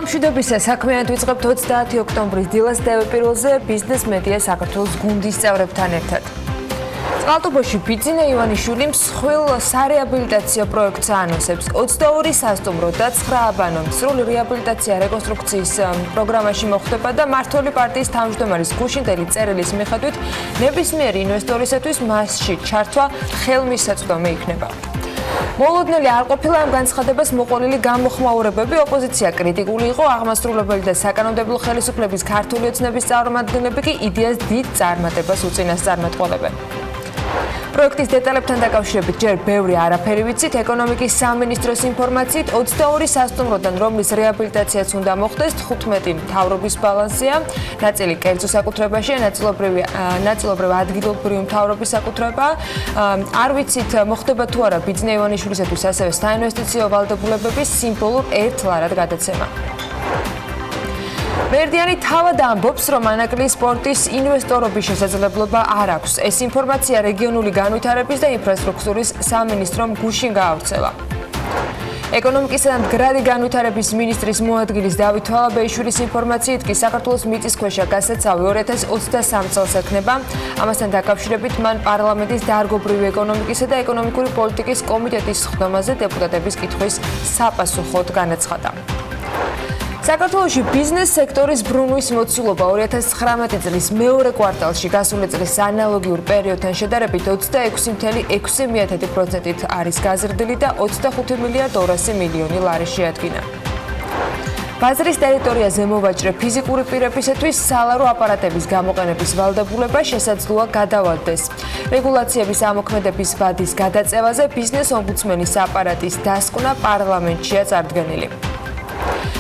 მშვიდობისა საქმიანად ვიწყებთ 30 ოქტომბრის დილას დევეპიროლზე ბიზნეს მედია საქართველოს გუნდის წევრებთან ერთად. წყალტუბოში ბიძინა ივანიშვილი მსხვილ სარეაბილიტაციო პროექტს ანონსებს. 22 სასტუმრო და 9 აბანო სრული რეაბილიტაცია რეკონსტრუქციის პროგრამაში მოხდება და მმართველი პარტიის თავმჯდომარის გუშინდელი წერილის მიხედვით ნებისმიერი ინვესტორისათვის მასში ჩართვა ხელმისაწვდომი იქნება. მოლოდნელი არ ყოფილა ამ განცხადებას მოყოლილი გამოხმაურებები, ოპოზიცია კრიტიკული იყო, აღმასრულებელი და საკანონმდებლო ხელისუფლების ქართული ოცნების წარმომადგენლები კი იდეას დიდ წარმატებას უწინასწარმეტყველებენ. პროექტის დეტალებთან დაკავშირებით ჯერ ბევრი არაფერი ვიცით, ეკონომიკის სამინისტროს ინფორმაციით 22 სასტუმროდან, რომლის რეაბილიტაციაც უნდა მოხდეს, 15 მთავრობის ბალანსია, ნაწილი კერძო საკუთრებაშია, ნაწილობრივ ადგილობრივი მთავრობის საკუთრებაა. არ ვიცით მოხდება თუ არა ბიძინა ივანიშვილისათვის ასევე საინვესტიციო ვალდებულებების სიმბოლურ ერთლარად გადაცემა. მერდიანი თავად ამბობს, რომ ანაკლიის სპორტის ინვესტორობის შესაძლებლობა არ აქვს. ეს ინფორმაცია რეგიონული განვითარების და ინფრასტრუქტურის სამინისტრომ გუშინ გაავრცელა. ეკონომიკისა და მდგრადი განვითარების მინისტრის მოადგილის დავით თვალაბეიშვილის ინფორმაციით კი საქართველოს მიწისქვეშა გასაცავი 2023 წელს ექნება. ამასთან დაკავშირებით მან პარლამენტის დარგობრივი ეკონომიკისა და ეკონომიკური პოლიტიკის კომიტეტის სხდომაზე დეპუტატების კითხვის საპასუხოდ განაცხადა. საქართველოში ბიზნეს სექტორის ბრუნვის მოცულობა 2019 წლის მეორე კვარტალში გასული წლის ანალოგიურ პერიოდთან შედარებით 26,6%-ით არის გაზრდილი და 25 მილიარდ 200 მილიონი ლარი შეადგინა. ბაზრის ტერიტორიაზე მოვაჭრე ფიზიკური პირებისათვის სალარო აპარატების გამოყენების ვალდებულება შესაძლოა გადავალდეს. რეგულაციების ამოქმედების ვადის გადაწევაზე ბიზნეს ომბუდსმენის აპარატის დასკვნა პარლამენტშია წარდგენილი.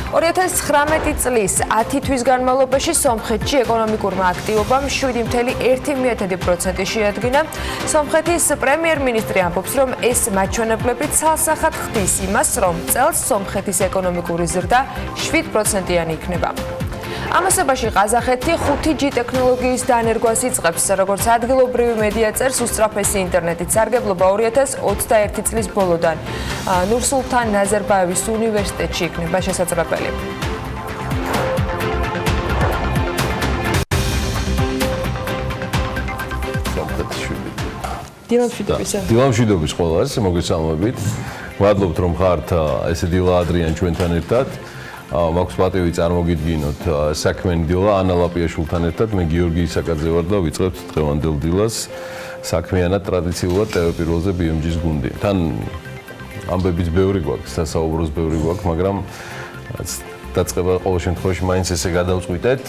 2019 წლის 10 თვის განმავლობაში სომხეთში ეკონომიკურმა აქტივობამ 7,1% შეადგინა. სომხეთის პრემიერ-მინისტრი ამბობს, რომ ეს მაჩვენებლები ცალსახად ხდის იმას, რომ წელს სომხეთის ეკონომიკური ზრდა 7%-იანი იქნება. ამასობაში ყაზახეთი 5G ტექნოლოგიის დანერგვას იწყებს, როგორც ადგილობრივი მედია წერს, უსწრაფესი ინტერნეტით სარგებლობა 2021 წლის ბოლოდან ნურსულთან ნაზარბაევის უნივერსიტეტში იქნება შესაძლებელი. დილა მშვიდობის ყველას, მოგესალმებით. ვადლობთ, რომ ხართ ესე დილა ადრიან ჩვენთან ერთად. მაქვს პატივი წარმოგიდგინოთ საქმიანი დილა ანა ლაპიაშვილთან ერთად, მე გიორგი ისაკაძე ვარ და ვიწყებთ დღევანდელ დილას საქმიანად ტრადიციულად დევეპიროლზე BMG-ის გუნდი. თან ამბებიც ბევრი გვაქვს, სასაუბროს ბევრი გვაქვს, მაგრამ დაწყება ყოველ შემთხვევაში მაინც ესე გადავწყვიტეთ,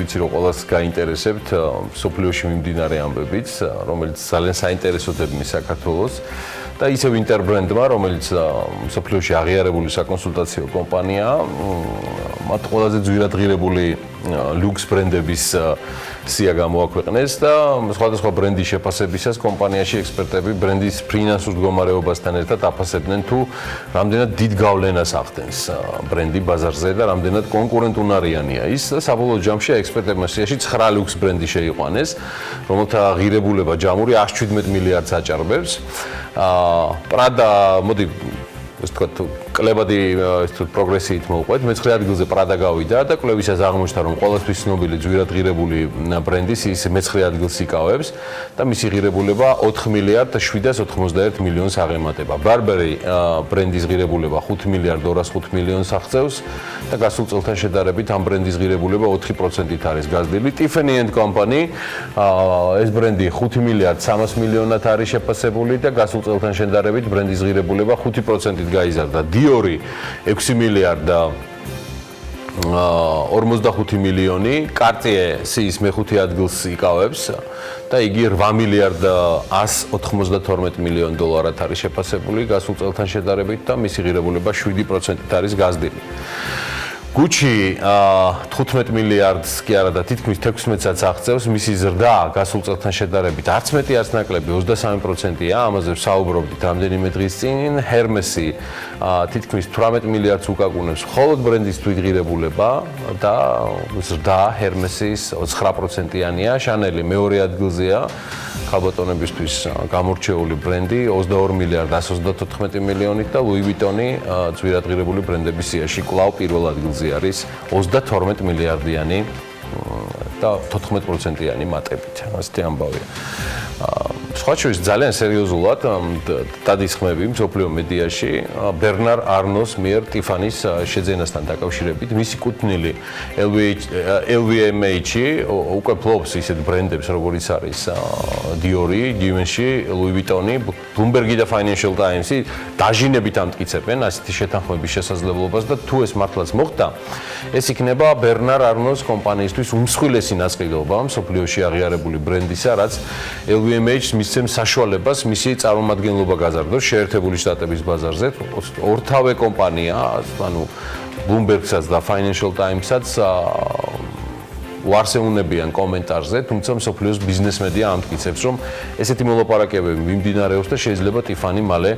ვიცი რომ ყველას გაინტერესებთ სოფლიოში მიმდინარე ამბებიც, რომელიც ძალიან საინტერესოებია საქართველოს. და ისევ ინტერბრენდმა, რომელიც სოფლიოში აღიარებული საკონსულტაციო კომპანიაა, მათ ყველაზე ძვირად ღირებული ლუქს ბრენდების სია გამოაქვეყნეს და სხვადასხვა ბრენდის შეფასებისას კომპანიაში ექსპერტები ბრენდის ფინანსურ მდგომარეობასთან ერთად აფასებდნენ თუ რამდენად დიდ გავლენას ახდენს ბრენდი ბაზარზე და რამდენად კონკურენტუნარიანია ის და საბოლოო ჯამში ექსპერტებმა სიაში 9 ლუქს ბრენდი შეიყვანეს, რომელთა ღირებულება ჯამური 117 მილიარდს აჭარბებს. პრადა, მოდი ეს თქვა კლებადი პროგრესიით მოვყვეთ. მე-9 ადგილზე პრადა გავიდა და კლებისას აღმოჩნდა, რომ ყველასთვის ცნობილი ძვირად ღირებული ბრენდის ის მე-9 ადგილს იკავებს და მისი ღირებულება 4 მილიარდ 791 მილიონს აღემატება. ბარბერი ბრენდის ღირებულება 5 მილიარდ 205 მილიონს აღწევს და გასულ წელთან შედარებით ამ ბრენდის ღირებულება 4%-ით არის გაზრდილი. Tiffany & Company ეს ბრენდი 5 მილიარდ 300 მილიონად არის შეფასებული და გასულ წელთან შედარებით ბრენდის ღირებულება 5%-ით გაიზარდა. Diori 6 მილიარდ 45 მილიონი, Cartier-ის მე-5 ადგილს იკავებს და იგი 8 მილიარდ 192 მილიონ დოლარად არის შეფასებული გასულ წელთან შედარებით და მისი ღირებულება 7%-ით არის გაზრდილი. Gucci 15 მილიარდს კი არა და თითქმის 16-საც აღწევს, მისი ზრდა გასულ წელთან შედარებით არც მეტი არც ნაკლები 23%-ია, ამაზე ვსაუბრობდით რამდენიმე დღის წინ. Hermes-ი თითქმის 18 მილიარდს უკაკუნებს მხოლოდ ბრენდის თვითღირებულება და ზრდა Hermes-ის 9%-იანია, Chanel-ი მეორე ადგილზეა. ხალბატონებისთვის გამორჩეული ბრენდი 22 მილიარდ 134 მილიონით და Louis Vuitton-ი ძვირადღირებული ბრენდების სიაში კვლავ პირველ ადგილზე ბაზარზე არის 32 მილიარდიანი და 14%-იანი მატებით. ასეთი ამბავია. სხვა შორის ძალიან სერიოზულად დადისხმები მსოფლიო მედიაში ბერნარ არნოს მიერ ტიფანის შეძენასთან დაკავშირებით მისი კუთვნილი LVMH-ი უკვე ფლობს ისეთ ბრენდებს როგორიც არის Dior-ი, Givenchy, Louis Vuitton-ი, Bloomberg-ი და Financial Times-ი დაჟინებით ამტკიცებენ ასეთი შეთანხმების შესაძლებლობას და თუ ეს მართლაც მოხდა, ეს იქნება ბერნარ არნოს კომპანიისთვის უმსხვილესი ნაწილობა მსოფლიოში აღიარებული ბრენდისა, რაც LVMH-ს მისცემს საშუალებას მისი წარმომადგენლობა გაზარდოს შეერთებული შტატების ბაზარზე. ორთავე კომპანია, ანუ Bloomberg-საც და Financial Times-საც უარსეუნებიან კომენტარზე, თუმცა მსოფლიოს ბიზნეს მედია ამტკიცებს, რომ ესეთი მოლაპარაკებები მიმდინარეობს და შეიძლება ტიფანი მალე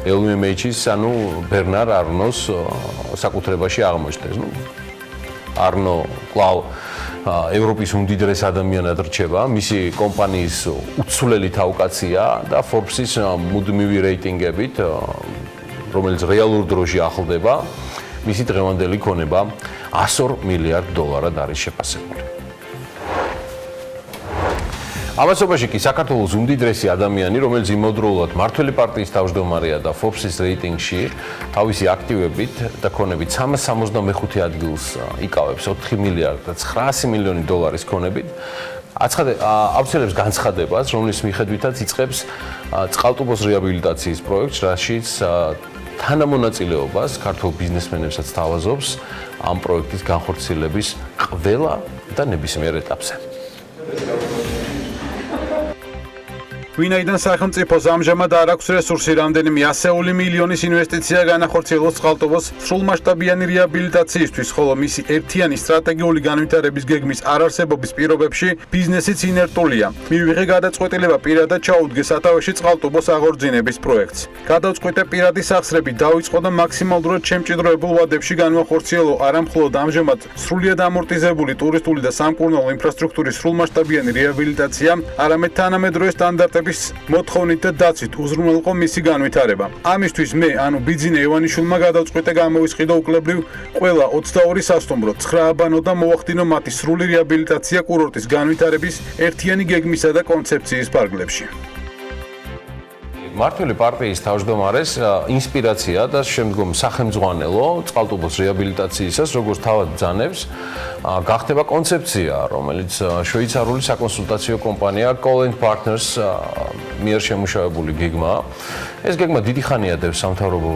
LVMH-ის, ანუ ბერნარ არნოს საკუთრებაში აღმოჩნდეს. არნო კлау ევროპის უმდიდრეს ადამიანად რჩება, მისი კომპანიის უცვლელი თავკაცია და Forbes-ის მუდმივი რეიტინგებით, რომელიც რეალურ დროში ახლდება, მისი დღევანდელი ქონება 102 მილიარდ დოლარად არის შეფასებული. ამასობაში კი საქართველოს უმდიდრესი ადამიანი, რომელიც იმავდროულად მმართველი პარტიის თავმჯდომარეა და Forbes-ის რეიტინგში თავისი აქტივებით და ქონებით 365 ადგილს იკავებს 4 მილიარდ და 900 მილიონი დოლარის ქონებით, აუცილებს განცხადებას, რომლის მიხედვითაც იწყებს წყალტუბოს რეაბილიტაციის პროექტს, რაშიც თანამონაწილეობას ქართულ ბიზნესმენებსაც თავაზობს ამ პროექტის განხორციელების ყველა და ნებისმიერ ეტაპზე. ვინაიდან სახელმწიფოს ამჟამად არ აქვს რესურსი რამდენიმე 100 მილიონის ინვესტიცია განახორციელოს წყალტუბოს სრულმასშტაბიანი რეაბილიტაციისთვის, ხოლო მისი ერთიანი სტრატეგიული განვითარების გეგმის არარსებობის პირობებში ბიზნესიც ინერტულია. მივიღე გადაწყვეტილება პირადად ჩაუდგე სათავეში წყალტუბოს აღორძინების პროექტს. გადაწყვეტე პირადი სახსრებით დავიწყო და მაქსიმალურად შემჭიდროებულ ვადებში განვახორციელო არა მხოლოდ ამჟამად სრულიად ამორტიზებული ტურისტული და სამკურნალო ინფრასტრუქტურის სრულმასშტაბიანი რეაბილიტაცია, არამედ თანამედროვე სტანდარტების მოთხოვნით და დაცვით უზრუნველყო მისი განვითარება. ამისთვის მე, ანუ ბიძინა ივანიშვილმა გადაწყვეტა გამოვისყიდო უკლებრივ ყველა 22 სასტუმრო, 9 აბანო და მოახდინო მათი სრული რეაბილიტაცია კურორტის განვითარების ერთიანი გეგმისა და კონცეფციის ფარგლებში. მმართველი პარტიის თავმჯდომარეს ინსპირაცია და შემდგომ სახელმძღვანელო წყალტუბოს რეაბილიტაციისას, როგორც თავად ბრძანებს, გახდება კონცეფცია, რომელიც შვეიცარიული საკონსულტაციო კომპანია Call & Partners მიერ შემუშავებული გეგმაა. ეს გეგმა დიდი ხანია დევს სამთავრობო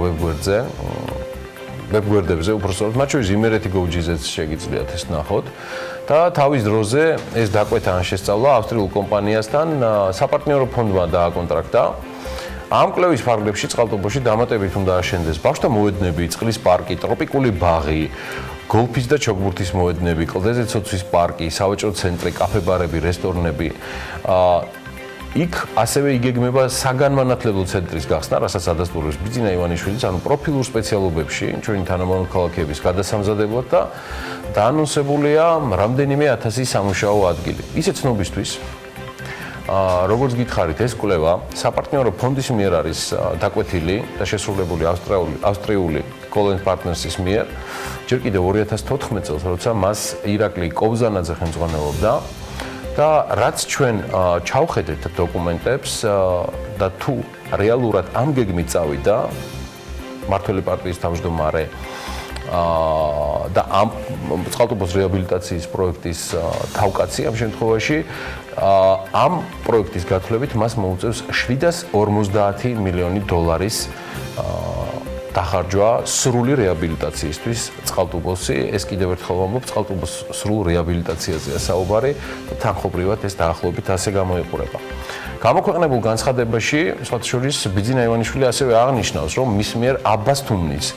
ვებგვერდებზე, უბრალოდ მათ შორის იმერეთი GoGZ-ს შეგიძლიათ ეს ნახოთ და თავის დროზე ეს დაკვეთა ან შესწავლა ავსტრიულ კომპანიასთან საპარტნიორო ფონდმა დააკონტრაქტა. ამ კვლევის ფარგლებში წყალტუბოში დამატებით უნდა აშენდეს ბავშვთა მოედნები, წყლის პარკი, ტროპიკული ბაღი, გოლფის და ჩოგბურთის მოედნები, კლდეზე ცოცვის პარკი, სავაჭრო ცენტრი, კაფე-ბარები, რესტორნები. იქ ასევე იგეგმება საგანმანათლებლო ცენტრის გახსნა, რასაც ადასტურებს ბიძინა ივანიშვილიც, ანუ პროფილურ სპეციალობებში ჩვენი თანამოქალაქეების გადასამზადებლად და დაანონსებულია რამდენიმე 1000 სამუშაო ადგილი. ისე ცნობისთვის როგორც გითხარით, ეს კვლევა საპარტნიორო ფონდის მიერ არის დაკვეთილი და შესრულებული ავსტრიული Call & Partners-ის მიერ, ჯერ კიდევ 2014 წელს, როცა მას ირაკლი კობზანაძე ხელმძღვანელობდა და რაც ჩვენ ჩავხედეთ დოკუმენტებს და თუ რეალურად ამ გეგმით წავიდა მმართველი პარტიის თავმჯდომარე და ამ წყალტუბოს რეაბილიტაციის პროექტის თავკაცი ამ შემთხვევაში ამ პროექტის გათვლებით მას მოუწევს 750 მილიონი დოლარის დახარჯვა სრული რეაბილიტაციისთვის წყალტუბოსი. ეს კიდევ ერთხელ ვამბობ, წყალტუბოს სრულ რეაბილიტაციაზეა საუბარი და თანხობრივად ეს დაახლოებით ასე გამოიყურება. გამოქვეყნებულ განცხადებაში, სხვათა შორის, ბიძინა ივანიშვილი ასევე აღნიშნავს, რომ მის მიერ აბასთუმნის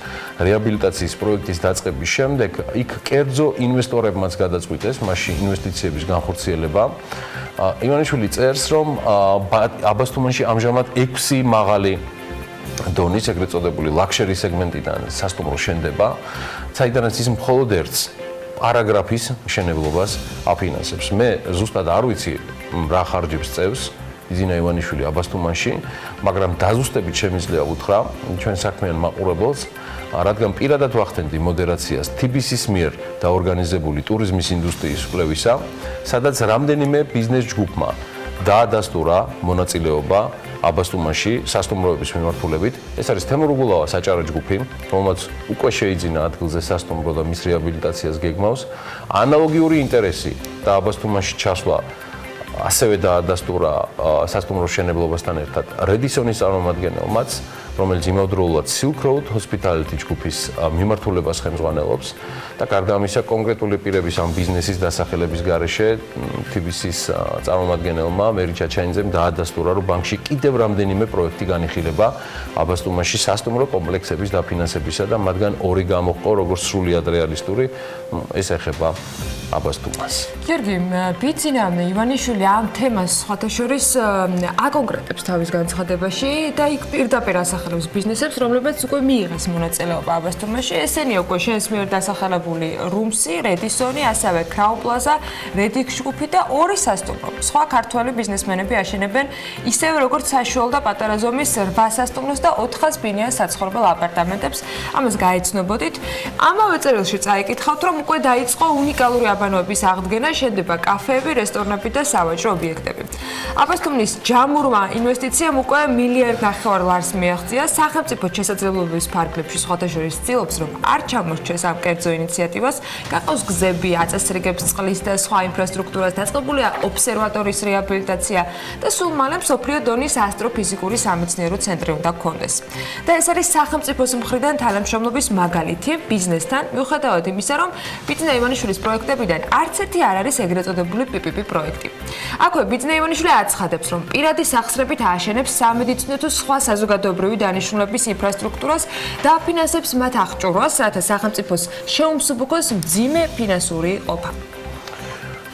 რეაბილიტაციის პროექტის დაწყების შემდეგ იქ კერძო ინვესტორებმაც გადაწყვიტეს მასში ინვესტიციების განხორციელება. ივანიშვილი წერს, რომ აბასთუმანში ამჟამად 6 მაღალი დონის ეგრეთ წოდებული ლაქშერი სეგმენტიდან სასტუმრო შენდება, საიდანაც ის მხოლოდ ერთს პარაგრაფის მშენებლობას აფინანსებს. მე ზუსტად არ ვიცი რა ხარჯებს წევს ბიძინა ივანიშვილი აბასთუმანში, მაგრამ დაზუსტებით შემიძლია უთხრა ჩვენ საქმიან მაყურებელს, რადგან პირადად ვახდენდი მოდერაციას TBC-ის მიერ დაორგანიზებული ტურიზმის ინდუსტრიის კვლევისა, სადაც რამდენიმე ბიზნეს ჯგუფმა დაადასტურა მონაწილეობა აბასტუმაში სასტუმროების მიმართულებით. ეს არის თემურუგულავა საჭარო ჯგუფი, რომელმაც უკვე შეიძინა ადგილზე სასტუმრო და მის რეაბილიტაციას გეგმავს. ანალოგიური ინტერესი და აბასტუმაში ჩასვლა ასევე დაადასტურა სასტუმროს მშენებლობასთან ერთად რედისონის წარმომადგენელმაც, რომელიც იმავდროულად Silk Road Hospitality ჯგუფის მიმართულებას ხელმძღვანელობს და გარდა ამისა კონკრეტული პირების ამ ბიზნესის დასახელების გარეშე TBC-ის წარმომადგენელმა მერი ჩაჩაინძემ დაადასტურა, რომ ბანკში კიდევ რამდენიმე პროექტი განიხილება აბასტუმაში სასტუმრო კომპლექსების დაფინანსებისა და მათგან ორი გამოყო როგორც სრულიად რეალისტური, ეს ეხება აბასტუმას. გიორგი, ბიძინა ივანიშვილი ამ თემას სხვათა შორის აკონკრეტებს თავის განცხადებაში და იქ პირდაპირ ასახელებს ბიზნესებს, რომლებიც უკვე მიიღეს მონაწილეობა აბასტუმაში. ესენია უკვე შენს მიერ დასახელებული რუმსი, რედისონი, ასევე კრაუ პლაზა, რედიქ ჯგუფი და ორი სასტუმრო. სხვა ქართველი ბიზნესმენები აშენებენ ისევე როგორც საშუალო და პატარა ზომის 8 სასტუმროს და 400 ბინიან საცხოვრებელ აპარტამენტებს. ამას გაეცნობოდით. ამავე წერილში წაიკითხავთ, რომ უკვე დაიწყო უნიკალური აბანოების აღდგენა, შენდება კაფეები, რესტორნები და სავაჭრო ობიექტები. აბასტუმის ჯამურმა ინვესტიციამ უკვე $1.5 მილიარდ მიაღწია. სახელმწიფო შესაძლებლობების ფარგლებში სხვათა შორის ცდილობს, რომ არ ჩამორჩეს ამ კერძო ინიციატივას, გაყავს გზები, აწესრიგებს წყლის და სხვა ინფრასტრუქტურას, დაწყებულია ობსერვატორის რეაბილიტაცია და სულ მალე მსოფლიო დონის ასტროფიზიკური სამეცნიერო ცენტრი უნდა გქონდეს. და ეს არის სახელმწიფოს მხრიდან თანამშრომლობის მაგალითი ბიზნესთან, მიუხედავად იმისა, რომ ბიძინა ივანიშვილის პროექტებიდან არც ერთი არ არის ეგრეთ წოდებული PPP პროექტი. აქვე ბიძინა ივანიშვილი აცხადებს, რომ პირადი სახსრებით ააშენებს სამედიცინო თუ სხვა საზოგადოებრივი დანიშნულების ინფრასტრუქტურას და აფინანსებს მათ აღჭურვას, რათა სახელმწიფოს შეუმსუბუქოს მძიმე ფინანსური ყოფა.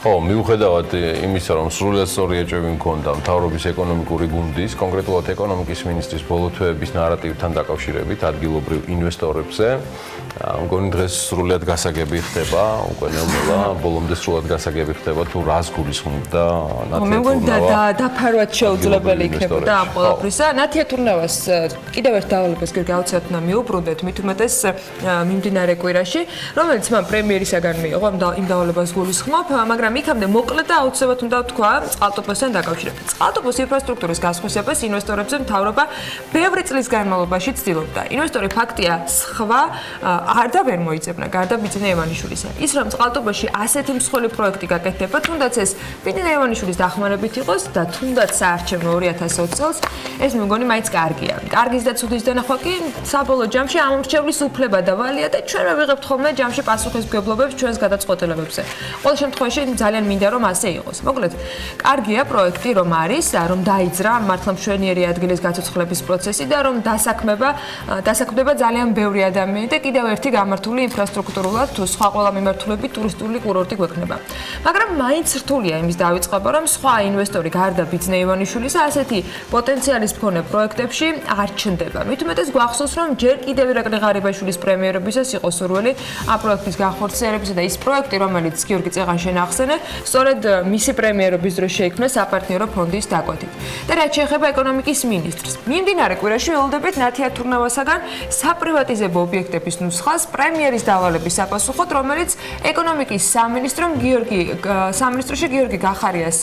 ხო, მიუხედავად იმისა, რომ სრულად სწორი ეჭვები მქონდა მთავრობის ეკონომიკური გუნდის, კონკრეტულად ეკონომიკის მინისტრის ბოლო თვეების ნარატივთან დაკავშირებით ადგილობრივ ინვესტორებზე, მგონი დღეს სრულად გასაგები ხდება, უკვე ნელ-ნელა ბოლომდე სრულად გასაგები ხდება თუ რას გულისხმობდა ნათია თურნავა. მე მგონი დაფარვაც შეუძლებელი იქნებოდა ამ ყველაფრისა. ნათია თურნავას კიდევ ერთ დავალებას გაგაცნობთ და მიუბრუნდეთ მით უმეტეს მიმდინარე კვირაში, რომელიც მან პრემიერისაგან მიიღო იმ დავალებას გულისხმობ, მაგრამ იქამდე მოკლედ და აუცილებლად უნდა ვთქვა წყალტუბოსთან დაკავშირებით. წყალტუბოს ინფრასტრუქტურის გასხვისებას ინვესტორებზე მთავრობა ბევრი წლის განმავლობაში ცდილობდა. ინვესტორი ფაქტია სხვა არ და ვერ მოიწევნა გარდა ბიძინა ივანიშვილისა. ის რომ წყალტუბოში ასეთი მსხვილი პროექტი გაკეთდება, თუნდაც ეს ბიძინა ივანიშვილის დახმარებით იყოს და თუნდაც საარჩევნო 2020 წელს, ეს მე მგონი მაინც კარგია. კარგის და ცუდის დანახვა კი საბოლოო ჯამში ამორჩევლის უფლება და ვალია და ჩვენ ვიღებთ ხოლმე ჯამში პასუხისმგებლობებს ჩვენს გადაწყვეტილებებზე. ყოველ შემთხვევაში ძალიან მინდა რომ ასე იყოს. მოკლედ, კარგია პროექტი რომ არის, რომ დაიძრა მართლა მშვენიერი ადგილის გაცოცხლების პროცესი და რომ დასაქმდება ძალიან ბევრი ადამიანი და კიდევ ერთი გამართული ინფრასტრუქტურულად თუ სხვა ყველა მიმართულებით ტურისტული კურორტი გვექნება. მაგრამ მაინც რთულია იმის დავიწყება, რომ სხვა ინვესტორი გარდა ბიძინა ივანიშვილისა ასეთი პოტენციალის მქონე პროექტებში არ ჩნდება. მით უმეტეს გვახსოვს, რომ ჯერ კიდევ ირაკლი ღარიბაშვილის პრემიერობისას იყო სურვილი ამ პროექტის განხორციელებისა და ის პროექტი, რომელიც გიორგი წეღანშენ ახსენე, სწორედ მისი პრემიერობის დროს შეიქმნა საპარტნიორო ფონდის დაკვეთით. და რაც შეეხება ეკონომიკის მინისტრს, მიმდინარე კვირაში ველოდებით ნათია თურნავასაგან საპრივატიზებო ობიექტების ნუსხას პრემიერის დავალების საპასუხოდ, რომელიც ეკონომიკის სამინისტროში გიორგი გახარიას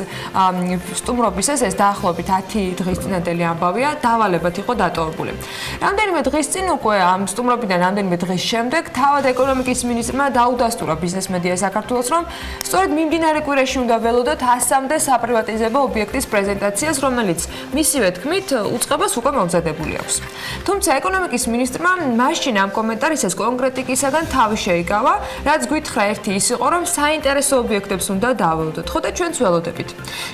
სტუმრობისას ეს დაახლოებით 10 დღის წინანდელი ამბავია, დავალებად იყო დატოვებული. რამდენიმე დღის წინ უკვე ამ სტუმრობიდან რამდენიმე დღის შემდეგ თავად ეკონომიკის მინისტრმა დაუდასტურა ბიზნეს მედია საქართველოს, რომ სწორედ მიმდინარე კვირაში უნდა ველოდოთ 100-მდე საპრივატიზებო ობიექტის პრეზენტაციას, რომელიც მისივე თქმით უწყებას უკვე მომზადებული აქვს. თუმცა ეკონომიკის მინისტრმა მაშინ ამ კომენტარისას კონკრეტიკისაგან თავი შეიკავა, რაც გვითხრა ერთი ის იყო, რომ საინტერესო ობიექტებს უნდა დაველოდოთ. ხო და ჩვენც ველოდებით.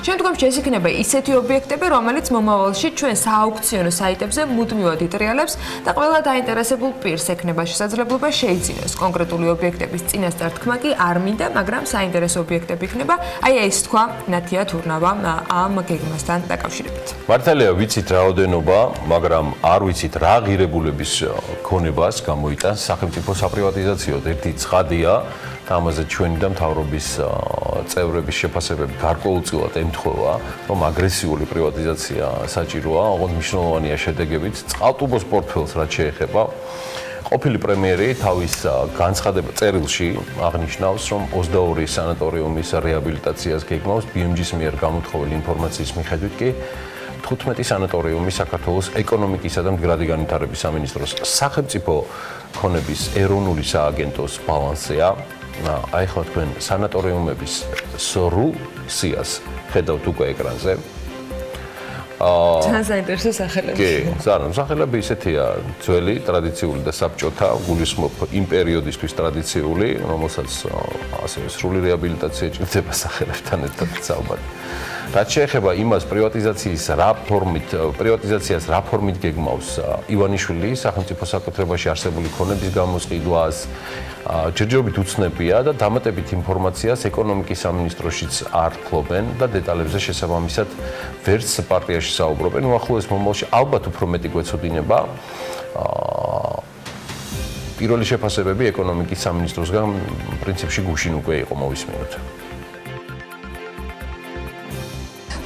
შემდგომში ეს იქნება ისეთი ობიექტები, რომელიც მომავალში ჩვენ სააუქციონო საიტებზე მუდმივად იტრიალებს და ყველა დაინტერესებულ პირს ექნება შესაძლებლობა შეიძინოს. კონკრეტული ობიექტების წინასწარ თქმა კი არ მინდა, მაგრამ საინტერესო ობიექტები იქნება. აი ეს თქვა ნათია თურნავამ ამ გეგმასთან დაკავშირებით. მართალია ვიცით რაოდენობა, მაგრამ არ ვიცით რა ღირებულების ქონებას გამოიტანს სახელმწიფო საპრივატიზაციო. ერთი ცხადია და ამაზე ჩვენი და მთავრობის წევრების შეფასებები გარკვეულწილად ემთხვევა, რომ აგრესიული პრივატიზაცია საჭიროა, ოღონდ მნიშვნელოვანია შედეგებით. წყალტუბოს პორტფელს რაც შეეხება, ყოფილი პრემიერი თავის განცხადება წერილში აღნიშნავს, რომ 22 სანატორიუმის რეაბილიტაციას გეგმავს BMG-ის მიერ გამოთხოვილი ინფორმაციის მიხედვით კი 15 სანატორიუმი საქართველოს ეკონომიკისა და მდგრადი განვითარების სამინისტროს სახელმწიფო ქონების ეროვნული სააგენტოს ბალანსია. აი ხო თქვენ სანატორიუმების სრულ სიას ხედავთ უკვე ეკრანზე. ძალიან საინტერესო სახელები. კი, ზარამ სახელები ისეთია ძველი, ტრადიციული და საბჭოთა, გულისხმობ იმ პერიოდისთვის ტრადიციული, რომელსაც ასევე სრული რეაბილიტაცია ჭირდება სახელებთან ერთად ალბათ. რაც შეეხება იმას პრივატიზაციას რა ფორმით გეგმავს ივანიშვილი სახელმწიფო საკუთრებაში არსებული ქონების გამოსყიდვას, ჯერჯერობით უცნობია და დამატებით ინფორმაციას ეკონომიკის სამინისტროშიც არ ფლობენ და დეტალებზე შესაბამისად ვერც პარტიაში საუბრობენ. უახლოეს მომავალში ალბათ უფრო მეტი გვეცოდინება პირველი შეფასებები ეკონომიკის სამინისტროსგან პრინციპში გუშინ უკვე იყო მოვისმინოთ.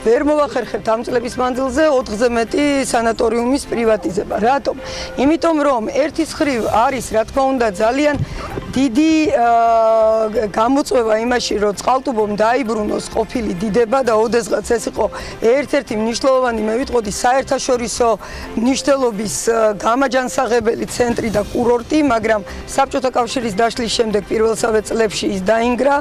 ვერ მოვახერხებთ ამ წლების მანძილზე 4-ზე მეტი სანატორიუმის პრივატიზება. რატომ? იმიტომ რომ ერთის მხრივ არის რა თქმა უნდა ძალიან დიდი გამოწვევა იმაში, რომ წყალტუბომ დაიბრუნოს ყოფილი დიდება და ოდესღაც ეს იყო ერთ-ერთი მნიშვნელოვანი, მე ვიტყოდი, საერთაშორისო მნიშვნელობის გამაჯანსაღებელი ცენტრი და კურორტი, მაგრამ საბჭოთა კავშირის დაშლის შემდეგ პირველსავე წლებში ის დაინგრა,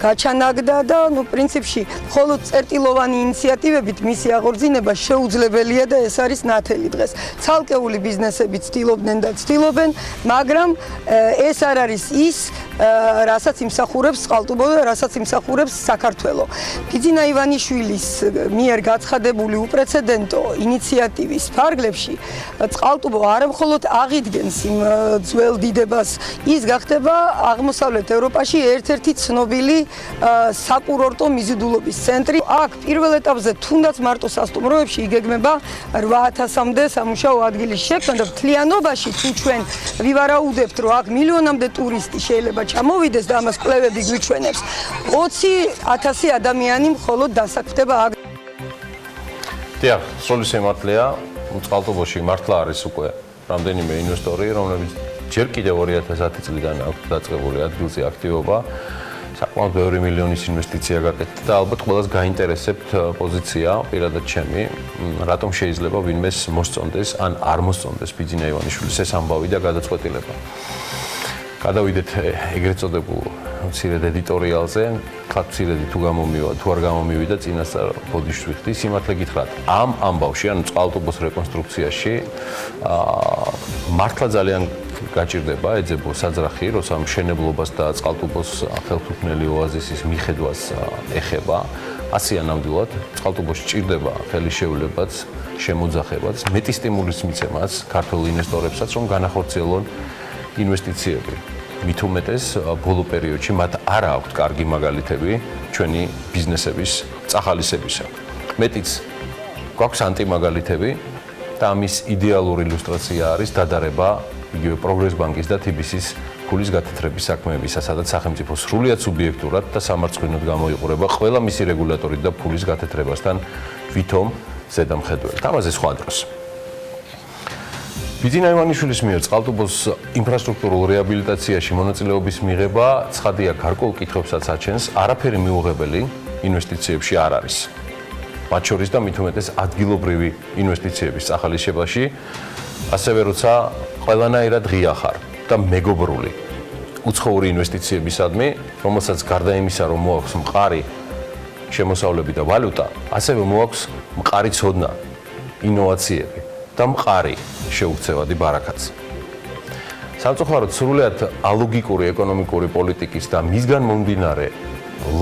გაჩანაგდა და პრინციპში მხოლოდ წერტილოვანი ინიციატივებით მისი აღორძინება შეუძლებელია და ეს არის ნათელი დღეს. ცალკეული ბიზნესები ცდილობდნენ და ცდილობენ, მაგრამ ეს არ არის ის, რასაც იმსახურებს წყალტუბო და რასაც იმსახურებს საქართველო. ბიძინა ივანიშვილის მიერ გაცხადებული უპრეცედენტო ინიციატივის ფარგლებში წყალტუბო არა მხოლოდ აღიდგენს იმ ძველ დიდებას, ის გახდება აღმოსავლეთ ევროპაში ერთ-ერთი ცნობილი საკურორტო მიზიდულობის ცენტრი. აქ პირველ ეტაპზე თუნდაც მარტო სასტუმროებში იგეგმება 8000-მდე სამუშაო ადგილის შექმნა და მთლიანობაში თუ ჩვენ ვივარაუდებთ, რომ აქ მილიონამდე ტურისტი შეიძლება ჩამოვიდეს და ამას კვლევები გვიჩვენებს, 20,000 ადამიანი მხოლოდ დასაქმდება აქ. დიახ, სრული სიმართლეა, წყალტუბოში მართლა არის უკვე რამდენიმე ინვესტორი, რომლებიც ჯერ კიდევ 2010 წლიდან აქვს დაწყებული ადგილზე აქტივობა. საკმაოდ ბევრი მილიონის ინვესტიცია გაკეთდა და ალბათ ყველას გაინტერესებთ პოზიცია, პირადად ჩემი, რატომ შეიძლება ვინმეს მოსწონდეს ან არ მოსწონდეს ბიძინა ივანიშვილის ეს ამბავი და გადაწყვეტილება. გადავიდეთ ეგრეთ წოდებულ მცირედ ედიტორიალზე, ხათ მცირედი თუ არ გამომივიდა წინასწარ ბოდიშს ვიხდი, სიმართლე გითხრათ, ამ ამბავში, ანუ წყალტუბოს რეკონსტრუქციაში მართლა ძალიან გაჭირდება ეძებო საძრახი, როცა მშენებლობას და წყალტუბოს ხელთუქმნელი ოაზისის მიხედვას ეხება, ასეა ნამდვილად წყალტუბოში ჭირდება ხელისშეულებაც, შემოძახებაც, მეტი სტიმულის მიცემაც ქართულ ინვესტორებსაც, რომ განახორციელონ ინვესტიციები. მით უმეტეს ბოლო პერიოდში მათ არ აქვთ კარგი მაგალითები ჩვენი ბიზნესების წახალისებისა. მეტიც გვაქვს ანტიმაგალითები და ამის იდეალური ილუსტრაცია არის დადარება იგივე პროგრეს ბანკის და TBC-ის ფულის გათეთრების საქმეებისა, სადაც სახელმწიფო სრულიად სუბიექტურად და სამარცხვინოდ გამოიყურება ყველა მისი რეგულატორით და ფულის გათეთრებასთან ვითომ ზედამხედველთ. ამაზე სხვა დროს. ბიძინა ივანიშვილის მიერ წყალტუბოს ინფრასტრუქტურულ რეაბილიტაციაში მონაწილეობის მიღება ცხადია გარკვეულ კითხვებსაც აჩენს, არაფერი მიუღებელი ინვესტიციებში არ არის. მათ შორის და მით უმეტეს ადგილობრივი ინვესტიციების წახალისებაში, ასევე როცა ყველანაირად ღია ხარ და მეგობრული უცხოური ინვესტიციებისადმი, რომელსაც გარდა იმისა, რომ მოაქვს მყარი შემოსავლები და ვალუტა, ასევე მოაქვს მყარი ცოდნა, ინოვაციები და მყარი შეუქცევადი ბარაქაც. სამწუხაროდ სრულად ალოგიკური ეკონომიკური პოლიტიკის და მისგან მომდინარე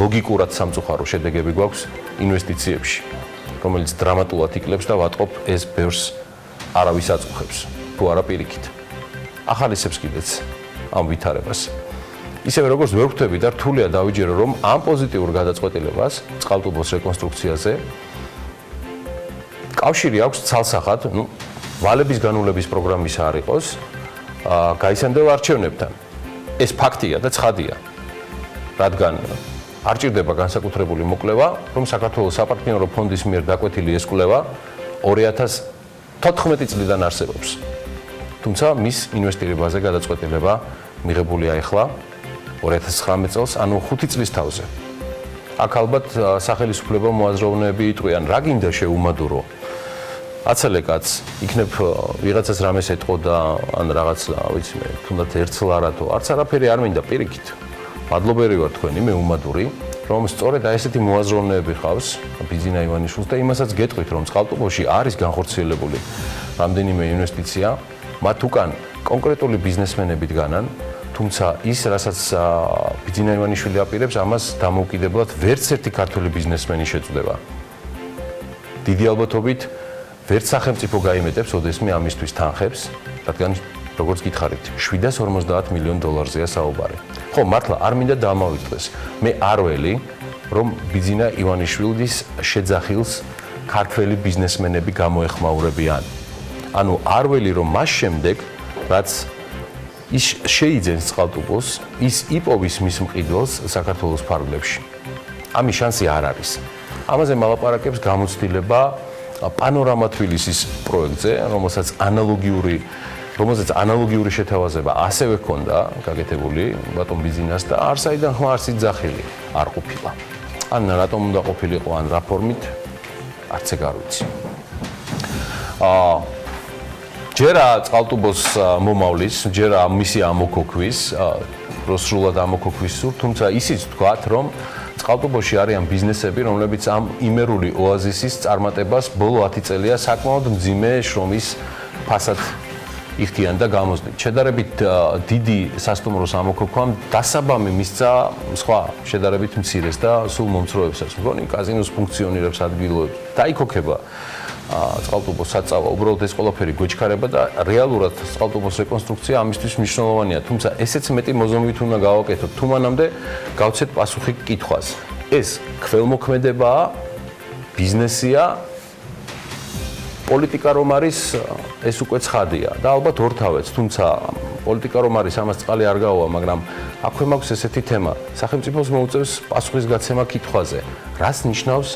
ლოგიკურად სამწუხარო შედეგები გვაქვს ინვესტიციებში, რომელიც დრამატულად იკლებს და ვატყობ ეს ბევრს არავის აწუხებს, თუ არა პირიქით. ახალისებს კიდეც ამ ვითარებას. ისევე როგორც ვერ ვხვდები და რთულია დავიჯერო, რომ ამ პოზიტიურ გადაწყვეტილებას წყალტუბოს რეკონსტრუქციაზე კავშირი აქვს ცალსახად, ვალების განულების პროგრამის არ იყოს, გაისანდელ არჩევნებთან. ეს ფაქტია და ცხადია. რადგან არ ჭირდება განსაკუთრებული მოკვლევა, რომ საქართველოს საპარტნიორო ფონდის მიერ დაკვეთილი ეს კვლევა 2014 წლიდან არსებობს. თუმცა მის ინვესტირებაზე გადაწყვეტილება მიღებულია ახლა 2019 წელს, ანუ 5 წლის თავზე. აქ ალბათ სახელმწიფო მოაზროვნეები იტყვიან, რა გინდა შეუმადურო. აცელე კაც, იქნებ ვიღაცას რამეს ეტყო და ან რაღაც, ვიცი მე, თუნდაც ერთს ლარათო, არც არაფერი არ მინდა პირიქით. მადლობერი ვარ თქვენი, მე უმადური, რომ სწორედ აი ესეთი მოაზროვნეები ხავს, ბიძინა ივანიშვილს და იმასაც გეტყვით, რომ წყალტუბოში არის განხორციელებული რამდენიმე ინვესტიცია, მათ უკან კონკრეტული ბიზნესმენები დგანან, თუმცა ის, რასაც ბიძინა ივანიშვილი აპირებს, ამას დამოუკიდებლად ვერც ერთი ქართველი ბიზნესმენი შეწდება. დიდი ალბათობით ვერც სახელმწიფო გაიმეტებს ოდესმე ამისთვის თანხებს, რადგან როგორც გითხარით, 750 მილიონ დოლარზეა საუბარი. ხო, მართლა არ მინდა დამავიწყდეს. მე არ ველი, რომ ბიძინა ივანიშვილის შეძახილს ქართველი ბიზნესმენები გამოეხმაურებიან. ანუ არ ველი, რომ მას შემდეგ, რაც ის შეიძენს წყალტუბოს, ის იპოვის მის მყიდველს საქართველოს ფარგლებში. ამის შანსი არ არის. ამაზე მალაპარაკებს გამოცდილება პანორამა თბილისის პროექტზე, რომელსაც ანალოგიური შეთავაზება ასევე ჰქონდა გაკეთებული ბატონ ბიძინას და არ საიდან ხმა არც იძახილი არ ყოფილა. ან რატომ უნდა ყოფილიყო, ან რა ფორმით, არც ეგ არ ვიცი. ჯერა წყალტუბოს მომავლის, ჯერა მისი ამოქოქვის, სრულად ამოქოქვის სურთ, თუმცა ისიც თქვათ, რომ წყალტუბოში არიან ბიზნესები, რომლებიც ამ იმერული ოაზისის წარმატებას ბოლო 10 წელია საკმაოდ მძიმე შრომის ფასად იხდიან და გამოსდით. შედარებით დიდი სასტუმროს ამოქოქვამ დასაბამი მისცა სხვა შედარებით მცირეს და სულ მომცროებსაც. მგონი კაზინოს ფუნქციონირებს ადგილობებს. დაიქოქება წყალტუბოს საწავა, უბრალოდ ეს ყველაფერი გვეჩქარება და რეალურად წყალტუბოს რეკონსტრუქცია ამისთვის მნიშვნელოვანია, თუმცა ესეც მეტი მოზომვით უნდა გავაკეთოთ, თუ მანამდე გავცეთ პასუხი კითხვას. ეს ქველმოქმედებაა, ბიზნესია, პოლიტიკა რომ არის, ეს უკვე ცხადია და ალბათ ორთავეც, თუმცა პოლიტიკა რომ არის, ამას წყალი არ გაუვა, მაგრამ აქვე მაქვს ესეთი თემა, სახელმწიფოს მოუწევს პასუხის გაცემა კითხვაზე, რას ნიშნავს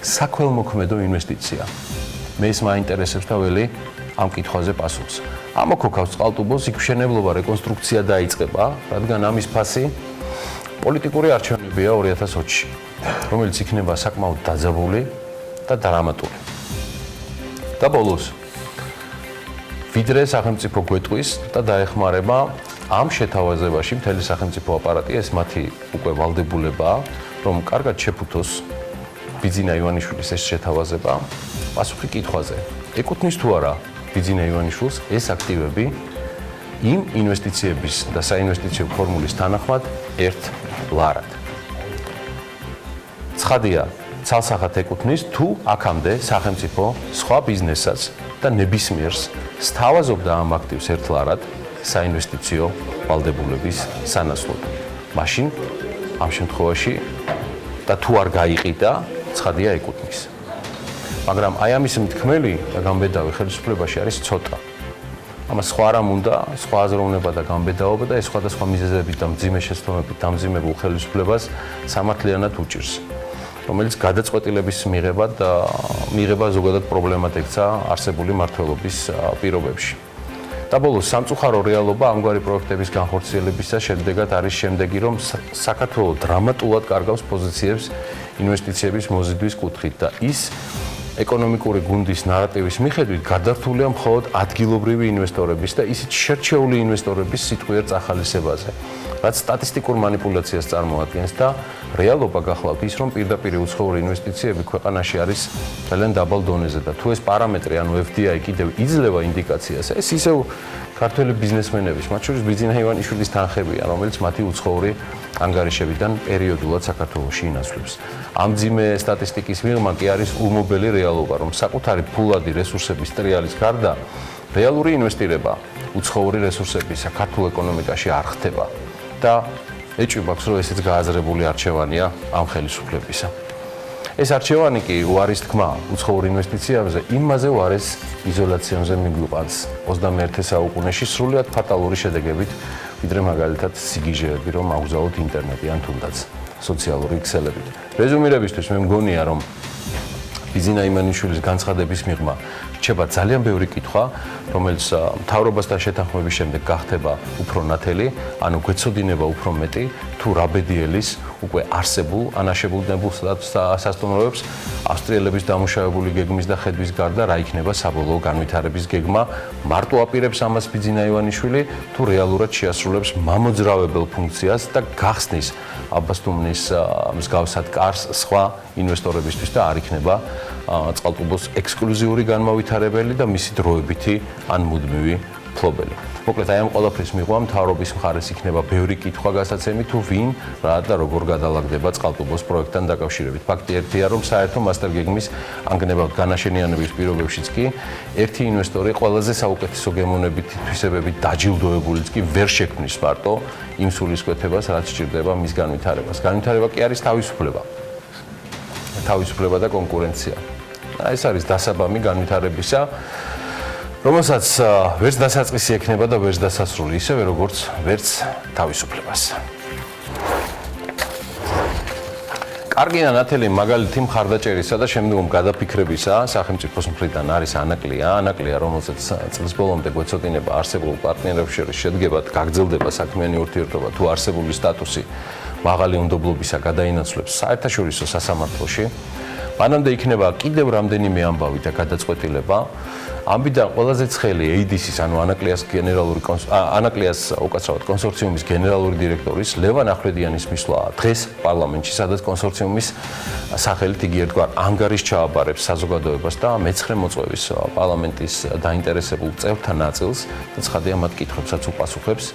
საქველმოქმედო ინვესტიცია. მე ის მაინტერესებს და ველი ამ კითხვაზე პასუხს. ამოქოქავს წყალტუბოს, იქ მშენებლობა, რეკონსტრუქცია დაიწყება, რადგან ამის ფასი პოლიტიკური არჩევნებია 2020-ში, რომელიც იქნება საკმაოდ დაძაბული და დრამატული. და ბოლოს, ვიდრე სახელმწიფო გვეტყვის და დაეხმარება ამ შეთავაზებაში მთელი სახელმწიფო აპარატი, ეს მათი უკვე ვალდებულებაა, რომ კარგად შეფუთოს ბიძინა ივანიშვილის ეს შეთავაზება პასუხი კითხვაზე. ეკუთვნის თუ არა ბიძინა ივანიშვილს ეს აქტივები იმ ინვესტიციების და საინვესტიციო ფორმულის თანახმად ერთ ლარად. ცხადია, ცალსახად ეკუთვნის თუ აქამდე სახელმწიფო სხვა ბიზნესსაც და ნებისმიერს სთავაზობდა ამ აქტივს ერთ ლარად საინვესტიციო ვალდებულების სანაცვლოდ. მაშინ ამ შემთხვევაში და თუ არ გაიყიდა, ცხადია ეკუთვნის. მაგრამ აი ამის მთქმელი და გამბედავი ხელისუფლებაში არის ცოტა. ამას სხვა რამ უნდა, სხვა აზროვნება და გამბედაობა და ეს სხვადასხვა მიზეზებით და მძიმე შეცდომებით დამძიმებულ ხელისუფლებას სამართლიანად უჭირს, რომელიც გადაწყვეტილების მიღება ზოგადად პრობლემად ექცა არსებული მმართველობის პირობებში. და ბოლოს სამწუხარო რეალობა ამგვარი პროექტების განხორციელებისა შედეგად არის შემდეგი, რომ საქართველო დრამატულად კარგავს პოზიციებს ინვესტიციების მოზიდვის კუთხით და ის ეკონომიკური გუნდის ნარატივის მიხედვით გადართულია მხოლოდ ადგილობრივი ინვესტორების და ისიც შერჩეული ინვესტორების სიტყვიერ წახალისებაზე, რაც სტატისტიკურ მანიპულაციას წარმოადგენს და რეალობა გახლავთ ის, რომ პირდაპირ უცხოური ინვესტიციები ქვეყანაში არის ძალიან დაბალ დონეზე და თუ ეს პარამეტრი, ანუ FDI კიდევ იძლევა ინდიკაციას, ეს ისევ ქართველი ბიზნესმენების, მათ შორის ბიძინა ივანიშვილის თანხებია, რომელიც მათი უცხოური ანგარიშებიდან პერიოდულად საქართველოში ინაცვლებს. ამ მძიმე სტატისტიკის მიღმა კი არის ულმობელი რეალობა, რომ საკუთარი ფულადი რესურსების ტრიალის გარდა რეალური ინვესტირება უცხოური რესურსების საქართველოს ეკონომიკაში არ ხდება და ეჭვმაქვს, რომ ესეც გააზრებული არჩევანია ამ ხელისუფლებისა. ეს არჩევანი კი უარის თქმა უცხოურ ინვესტიციებზე იმაზე უარეს იზოლაციაზე მიგვიყვანს 21 საუკუნეში სრულიად ფატალური შედეგებით, ვიდრე მაგალითად სიგიჟეები, რომ აგზავნოთ ინტერნეტი ან თუნდაც სოციალური ქსელებით. რეზუმირებისთვის მე მგონია, რომ ბიძინა ივანიშვილის განცხადების მიღმა რჩება ძალიან ბევრი კითხვა, რომელიც მთავრობასთან შეთანხმების შემდეგ გახდება უფრო ნათელი, ანუ გვეცოდინება უფრო მეტი თუ რა ბედიელის უკვე არსებულ ანაშებულნებულ სასტუმროებს ავსტრიელების დამუშავებული გეგმის და ხედვის გარდა რა იქნება საბოლოო განვითარების გეგმა, მარტო აპირებს ამას ბიძინა ივანიშვილი თუ რეალურად შეასრულებს მამოძრავებელ ფუნქციას და გახსნის აბასთუმნის მსგავსად კარს სხვა ინვესტორებისთვის და არ იქნება წყალტუბოს ექსკლუზიური განმავითარებელი და მისი დროებითი ან მუდმივი ფლობელი. მოკლედ აი ამ ყველაფრის მიღვა მთავრობის მხარეს იქნება ბევრი კითხვა გასაცემი თუ ვინ რა და როგორ გადალაგდება წყალტუბოს პროექტთან დაკავშირებით. ფაქტი ერთია, რომ საერთო მასტერ გეგმის ანგნებავთ განაშენიანების პირობებშიც კი ერთი ინვესტორი ყველაზე საუკეთესო გემოვნებითი თვისებებით დაჯილდოებულიც კი ვერ შექმნის მარტო იმ სულისკვეთებას, რაც სჭირდება მის განვითარებას. განვითარება კი არის თავისუფლება და კონკურენცია. ეს არის დასაბამი განვითარებისა, რომელსაც ვერც დასაწყისი ექნება და ვერც დასასრული, ისევე როგორც ვერც თავისუფლებას. კარგი და ნათელი მაგალითი მხარდაჭერისა და შემდგომ გადაფიქრებისა სახელმწიფოს მხრიდან არის ანაკლია, რომელსაც წლის ბოლომდე გვეცოდინება არსებულ პარტნიორებს შორის შედგებად გაგრძელდება საქმიანი ურთიერთობა თუ არსებული სტატუსი მაღალი უნდობლობისა გადაინაცვლებს საერთაშორისო სასამართლოში. მანამდე იქნება კიდევ რამდენიმე ამბავი და გადაწყვეტილება. ამბიდან ყველაზე ცხელი ADC-ის, ანუ ანაკლიას უკაცრავად კონსორციუმის გენერალური დირექტორის ლევან ახვლედიანის მისვლა დღეს პარლამენტში, სადაც კონსორციუმის სახელით იგი ერთგვარ ანგარიშს ჩააბარებს საზოგადოებას და მეცხრე მოწვევის პარლამენტის დაინტერესებულ წევრთა ნაწილს და ცხადია მათ კითხვებსაც უპასუხებს.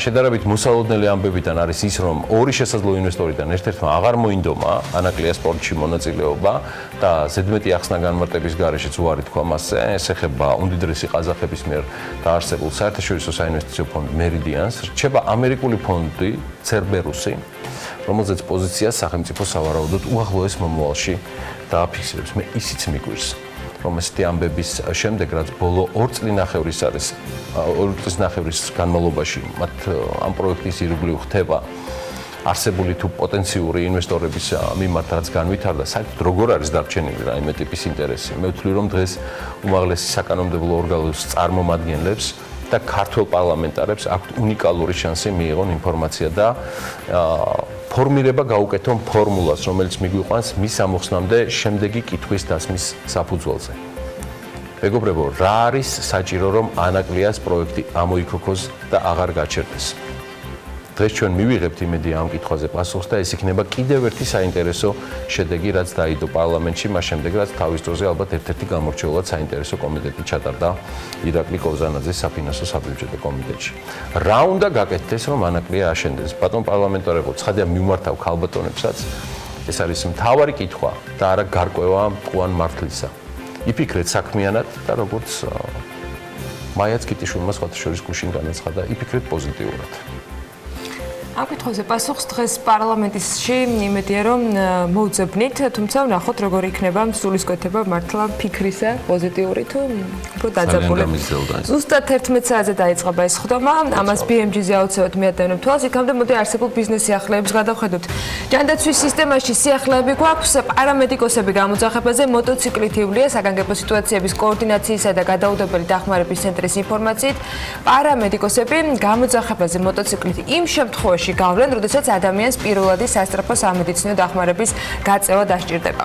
შედარებით მოსალოდნელი ამბებიდან არის ის, რომ ორი შესაძლო ინვესტორიდან ერთ-ერთმა აღარ მოინდომა ანაკლიას სპორტში მონაწილეობა და ზედმეტი ახსნა განმარტების გარეშეც უარი თქვა მასზე. ეხება უმდიდრესი ყაზახების მიერ დაარსებულ საერთაშორისო საინვესტიციო ფონდ მერიდიანს, რჩება ამერიკული ფონდი ცერბერუსი, რომელზეც პოზიციას სახელმწიფო სავარაუდოდ უახლოეს მომავალში დააფიქსირებს. მე ისიც მიგვირს, რომ ესეთი ამბების შემდეგ, რაც ბოლო 2 წლის ნახევრის განმავლობაში მათ ამ პროექტის ირგვლივ ხდება არსებული თუ პოტენციური ინვესტორების მიმართ რაც განვითარდა, საერთოდ როგორ არის დარჩენილი რაიმე ტიპის ინტერესი. მე ვთვლი, რომ დღეს უმაღლესი საკანონმდებლო ორგანოს წარმომადგენლებს და ქართულ პარლამენტარებს აქვთ უნიკალური შანსი მიიღონ ინფორმაცია და ფორმირება გაუკეთონ ფორმულას, რომელიც მიგვიყვანს მის ამოხსნამდე შემდეგი კითხვის დასმის საფუძველზე. მეგობრებო, რა არის საჭირო, რომ ანაკლიას პროექტი ამოიქოქოს და აღარ გაჩერდეს? დღეს ჩვენ მივიღებთ იმედი ამ კითხვაზე პასუხს და ეს იქნება კიდევ ერთი საინტერესო შედეგი, რაც დაიდო პარლამენტში, მას შემდეგ, რაც თავის დროზე ალბათ ერთ-ერთი გამორჩეულად საინტერესო კომიტეტი ჩატარდა ირაკლი კოვზანაძის საფინანსო საბიუჯეტო კომიტეტში. რა უნდა გაკეთდეს, რომ ანაკლია აშენდეს? ბატონ პარლამენტარებო, ცხადია მიმართავ ქალბატონებსაც, ეს არის მთავარი კითხვა და არა გარკვევა მტყუან მართლისა. იფიქრეთ საქმიანად და როგორც მაიაც კიტიშვილმა სხვათა შორის გუშინ განაცხადა, იფიქრეთ პოზიტიურად. ამ კითხვაზე პასუხს დღეს პარლამენტში იმედია, რომ მოუძებნით, თუმცა ვნახოთ, როგორ იქნება სულისკვეთება მართლა ფიქრისა, პოზიტიური თუ უფრო დაძაბული. ზუსტად 11 საათზე დაიწყება ეს ხდომა, ამას BMG-ზე აუცილებლად მიატევნებ თვალს, იქამდე მოდი არსებულ ბიზნეს სიახლეებს გადავხედოთ. ჯანდაცვის სისტემაში სიახლეები გვაქვს, პარამედიკოსები გამოძახებაზე, მოტოციკლით ივლია საგანგებო სიტუაციების კოორდინაციისა და გადაუდებელი დახმარების ცენტრის ინფორმაციით, პარამედიკოსები გამოძახებაზე მოტოციკლით იმ შემთხვევაში გავლენ, როდესაც ადამიანს პირველადი სასწრაფო სამედიცინო დახმარების გაწევა დასჭირდება.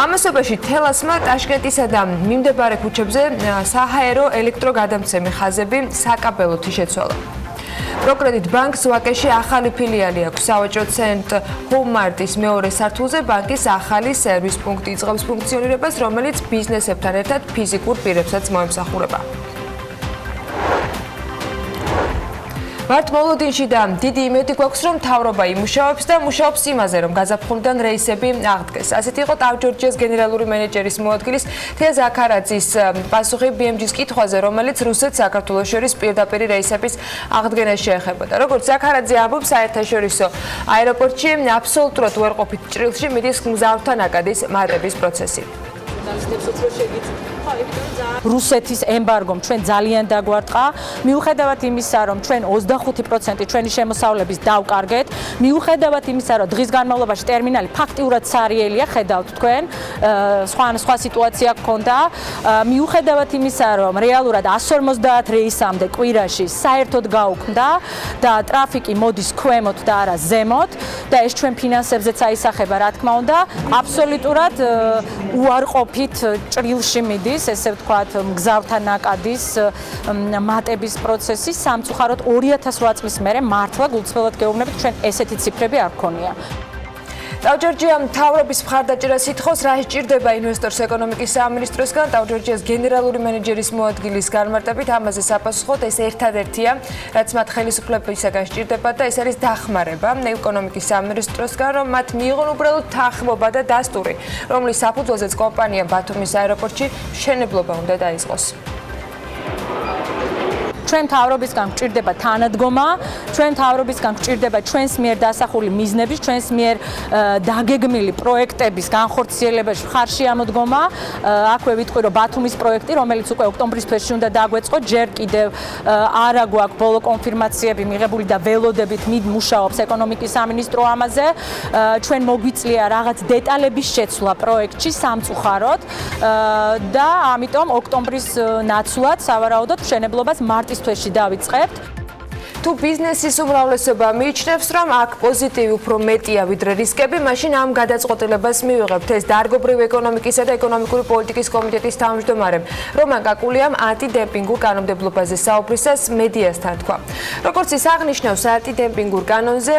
ამასობაში თელასმა ტაშკენტისა და მიმდებარე ქუჩებზე საჰაერო ელექტროგადამცემი ხაზები საკაბელოთ შეცვალა. პროკრედიტ ბანკს ვაკეში ახალი ფილიალი აქვს. სავაჭრო ცენტრ ჰომარტის მეორე სართულზე ბანკის ახალი სერვის პუნქტი იწყებს ფუნქციონირებას, რომელიც ბიზნესებთან ერთად ფიზიკურ პირებსაც მოემსახურება. ვართ მოლოდინში და დიდი იმედი გვაქვს, რომ მთავრობა იმუშავებს და მუშაობს იმაზე, რომ გაზაფხულიდან რეისები აღდგეს. ასეთი იყო ტავ-ჯორჯიას გენერალური მენეჯერის მოადგილის თეა ზაქარაძის პასუხი BMG-ს კითხვაზე, რომელიც რუსეთს საქართველოს შორის პირდაპირ რეისების აღდგენას შეეხებოდა. როგორც ზაქარაძე ამბობს, საერთაშორისო აეროპორტში აბსოლუტურად უარყოფით ჭრილში მიდის მგზავრთა ნაკადის მატების პროცესი. რუსეთის ემბარგომ ჩვენ ძალიან დაგვარტყა, მიუხედავად იმისა, რომ ჩვენ 25% ჩვენი შემოსავლების დავკარგეთ, მიუხედავად იმისა, რომ დღის განმავლობაში ტერმინალი ფაქტიურად სარიელია, ხედავთ თქვენ, სხვა სიტუაცია გქონდა, მიუხედავად იმისა, რომ რეალურად 150 რეისამდე კვირაში საერთოდ გაუქმდა და ტრაფიკი მოდის ქვემოთ და არა ზემოთ და ეს ჩვენ ფინანსებზეც აისახება, რა თქმა უნდა, აბსოლუტურად უარყოფით ჭრილში მიდის, ესე ვთქვათ, მგზავრთა ნაკადის მატების პროცესი. სამწუხაროდ 2008 წლის მერე მართლა გულწრფელად გეუბნებით, ჩვენ ესეთი ციფრები არ გქონია. ტავჯორჯია მთავრობის მხარდაჭერას ითხოვს, რა სჭირდება ინვესტორს ეკონომიკის სამინისტროსგან. ტავჯორჯიას გენერალური მენეჯერის მოადგილის განმარტებით ამაზე საპასუხოდ ეს ერთადერთია, რაც მათ ხელისუფლებისაგან სჭირდება და ეს არის დახმარება ეკონომიკის სამინისტროსგან, რომ მათ მიიღონ უბრალოდ თანხმობა და დასტური, რომლის საფუძველზეც კომპანია ბათუმის აეროპორტში მშენებლობა უნდა დაიწყოს. ჩვენ მთავრობისგან გვჭირდება თანადგომა, ჩვენ მთავრობისგან გვჭირდება ჩვენს მიერ დასახული მიზნების, ჩვენს მიერ დაგეგმილი პროექტების განხორციელებაში ხარში ამოდგომა. აქვე ვიტყვი, რომ ბათუმის პროექტი, რომელიც უკვე ოქტომბრის თვეში უნდა დაგვეწყო, ჯერ კიდევ არა გვაქვს ბოლო კონფირმაციები მიღებული და ველოდებით მუშაობს ეკონომიკის სამინისტრო ამაზე. ჩვენ მოგვიწლია რაღაც დეტალების შეცვლა პროექტში სამწუხაროდ და ამიტომ ოქტომბრის ნაცვლად სავარაუდოდ მშენებლობას მარტის თვეში დავიწყებთ. თუ ბიზნესის უმრავლესობა მიიჩნევს, რომ აქ პოზიტივი უფრო მეტია ვიდრე რისკები, მაშინ ამ გადაწყვეტილებას მივიღებთ. ეს დარგობრივი ეკონომიკისა და ეკონომიკური პოლიტიკის კომიტეტის თავმჯდომარემ რომან კაკულიამ ანტიდემპინგურ კანონმდებლობაზე საუბრისას მედიასთან თქვა. როგორც ის აღნიშნავს, ანტიდემპინგურ კანონზე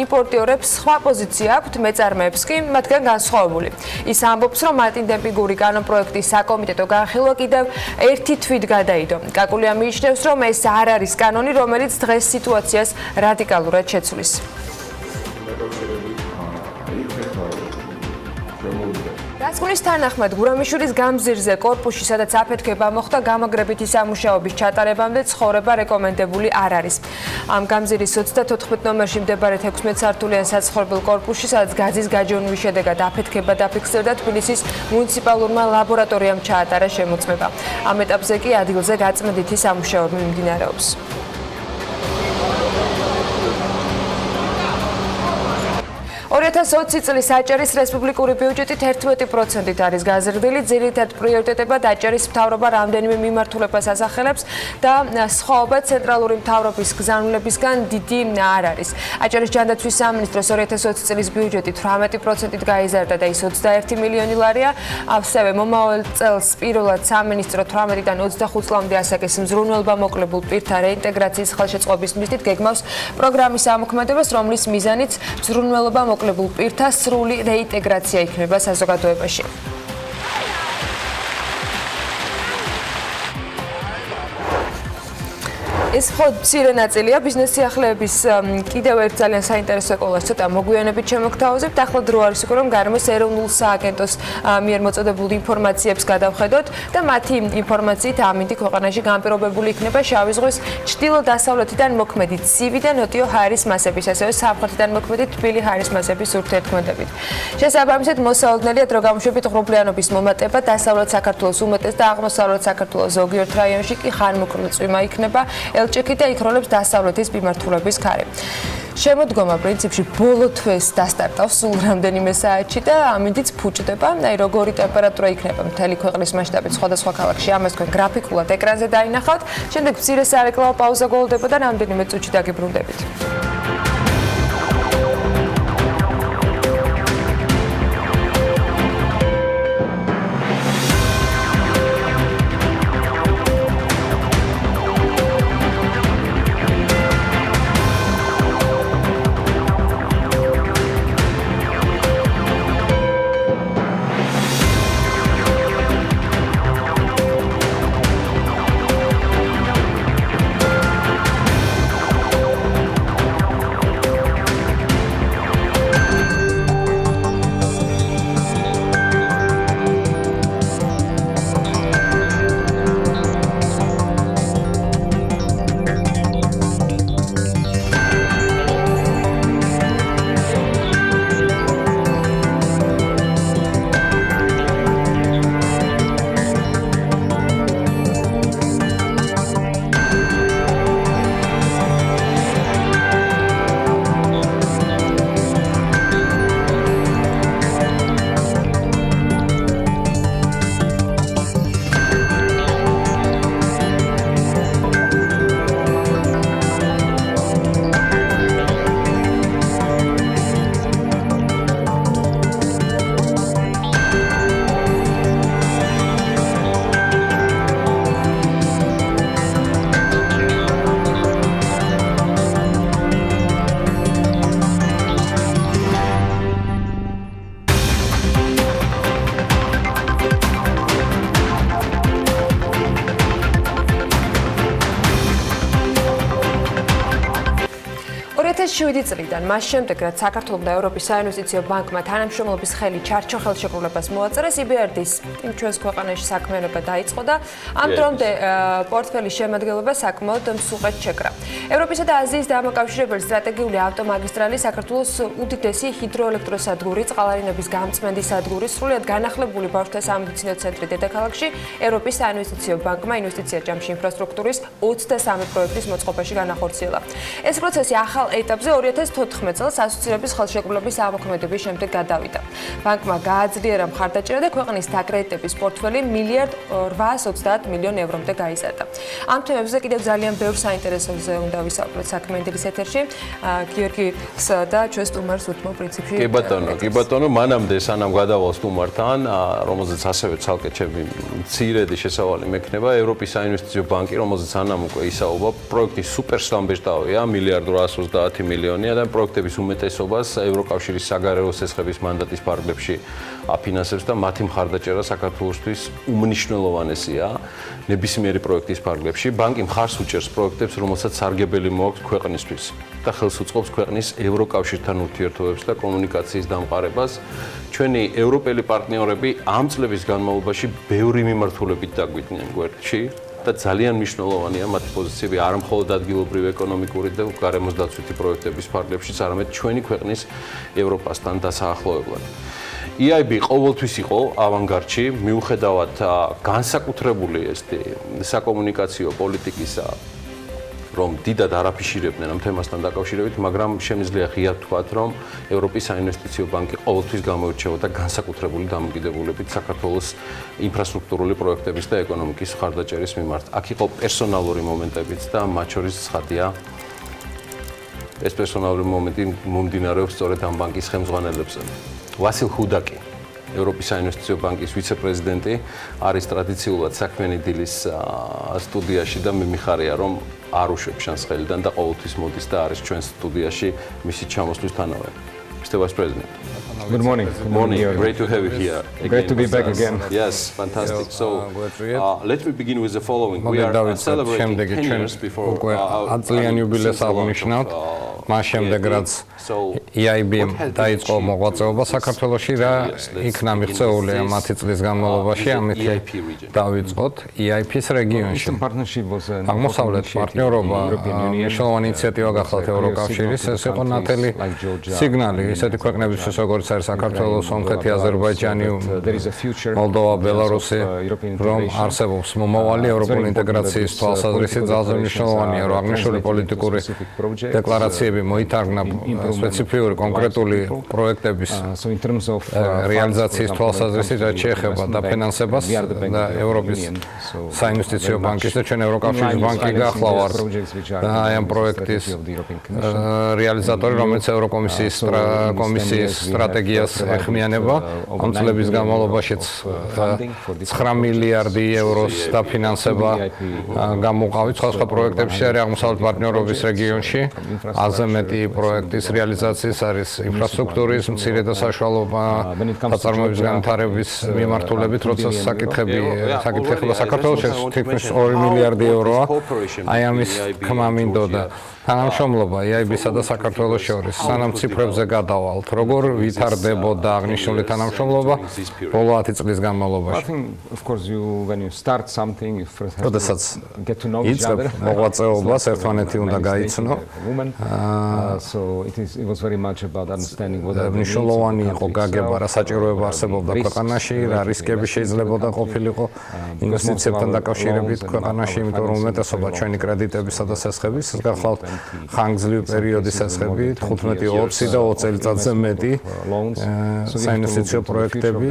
იმპორტიორებს სხვა პოზიცია აქვთ, მეწარმეებს კი მათგან განსხვავებული. ის ამბობს, რომ ანტიდემპინგური კანონპროექტის საკომიტეტო განხილვა კიდევ ერთი თვით გადაიდო. კაკულია მიიჩნევს, რომ ეს არ არის კანონი, რომელიც დღეს სიტუაციას რადიკალურად შეცვლის. დასკვნის თანახმად გურამიშვილის გამზირზე კორპუსში, სადაც აფეთქება მოხდა, გამაგრებითი სამუშაოების ჩატარებამდე ცხოვრება რეკომენდებული არ არის. ამ გამზირის 34 ნომერში მდებარე 16 სართულიან საცხოვრებელ კორპუსში, სადაც გაზის გაჯონვის შედეგად აფეთქება დაფიქსირდა, თბილისის მუნიციპალურმა ლაბორატორიამ ჩაატარა შემოწმება. ამ ეტაპზე კი ადგილზე გაწმენდითი სამუშაოები მიმდინარეობს. 2020 წლის აჭარის რესპუბლიკური ბიუჯეტით 11%-ით არის გაზრდილი. ძირითად პრიორიტეტებად აჭარის მთავრობა რამდენიმე მიმართულებას ასახელებს და სხვაობა ცენტრალური მთავრობის გზავნილებისგან დიდი არ არის. აჭარის ჯანდაცვის სამინისტროს 2020 წლის ბიუჯეტი 18%-ით გაიზარდა და ის 21 მილიონი ლარია. ასევე მომავალ წელს პირველად სამინისტრო 18-დან 25 წლამდე ასაკის მზრუნველობა მოკლებულ პირთა რეინტეგრაციის ხელშეწყობის მიზნით გეგმავს პროგრამის ამოქმედებას, რომლის მიზანიც მზრუნველობა მოკლებულ პირთა სრული რეინტეგრაცია იქნება საზოგადოებაში. ეს მხოლოდ მცირე ნაწილია ბიზნეს სიახლეების კიდევ ერთ ძალიან საინტერესო ეკოლას ცოტა მოგვიანებით შემოგთავაზებთ. ახლა დრო არის უკვე რომ გარემოს ეროვნულ სააგენტოს მიერ მოწოდებულ ინფორმაციებს გადავხედოთ და მათი ინფორმაციით ამინდი ქვეყანაში განპირობებული იქნება შავი ზღვის ჩრდილო-დასავლეთიდან მოქმედი ცივი და ნოტიო ჰაერის მასების, ასევე სამხრეთიდან მოქმედი თბილი ჰაერის მასების ურთიერთქმედებით. შესაბამისად მოსაოდნელია დრო გამოშვებით ღრუბლიანობის მომატება დასავლეთ საქართველოს უმეტეს და აღმოსავლეთ საქართველოს ზოგიერთ რაიონში კი ხანმოკლე წვიმა იქნება. ელჭექი და იქროლებს დასავლეთის მიმართულების ქარი. შემოდგომა პრინციპში ბოლო თვეს დასტარტავს სულ რამდენიმე საათში და ამინდიც ფუჭდება. როგორი ტემპერატურა იქნება მთელი ქვეყნის მასშტაბით სხვადასხვა ქალაქში, ამას თქვენ გრაფიკულად ეკრანზე დაინახავთ. შემდეგ მცირე სარეკლამო პაუზა გველდება და რამდენიმე წუთში დაგიბრუნდებით. 2007 წლიდან, მას შემდეგ, რაც საქართველოს და ევროპის საინვესტიციო ბანკმა თანამშრომლობის ხელი ჩარჩო ხელშეკრულებას მოაწერეს, EBRD-ის ჩვენს ქვეყანაში საქმიანობა დაიწყო და ამ დრომდე პორტფელის შემადგენლობა საკმაოდ მსუყედ შეკრა. ევროპისა და აზიის დამაკავშირებელი სტრატეგიული ავტომაგისტრალი საქართველოს უდიდესი ჰიდროელექტროსადგური, წყალარინების გამწმენდი სადგური, სრულად განახლებული ბავშვთა სამედიცინო ცენტრი დედაქალაქში ევროპის საინვესტიციო ბანკმა ინვესტიცია ჯამში ინფრასტრუქტურის 23 პროექტის მოწყობაში განახორციელა. ეს პროცესი ახალ ეტაპზე 2014 წელს ასოცირების ხელშეკრულების ამოქმედების შემდეგ გადავიდა. ბანკმა გააძლიერა მხარდაჭერა და ქვეყნის დაკრედიტების პორტფელი 1,830 მილიონ ევრომდე გაიზარდა. ამ თემებზე კიდევ ძალიან ბევრ საინტერესოზე უნდა ვისაუბროთ საქმიანი დილის ეთერში. გიორგის და ჩვენ სტუმარს უთმობ პრინციპში. კი ბატონო, მანამდე სანამ გადავალ სტუმართან, რომელზეც ასევე ცალკე ჩემი მცირედი შესავალი მექნება, ევროპის საინვესტიციო ბანკი, რომელზეც ანამ უკვე ისაუბრა, პროექტის სუპერსლამბეშტავია, 1,830 მილიონია და პროექტების უმეტესობას ევროკავშირის საგარეო სესხების მანდატის ფარგლებში აფინანსებს და მათი მხარდაჭერა საქართველოსთვის უმნიშვნელოვანესია ნებისმიერი პროექტის ფარგლებში. ბანკი მხარს უჭერს პროექტებს, რომელსაც სარგებელი მოაქვს ქვეყნისთვის და ხელს უწყობს ქვეყნის ევროკავშირთან ურთიერთობებს და კომუნიკაციის დამყარებას. ჩვენი ევროპელი პარტნიორები ამ წლების განმავლობაში ბევრი მიმართულებით დაგვიდნენ გვერდში და ძალიან მნიშვნელოვანია მათი პოზიციები არა მხოლოდ ადგილობრივი ეკონომიკური და გარემოსდაცვითი პროექტების ფარგლებშიც, არამედ ჩვენი ქვეყნის ევროპასთან დასაახლოებლად. EIB ყოველთვის იყო ავანგარდში, მიუხედავად განსაკუთრებული საკომუნიკაციო პოლიტიკისა, რომ დიდად არ აფიშირებდნენ ამ თემასთან დაკავშირებით, მაგრამ შემიძლია ღიად ვთქვათ, რომ ევროპის საინვესტიციო ბანკი ყოველთვის გამოირჩეოდა განსაკუთრებული დამოკიდებულებით საქართველოს ინფრასტრუქტურული პროექტების და ეკონომიკის მხარდაჭერის მიმართ. აქ იყო პერსონალური მომენტებიც და მათ შორის ცხადია ეს პერსონალური მომენტი მომდინარეობს სწორედ ამ ბანკის ხელმძღვანელებზე. ვასილ ხუდაკი, ევროპის საინვესტიციო ბანკის ვიცე-პრეზიდენტი, არის ტრადიციულად საქმიანი დილის სტუდიაში და მე მიხარია, რომ არ უშვებს შანს ხელიდან და ყოველთვის მოდის და არის ჩვენ სტუდიაში მისი ჩამოსვლისთანავე. Mr. Vice President. Good morning. Good morning. Great to have you here. Great to be back again. Yes, fantastic. So, let me begin with the following. We are celebrating 10 years before აწლიან იუბილეს აღნიშნავთ. მას შემდეგ რაც EIB-მ დაიწყო მოღვაწეობა საქართველოში და იქნა მიღწეული მათი წლის განმავლობაში, ამით დავიწყოთ EIP-ის რეგიონში. აღმოსავლეთ პარტნიორობა მნიშვნელოვანი ინიციატივა გახლავთ ევროკავშირის, ეს იყო ნათელი სიგნალი ისეთი ქვეყნებისთვის, როგორც არის საქართველო, სომხეთი, აზერბაიჯანი, მოლდოვა, ბელარუსი, რომ არსებობს მომავალი ევროპული ინტეგრაციის თვალსაზრისით ძალზე მნიშვნელოვანია, რომ აღნიშნული პოლიტიკური დეკლარაციები მოითარგმნა სპეციფიური კონკრეტული პროექტების რეალიზაციის თვალსაზრისით, რაც შეეხება დაფინანსებას და ევროპის საინვესტიციო ბანკის და ჩვენ ევროკავშირის ბანკი გახლავართ და აი ამ პროექტის რეალიზატორი, რომელიც ევროკომისიის სტრატეგიას ეხმიანება, ამ წლების განმავლობაშიც 9 მილიარდი ევროს დაფინანსება გამოყავით სხვადასხვა პროექტებში არის აღმოსავლეთ პარტნიორობის რეგიონში. მეტი პროექტის რეალიზაციის არის ინფრასტრუქტურის, მცირე და საშუალო საწარმოების განვითარების მიმართულებით, როცა საკითხი ხდება საქართველოში, თითქმის 2 მილიარდი ევროა. აი ამის ხმა მინდოდა. თანამშრომლობა EIB-სა და საქართველოს შორის, სანამ ციფრებზე გადავალთ, როგორ ვითარდებოდა აღნიშნული თანამშრომლობა ბოლო 10 წლის განმავლობაში? როდესაც იწყებ მოღვაწეობას, ერთმანეთი უნდა გაიცნო. მნიშვნელოვანი იყო გაგება, რა საჭიროება არსებობდა ქვეყანაში, რა რისკები შეიძლებოდა ყოფილიყო ინვესტიციებთან დაკავშირებით ქვეყანაში, იმიტომ რომ უმეტესობა ჩვენი კრედიტებისა და სესხების გახლავთ ხანგრძლივი პერიოდის სესხები, 15-20 და 20 წელიწადზე მეტი საინვესტიციო პროექტები.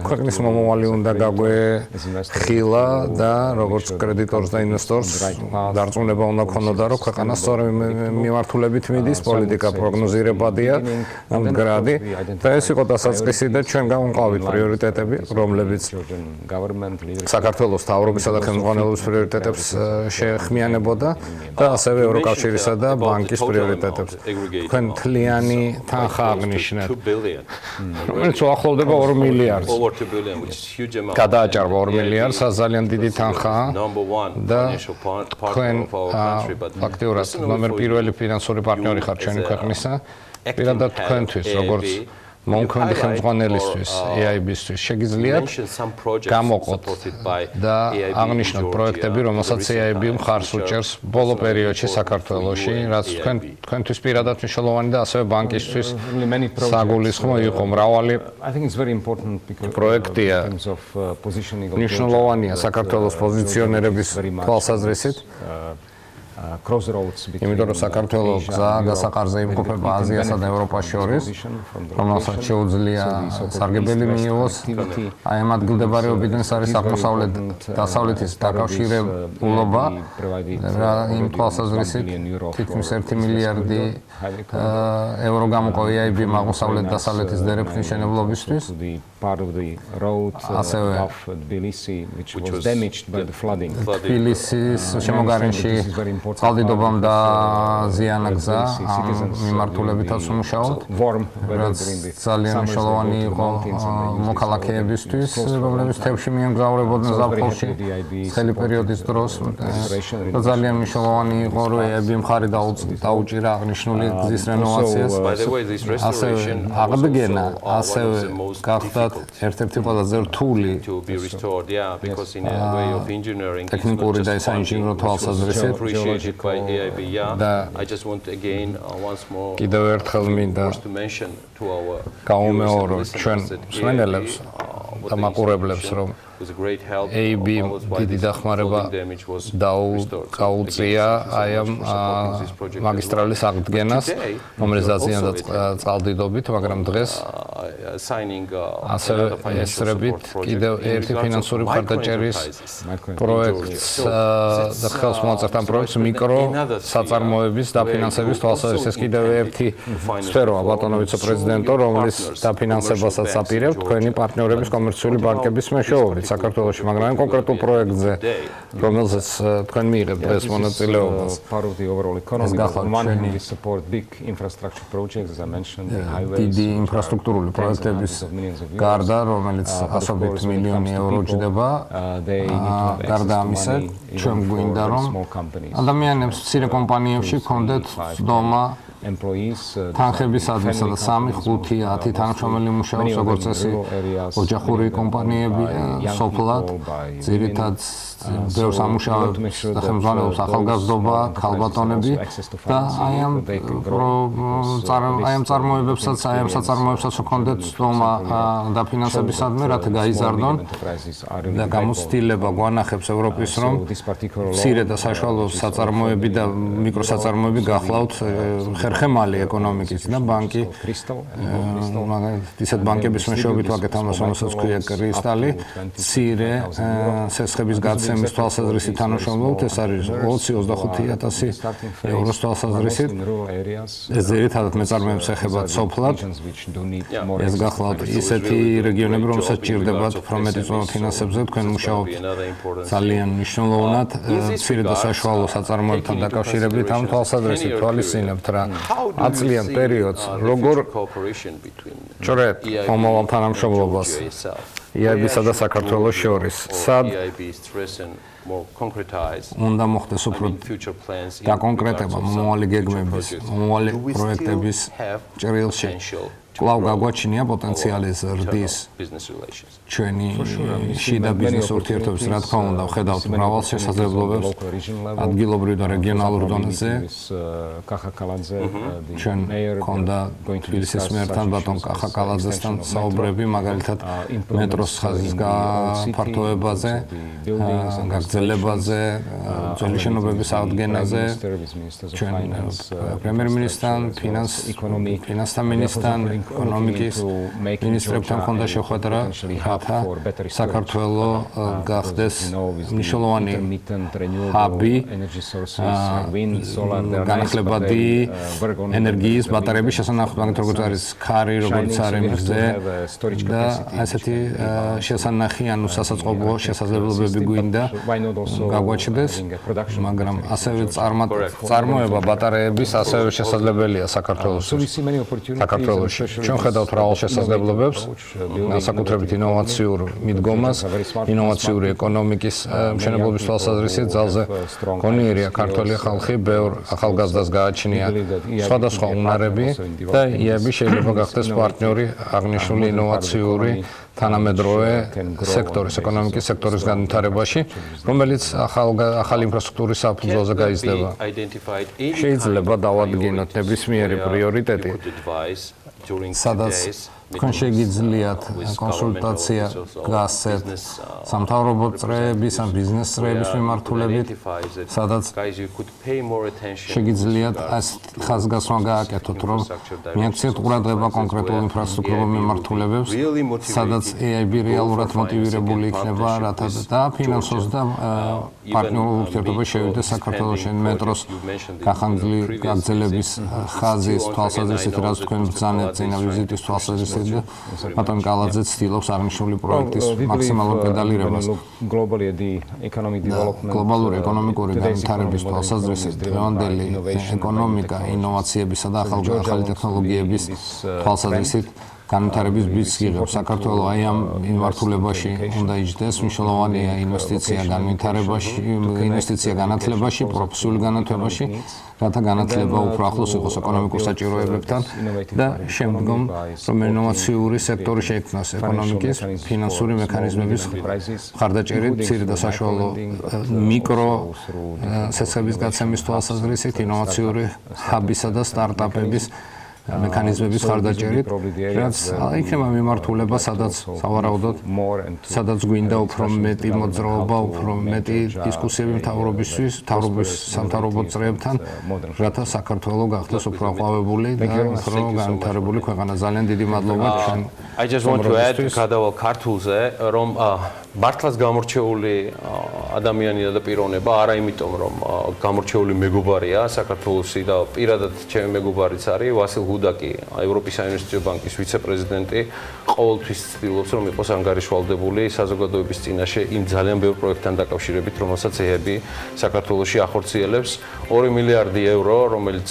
ქვეყნის მომავალი უნდა გაგვეხილა და როგორც კრედიტორს და ინვესტორს დარწმუნება უნდა ქონოდა, რომ ქვეყანა სწორ მიმართულებით მიდის, პოლიტიკა პროგნოზირებადია, მდგრადი და ეს იყო დასაწყისი და ჩვენ გავუმყავით პრიორიტეტები, რომლებიც საქართველოს მთავრობისა და ხელმძღვანელობის პრიორიტეტებს შეეხმიანებოდა და ასევე ევროკავშირის კავშირისა და ბანკის პრიორიტეტებს. თქვენ თლიანი თანხა აღნიშნეთ, რომელიც უახლოვდება 2 მილიარდს. გადააჭარბა 2 მილიარდს, ძალიან დიდი თანხაა და თქვენ ფაქტიურად ნომერ პირველი ფინანსური პარტნიორი ხართ ჩვენი ქვეყნისა. პირადად თქვენთვის, როგორც მომქმედი ხელმძღვანელისთვის, EIB-ისთვის შეგიძლიათ გამოყოთ და აღნიშნოთ პროექტები, რომელსაც EIB მხარს უჭერს ბოლო პერიოდში საქართველოში, რაც თქვენთვის პირადად მნიშვნელოვანი და ასევე ბანკისთვის საგულისხმო იყო. მრავალი პროექტია მნიშვნელოვანია საქართველოს პოზიციონერების თვალსაზრისით. იმიტომ რომ საქართველოს გზა გასაყარზე იმყოფება აზიასა და ევროპას შორის, რომელსაც შეუძლია სარგებელი მიიღოს. აი ამ ადგილმდებარეობიდან არის აღმოსავლეთ-დასავლეთის დაკავშირებულობა და იმ თვალსაზრისით თითქმის 1 მილიარდი ევრო გამოყო EIB-მ აღმოსავლეთ-დასავლეთის დერეფნის მშენებლობისთვის. ასევე თბილისის შემოგარენში წყალდიდობამ და ზიანა გზა ამ მიმართულებითაც ვმუშაობთ, რაც ძალიან მნიშვნელოვანი იყო მოქალაქეებისთვის, რომლებიც თევში მიემგზავრებოდნენ ზაფხულში ცხელი პერიოდის დროს. ძალიან მნიშვნელოვანი იყო, რომ EIB მხარი დაუჭირა აღნიშნული გზის რენოვაციას. ასევე აღდგენა, ასევე გახდათ ერთ-ერთი ყველაზე რთული ტექნიკური და საინჟინრო თვალსაზრისით. კიდევ ერთხელ მინდა გავუმეორო ჩვენ მსმენელებს და მაყურებლებს, რომ EIB დიდი დახმარება გაუწია აი ამ მაგისტრალის აღდგენას, რომელიც დაზიანდა წყალდიდობით, მაგრამ დღეს ასევე ესწრებით კიდევ ერთი ფინანსური მხარდაჭერის პროექტს და ხელს მოაწერთ ამ პროექტს მიკრო საწარმოების დაფინანსების თვალსაზრისით. ეს კიდევ ერთი სფეროა, ბატონო ვიცე-პრეზიდენტო, რომლის დაფინანსებასაც აპირებთ თქვენი პარტნიორების კომერციული ბანკების მეშვეობით საქართველოში, მაგრამ ამ კონკრეტულ პროექტზე, რომელზეც თქვენ მიიღებთ დღეს მონაწილეობას. ეს გახლავთ ჩვენი დიდი ინფრასტრუქტურული პროექტების გარდა, რომელიც ასობით მილიონი ევრო ჯდება. გარდა ამისა, ჩვენ გვინდა, რომ ადამიანებს მცირე კომპანიებში ჰქონდეთ ცდომა თანხებისადმი, სადაც 3, 5, 10 თანამშრომელი მუშაობს, როგორც წესი ოჯახური კომპანიები, სოფლად, ძირითადად ბევრს ამუშავებს და ხელმძღვანელობს ახალგაზრდობა, ქალბატონები და აი ამ წარმოებებსაც, აი ამ საწარმოებსაც ჰქონდეთ ცდომა დაფინანსებისადმი, რათა გაიზარდონ და გამოცდილება გვანახებს ევროპის, რომ მცირე და საშუალო საწარმოები და მიკროსაწარმოები გახლავთ ხერხემალი ეკონომიკის და ბანკი, ისეთ ბანკების მეშვეობით ვაკეთ ამას, რომელსაც ქვია კრისტალი, მცირე სესხების გაცემის თვალსაზრისით თანამშრომლობთ. ეს არის 20-25,000 ევროს თვალსაზრისით. ეს ძირითადად მეწარმეებს ეხება სოფლად. ეს გახლავთ ისეთი რეგიონები, რომელსაც ჭირდებათ უფრო მეტი წონა ფინანსებზე. თქვენ მუშაობთ ძალიან მნიშვნელოვნად მცირე და საშუალო საწარმოებთან დაკავშირებით. ამ თვალსაზრისით თვალისწინებთ რა აწლიან პერიოდს, როგორ ჭრეთ მომავალ თანამშრომლობას EIB-სა და საქართველოს შორის. სად უნდა მოხდეს უფრო დაკონკრეტება მომავალი გეგმების, მომავალი პროექტების ჭრილში. კვლავ გაგვაჩნია პოტენციალი ზრდის ჩვენი შიდა ბიზნეს ურთიერთობებს, რა თქმა უნდა, ვხედავთ მრავალ შესაძლებლობებს ადგილობრივ და რეგიონალურ დონეზე. ჩვენ გქონდა თბილისის მერთან ბატონ კახაკალაძესთან საუბრები, მაგალითად მეტროს ხაზის გაფართოებაზე, გაგრძელებაზე, ძველი შენობების აღდგენაზე. ჩვენ პრემიერ-მინისტრთან, ფინანსთა მინისტრთან ეკონომიკის მინისტრებთან ჰქონდა შეხვედრა, რათა საქართველოს გახდეს მნიშვნელოვანი ჰაბი განახლებადი ენერგიის ბატარეების შესანახად, მაგათ როგორც არის ქარი, როგორც არის მგზე და ასეთი შესანახი, ანუ სასაწყობლო შესაძლებლობები გვინდა გაგვაჩნდეს, მაგრამ ასევე წარმოება ბატარეების ასევე შესაძლებელია საქართველოში. ჩვენ ხედავთ მრავალ შესაძლებლობებს, განსაკუთრებით ინოვაციურ მიდგომას, ინოვაციური ეკონომიკის მშენებლობის თვალსაზრისით ძალზე გონიერია ქართველი ხალხი, ბევრ ახალგაზრდას გააჩნია სხვადასხვა უნარები და EIB შეიძლება გახდეს პარტნიორი აღნიშნული ინოვაციური თანამედროვე სექტორის, ეკონომიკის სექტორის განვითარებაში, რომელიც ახალი ინფრასტრუქტურის საფუძველზე გაიზრდება. შეიძლება დავადგინოთ ნებისმიერი პრიორიტეტი, სადაც თქვენ შეგიძლიათ კონსულტაცია გასცეთ სამთავრობო წრეების ან ბიზნეს წრეების მიმართულებით, სადაც შეგიძლიათ ხაზგასმა გააკეთოთ, რომ მიაქციეთ ყურადღება კონკრეტულ ინფრასტრუქტურულ მიმართულებებს, სადაც EIB რეალურად მოტივირებული იქნება, რათა დააფინანსოს და პარტნიორულ ურთიერთობაში შევიდეს საქართველოში მეტროს გაგრძელების ხაზის თვალსაზრისით, რაც თქვენ ბრძანეთ წინა ვიზიტის თვალსაზრისით. ბატონ კალაძე ცდილობს აღნიშნული პროექტის მაქსიმალურ პედალირებას. გლობალური ეკონომიკური განვითარების თვალსაზრისით დღევანდელი ეკონომიკა, ინოვაციებისა და ახალი ტექნოლოგიების თვალსაზრისით განვითარების ბიძს იღებს. საქართველოს აი ამ მიმართულებაში უნდა იჯდეს მნიშვნელოვანია ინვესტიცია განვითარებაში, ინვესტიცია განათლებაში, პროფესიული განათლებაში, რათა განათლება უფრო ახლოს იყოს ეკონომიკურ საჭიროებებთან და შემდგომ რომ ინოვაციური სექტორი შეიქმნას ეკონომიკის ფინანსური მექანიზმების მხარდაჭერით, მცირე და საშუალო მიკრო სესხების გაცემის თვალსაზრისით, ინოვაციური ჰაბისა და სტარტაპების მექანიზმების ხარდაჭერით, რაც იქნება მიმართულება, სადაც სავარაუდოდ, სადაც გვინდა უფრო მეტი მოძრაობა, უფრო მეტი დისკუსიები მთავრობისთვის, სამთავრობო წრეებთან, რათა საქართველოს გახდეს უფრო აყვავებული და უფრო განვითარებული ქვეყანა. ძალიან დიდი მადლობა ჩვენ. I just want to add გადავალ ქართულზე, რომ მართლაც გამორჩეული ადამიანია და პიროვნება, არა იმიტომ, რომ გამორჩეული მეგობარია საქართველოსი და პირადად ჩემი მეგობარიც არის ვასილ გუდაკი, ევროპის საინვესტიციო ბანკის ვიცე-პრეზიდენტი, ყოველთვის ცდილობს, რომ იყოს ანგარიშვალდებული საზოგადოების წინაშე იმ ძალიან ბევრ პროექტთან დაკავშირებით, რომელსაც EIB საქართველოში ახორციელებს. 2 მილიარდი ევრო, რომელიც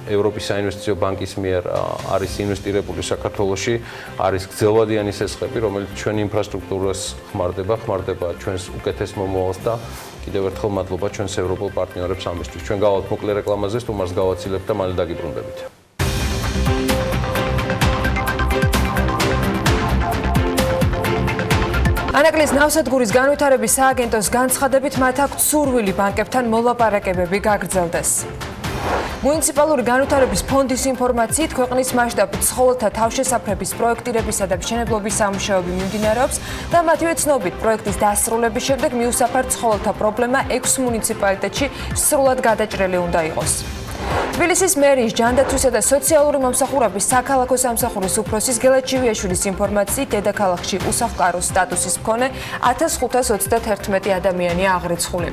ევროპის საინვესტიციო ბანკის მიერ არის ინვესტირებული საქართველოში, არის გრძელვადიანი სესხები, რომელიც ჩვენი ინფრასტრუქტურას ხმარდება ჩვენს უკეთეს მომავალს და კიდევ ერთხელ მადლობა ჩვენს ევროპულ პარტნიორებს ამისთვის. ჩვენ გავალთ მოკლე რეკლამაზე, სტუმარს გავაცილებთ და მალე დაგიბრუნდებით. ანაკლის ნავსადგურის განვითარების სააგენტოს განცხადებით, მათ აქვთ სურვილი ბანკებთან მოლაპარაკებები გაგრძელდეს. მუნიციპალური განვითარების ფონდის ინფორმაციით, ქვეყნის მასშტაბით ცხოველთა თავშესაფრების პროექტირებისა და მშენებლობის სამუშაოები მიმდინარეობს და მათივე ცნობით, პროექტის დასრულების შემდეგ მიუსაფარ ცხოველთა პრობლემა 6 მუნიციპალიტეტში სრულად გადაჭრილი უნდა იყოს. თბილისის მერიის ჯანდაცვისა და სოციალური მომსახურების საქალაქო სამსახურის უფროსის გელაჩივიაშვილის ინფორმაციით, დედაქალაქში უსახლკარო სტატუსის მქონე 1521 ადამიანია აღრიცხული.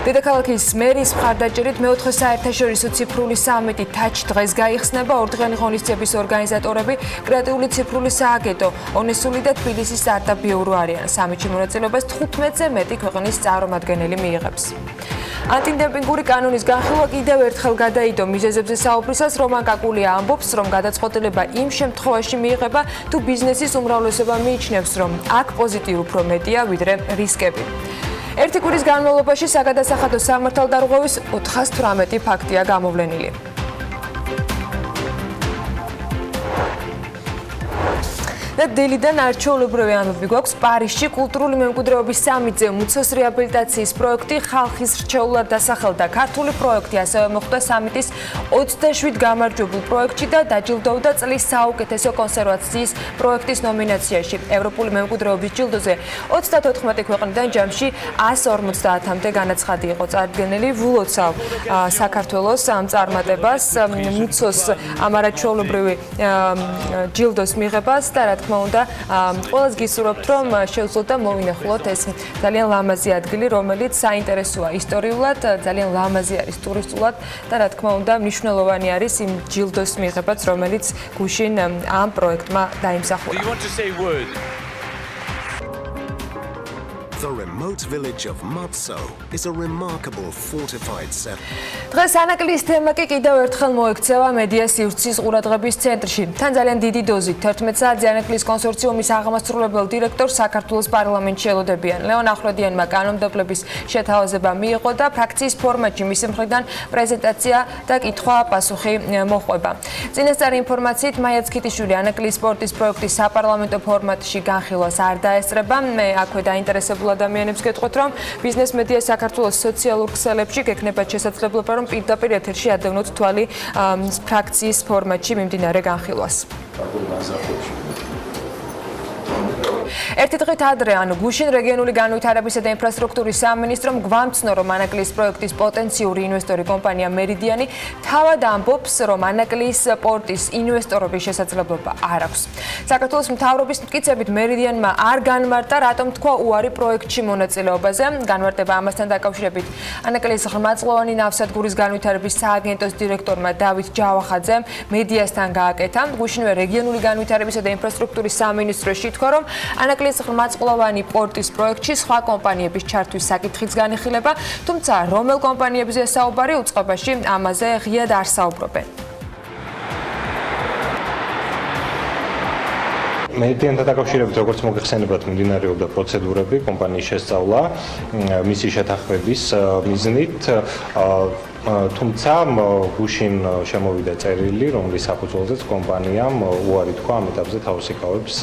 დედაქალაქის მერიის მხარდაჭერით მეოთხე საერთაშორისო ციფრული სამიტი თაჩ დღეს გაიხსნება. ორდღიანი ღონისძიების ორგანიზატორები კრეატიული ციფრული სააგენტო, ონესული და თბილისის სტარტაპ-ბიურო არიან. სამიტში მონაწილეობას 15-ზე მეტი ქვეყნის წარმომადგენელი მიიღებს. ანტიდემპინგური კანონის განხილვა კიდევ ერთხელ გადაიდო მიზეზებზე საუბრისას. რომან კაკულია ამბობს, რომ გადაწყვეტილება იმ შემთხვევაში მიიღება, თუ ბიზნესის უმრავლესობა მიიჩნევს, რომ აქ პოზიტივი უფრო მეტია, ვიდრე რისკები. ერთი კვირის განმავლობაში საგადასახადო სამართალდარღვევის 418 ფაქტია გამოვლენილი. და დილიდან არჩეულებრივი ამბები გვაქვს პარიზში კულტურული მემკვიდრეობის სამიწე მუცოს რეაბილიტაციის პროექტი ხალხის რჩეულად დასახელდა. ქართული პროექტი ასევე მოხვდა სამიტის 27 გამარჯვებულ პროექტში და დაჯილდოვდა წლის საუკეთესო კონსერვაციის პროექტის ნომინაციაში. ევროპული მემკვიდრეობის ჯილდოზე 34 ქვეყნიდან ჯამში 150-მდე განაცხადი იყო წარდგენილი. ვლოცავ საქართველოს ამ წარმატებას მუცოს ამ არაჩვეულებრივი ჯილდოს მიღებას და რა თქმა უნდა ყველას გისურვებთ რომ შევძლოთ და მოვინახულოთ ეს ძალიან ლამაზი ადგილი რომელიც საინტერესოა ისტორიულად ძალიან ლამაზი არის ტურისტულად და რა თქმა უნდა მნიშვნელოვანი არის იმ ჯილდოს მიღებაც რომელიც გუშინ ამ პროექტმა დაიმსახურა. The remote village of Matso is a remarkable fortified settlement. დღეს ანაკლის თემა კი კიდევ ერთხელ მოექცევა მედია სივრცის ყურადღების ცენტრში. თან ძალიან დიდი დოზით 11 საათზე ანაკლის კონსორციუმის აღმასრულებელ დირექტორს საქართველოს პარლამენტში ელოდებიან. ლეონ ახვლედიანმა კანონმდებლობის შეთავაზება მიიღო და ფრაქციის ფორმატში მისი მხრიდან პრეზენტაცია და კითხვა-პასუხი მოჰყვება. წინასწარი ინფორმაციით მაია ცქიტიშვილი ანაკლის სპორტის პროექტის საპარლამენტო ფორმატში განხილვას არ დაესწრება. მე აქვე დაინტერესებული ადამიანებს გეტყვით რომ ბიზნეს მედია საქართველოს სოციალურ ქსელებში გექნებათ შესაძლებლობა რომ პირდაპირ ეთერში ადევნოთ თვალი ფრაქციის ფორმატში მიმდინარე განხილვას. ერთი დღით ადრე ანუ გუშინ რეგიონული განვითარებისა და ინფრასტრუქტურის სამინისტრომ გვამცნო რომ ანაკლის პროექტის პოტენციური ინვესტორი კომპანია მერიდიანი თავად ამბობს რომ ანაკლის პორტის ინვესტორობის შესაძლებლობა არ აქვს. საქართველოს მთავრობის მტკიცებით მერიდიანმა არ განმარტა რატომ თქვა უარი პროექტში მონაწილეობაზე. განმარტება ამასთან დაკავშირებით ანაკლის ღრმაწლოვანი ნავსადგურის განვითარების სააგენტოს დირექტორმა დავით ჯავახაძემ მედიასთან გააკეთა. გუშინვე რეგიონული განვითარებისა და ინფრასტრუქტურის სამინისტროში ითქვა რომ ანაკლის ღრმაწლოვანი პორტის პროექტში სხვა კომპანიების ჩართვის საკითხიც განიხილება, თუმცა რომელ კომპანიებზე საუბარი უწყებაში ამაზე ღიად არ საუბრობენ. მედიასთან დაკავშირებით როგორც მოგეხსენებათ მიმდინარეობდა პროცედურები კომპანიის შესწავლა მისი შეთანხმების მიზნით თუმცა გუშინ შემოვიდა წერილი რომლის საფუძველზეც კომპანიამ უარი თქვა ამ ეტაპზე თავს იკავებს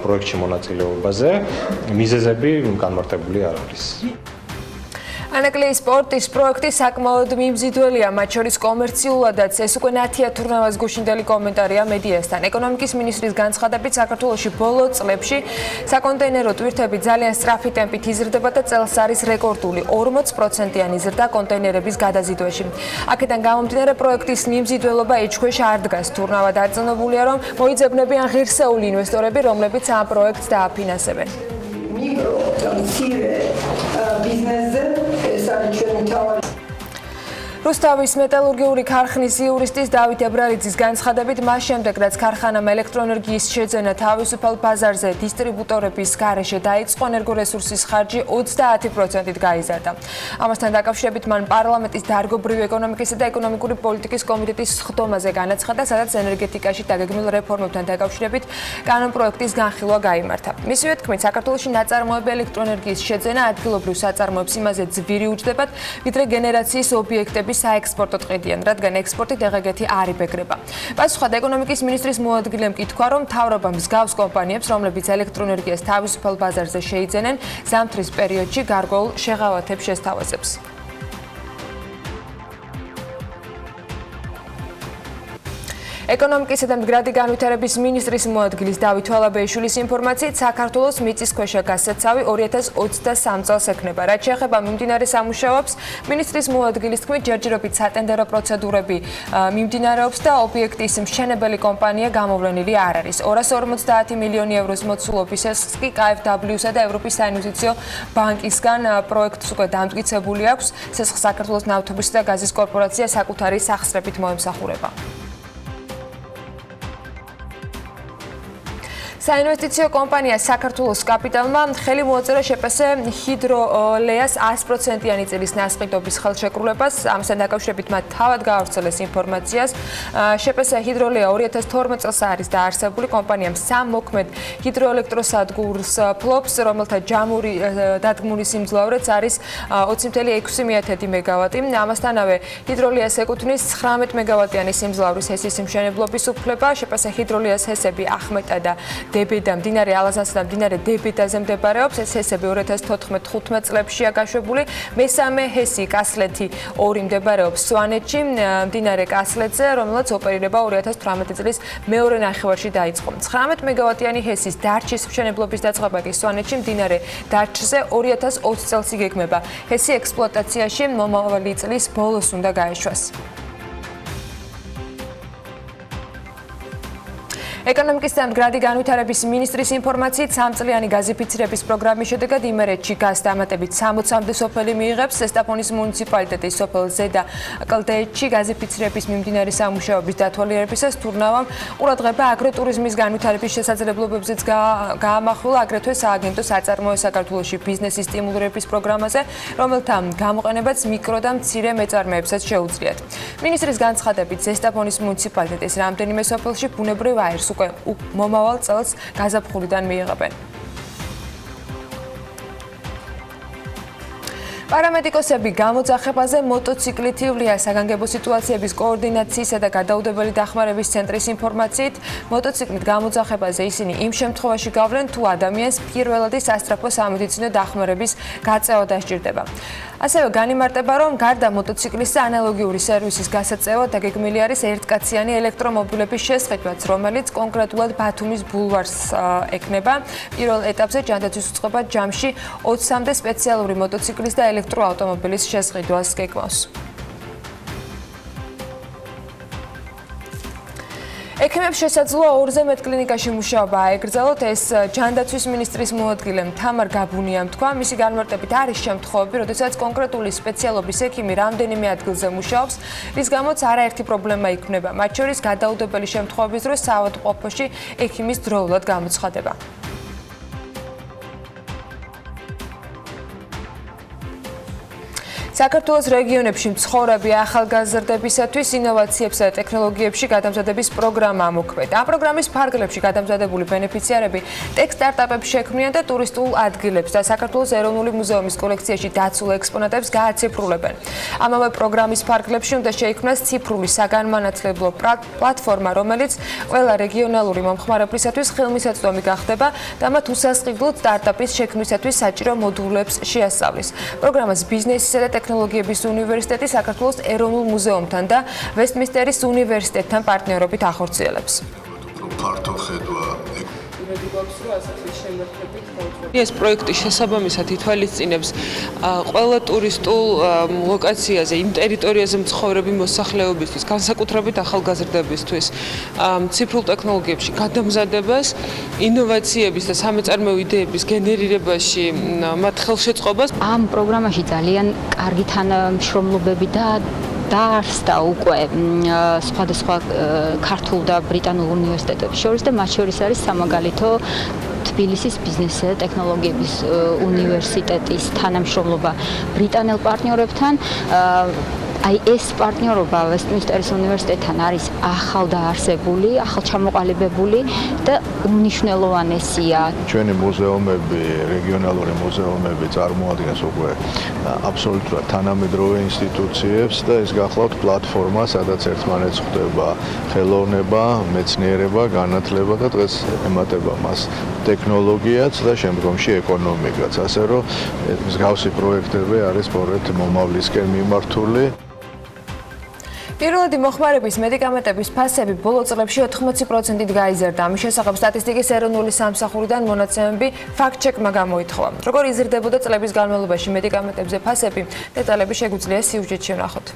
პროექტში მონაწილეობაზე მიზეზები განმარტებული არ არის. ანაკლის სპორტის პროექტი საკმაოდ მიმზიდველია, მათ შორის კომერციულადაც ეს უკვე ნათია თურნავას გუშინდელი კომენტარია მედიასთან. ეკონომიკის მინისტრის განცხადებით საქართველოში ბოლო წლებში საკონტეინერო ტვირთები ძალიან სწრაფი ტემპით იზრდება და წელს არის რეკორდული 40%-იანი ზრდა კონტეინერების გადაზიდვაში. აქედან გამომდინარე პროექტის მიმზიდველობა ეჭქვეშ არ დგას. თურნავა დარწმუნებულია რომ მოიძებნებიან ღირსეული ინვესტორები, რომლებიც ამ პროექტს დააფინანსებენ. მიკრო და მცირე ბიზნესზე ეს არის ჩვენი თავი. რუსთავის მეტალურგიული ქარხნის იურისტის დავით ებრალიძის განცხადებით მას შემდეგ რაც ქარხანამ ელექტროენერგიის შეძენა თავისუფალ ბაზარზე დისტრიბუტორების გარეშე დაიწყო ენერგორესურსის ხარჯი 30%-ით გაიზარდა. ამასთან დაკავშირებით მან პარლამენტის დარგობრივი ეკონომიკისა და ეკონომიკური პოლიტიკის კომიტეტის სხდომაზე განაცხადა, სადაც ენერგეტიკაში დაგეგმილ რეფორმებთან დაკავშირებით კანონპროექტის განხილვა გაიმართა. მისივე თქმით, საქართველოში ნაწარმოები ელექტროენერგიის შეძენა ადგილობრივ საწარმოებს იმაზე ძვირი უჯდებათ, ვიდრე გენერაციის ობიექტები საექსპორტო ტყედიან, რადგან ექსპორტი დღეგეთი არ იბეგრება. პასუხად ეკონომიკის მინისტრის მოადგილემ კი თქვა, რომ მთავრობა მსგავს კომპანიებს, რომლებიც ელექტროენერგიას თავისუფალ ბაზარზე შეიძენენ, ზამთრის პერიოდში გარკვეულ შეღავათებს შესთავაზებს. ეკონომიკისა და მდგრადი განვითარების მინისტრის მოადგილის დავით ვალაბეიშვილის ინფორმაციით საქართველოს მიწისქვეშა გასაცავი 2023 წელს ექნება. რაც შეეხება მიმდინარე სამუშაოებს, მინისტრის მოადგილის თქმით, ჯერჯერობით სატენდერო პროცედურები მიმდინარეობს და ობიექტის მშენებელი კომპანია გამოვლენილი არ არის. 250 მილიონი ევროს მოცულობის კი KfW-სა და ევროპის საინვესტიციო ბანკისგან პროექტს უკვე დამტკიცებული აქვს. ცეცხლ საქართველოს ნავთობისა და გაზის კორპორაცია საკუთარი სახსრებით მოემსახურება. საინვესტიციო კომპანია საქართველოს კაპიტალმა ხელი მოაწერა შპს ჰიდროლეას 100%-იანი წილის ნასყიდობის ხელშეკრულებას. ამასთან დაკავშირებით მათ თავად გაავრცელეს ინფორმაციას. შპს ჰიდროლეა 2012 წელს არის დაარსებული. კომპანიამ 3 მოქმედ ჰიდროელექტროსადგურს ფლობს, რომელთა ჯამური დადგმული სიმძლავრეც არის 20,6 მეგავატი. ამასთანავე ჰიდროლეას ეკუთვნის 19 მეგავატიანი სიმძლავრის ჰესის მშენებლობის უფლება. შპს ჰიდროლეას ჰესები ახმეტა და დებედა მდინარე ალაზანსა და მდინარე დებედაზე მდებარეობს. ეს ჰესები 2014-15 წლებშია გაშვებული. მესამე ჰესი კასლეთი 2 მდებარეობს სვანეთში, მდინარე კასლეთზე, რომელიც ოპერირება 2018 წლის მეორე ნახევარში დაიწყო. 19 მეგავატიანი ჰესის დარჩის მშენებლობის დაწყება კი სვანეთში, მდინარე დარჩზე 2020 წელს იგეგმება. ჰესი ექსპლუატაციაში მომავალი წლის ბოლოს უნდა გაეშვას. ეკონომიკის და მდგრადი განვითარების მინისტრის ინფორმაციით, 3 წლიანი გაზიფიცირების პროგრამის შედეგად იმერეთში გაზ დამატებით 60-მდე სოფელი მიიღებს. ზესტაფონის მუნიციპალიტეტის სოფელ ზედა კლდეეთში გაზიფიცირების მიმდინარე სამუშაოების დათვალიერებისას თურნავამ ყურადღება აგროტურიზმის განვითარების შესაძლებლობებზეც გაამახვილა, აგრეთვე სააგენტო საწარმოო საქართველოში ბიზნესის სტიმულირების პროგრამაზე, რომელთა გამოყენებაც მიკრო და მცირე მეწარმეებსაც შეუძლიათ. მინისტრის განცხადებით, ზესტაფონის მუნიციპალიტეტის რამდენიმე სოფელში ბუნებრივ აირს უკვე მომავალ წელს გაზაფხულიდან მიიღებენ. პარამედიკოსები გამოძახებაზე მოტოციკლით ივლია. საგანგებო სიტუაციების კოორდინაციისა და გადაუდებელი დახმარების ცენტრის ინფორმაციით, მოტოციკლით გამოძახებაზე ისინი იმ შემთხვევაში გავლენ, თუ ადამიანს პირველადი სასწრაფო სამედიცინო დახმარების გაწევა დასჭირდება. ასევე განიმარტება, რომ გარდა მოტოციკლისა ანალოგიური სერვისის გასაწევად დაგეგმილი არის ერთკაციანი ელექტრომობილების შესყიდვაც, რომელიც კონკრეტულად ბათუმის ბულვარს ექნება. პირველ ეტაპზე ჯანდაცვის უწყება ჯამში 20-მდე სპეციალური მოტოციკლის და ელექტროავტომობილის შესყიდვას გეგმავს. ექიმებს შესაძლოა 2-ზე მეტ კლინიკაში მუშაობა აეგრძალოთ. ეს ჯანდაცვის მინისტრის მოადგილე თამარ გაბუნიამ თქვა. მისი განმარტებით არის შემთხვევები, როდესაც კონკრეტული სპეციალობის ექიმი რამდენიმე ადგილზე მუშაობს, რის გამოც არაერთი პრობლემა იქმნება. მათ შორის გადაუდებელი შემთხვევების დროს საავადმყოფოში ექიმის დროულად გამოცხადება. საქართველოს რეგიონებში მცხოვრები ახალგაზრდებისათვის ინოვაციებსა და ტექნოლოგიებში გადამზადების პროგრამა მოქმედა. ამ პროგრამის ფარგლებში გადამზადებული ბენეფიციარები ტექ სტარტაპებს შექმნიან და ტურისტულ ადგილებს და საქართველოს ეროვნული მუზეუმის კოლექციაში დაცულ ექსპონატებს გააციფრულებენ. ამავე პროგრამის ფარგლებში უნდა შეიქმნას ციფრული საგანმანათლებლო პლატფორმა, რომელიც ყველა რეგიონალური მომხმარებლისათვის ხელმისაწვდომი გახდება და მათ უსასყიდლოდ სტარტაპის შექმნისათვის საჭირო მოდულებს შეასწავლის. პროგრამას ბიზნესისა და ტექნოლოგიების უნივერსიტეტი საქართველოს ეროვნულ მუზეუმთან და ვესტმინსტერის უნივერსიტეტთან პარტნიორობით ახორციელებს. ეს პროექტი შესაბამისად ითვალისწინებს ყველა ტურისტულ ლოკაციაზე, იმ ტერიტორიაზე მცხოვრები მოსახლეობისთვის, განსაკუთრებით ახალგაზრდებისთვის, ციფრულ ტექნოლოგიებში გადამზადებას, ინოვაციების და სამეწარმეო იდეების გენერირებაში მათ ხელშეწყობას. ამ პროგრამაში ძალიან კარგი თანამშრომლობები და დაარსდა უკვე სხვადასხვა ქართულ და ბრიტანულ უნივერსიტეტებს შორის და მათ შორის არის სამაგალითო თბილისის ბიზნესისა და ტექნოლოგიების უნივერსიტეტის თანამშრომლობა ბრიტანელ პარტნიორებთან. აი ეს პარტნიორობა ვესტმინსტერის უნივერსიტეტთან არის ახალ დაარსებული, ახალ ჩამოყალიბებული და უმნიშვნელოვანესია. ჩვენი მუზეუმები, რეგიონალური მუზეუმები წარმოადგენს უკვე აბსოლუტურად თანამედროვე ინსტიტუციებს და ეს გახლავთ პლატფორმა, სადაც ერთმანეთს ხვდება ხელოვნება, მეცნიერება, განათლება და დღეს ემატება მას ტექნოლოგიაც და შემდგომში ეკონომიკაც. ასე რომ მსგავსი პროექტები არის სწორედ მომავლისკენ მიმართული. პირველადი მოხმარების მედიკამენტების ფასები ბოლო წლებში 80%-ით გაიზარდა. ამის შესახებ სტატისტიკის ეროვნული სამსახურიდან მონაცემები ფაქტ-ჩეკმა გამოითხოვა. როგორ იზრდებოდა წლების განმავლობაში მედიკამენტებზე ფასები? დეტალები შეგვიძლია სიუჟეტში ვნახოთ.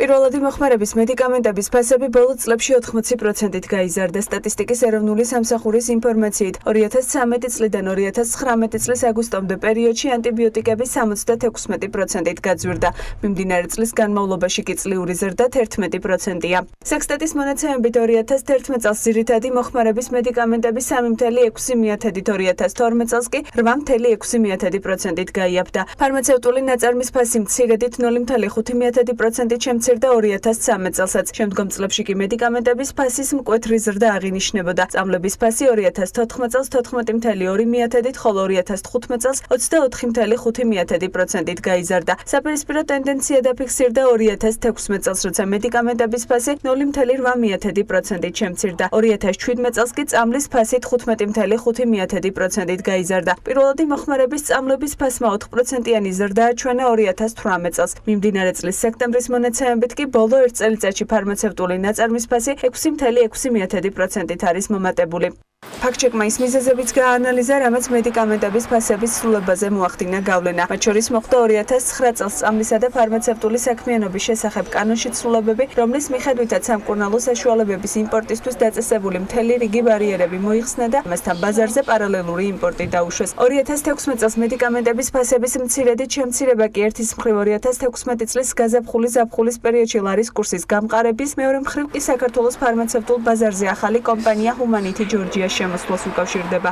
პირველადი მოხმარების მედიკამენტების ფასები ბოლო წლებში 80%-ით გაიზარდა. სტატისტიკის ეროვნული სამსახურის ინფორმაციით, 2013 წლიდან 2019 წლის აგვისტომდე პერიოდში ანტიბიოტიკები 76%-ით გაძვირდა. მიმდინარე წლის განმავლობაში კი წლიური ზრდა 11%-ია. სექსტატის მონაცემებით 2011 წელს ძირითადი მოხმარების მედიკამენტები 3.6%-ით, 2012 წელს კი 8.6%-ით გაიაფდა. ფარმაცევტული ნაწარმის ფასი მცირედით 0.5%-ით შემცირდა 2013 წელსაც. შემდგომ წლებში კი მედიკამენტების ფასის მკვეთრი ზრდა აღინიშნებოდა. წამლების ფასი 2014 წელს 14.2%-ით, ხოლო 2015 წელს 24.5%-ით გაიზარდა. საპირისპირო ტენდენცია დაფიქსირდა 2016 წელს, როცა მედიკამენტების ფასი 0.8%-ით შემცირდა. 2017 წელს კი წამლის ფასი 15.5%-ით გაიზარდა. პირველადი მოხმარების წამლების ფასმა 4%-იანი ზრდა აჩვენა 2018 წელს. მიმდინარე წლის სექტემბრის მონაცემებით კი ბოლო 1 წელიწადში ფარმაცევტული ნაწარმის ფასი 6.6%-ით არის მომატებული. ფაქტჩეკმა ის მიზეზებიც გააანალიზა, რამაც მედიკამენტების ფასების სრულებაზე მოახდინა გავლენა. მათ შორის მოხდა 2009 წელს წამლისა და ფარმაცევტული საქმიანობის შესახებ კანონში ცვლილებები, რომლის მიხედვითაც სამკურნალო საშუალებების იმპორტისთვის დაწესებული მთელი რიგი ბარიერები მოიხსნა და ამასთან ბაზარზე პარალელური იმპორტი დაუშვეს. 2016 წელს მედიკამენტების ფასების მცირედი შემცირება კი ერთის მხრივ 2016 წლის გაზაფხულის პერიოდში ლარის კურსის გამყარების, მეორე მხრივ კი საქართველოს ფარმაცევტულ ბაზარზე ახალი კომპანია ჰუმანითი ჯორჯია შემოსვლას უკავშირდება.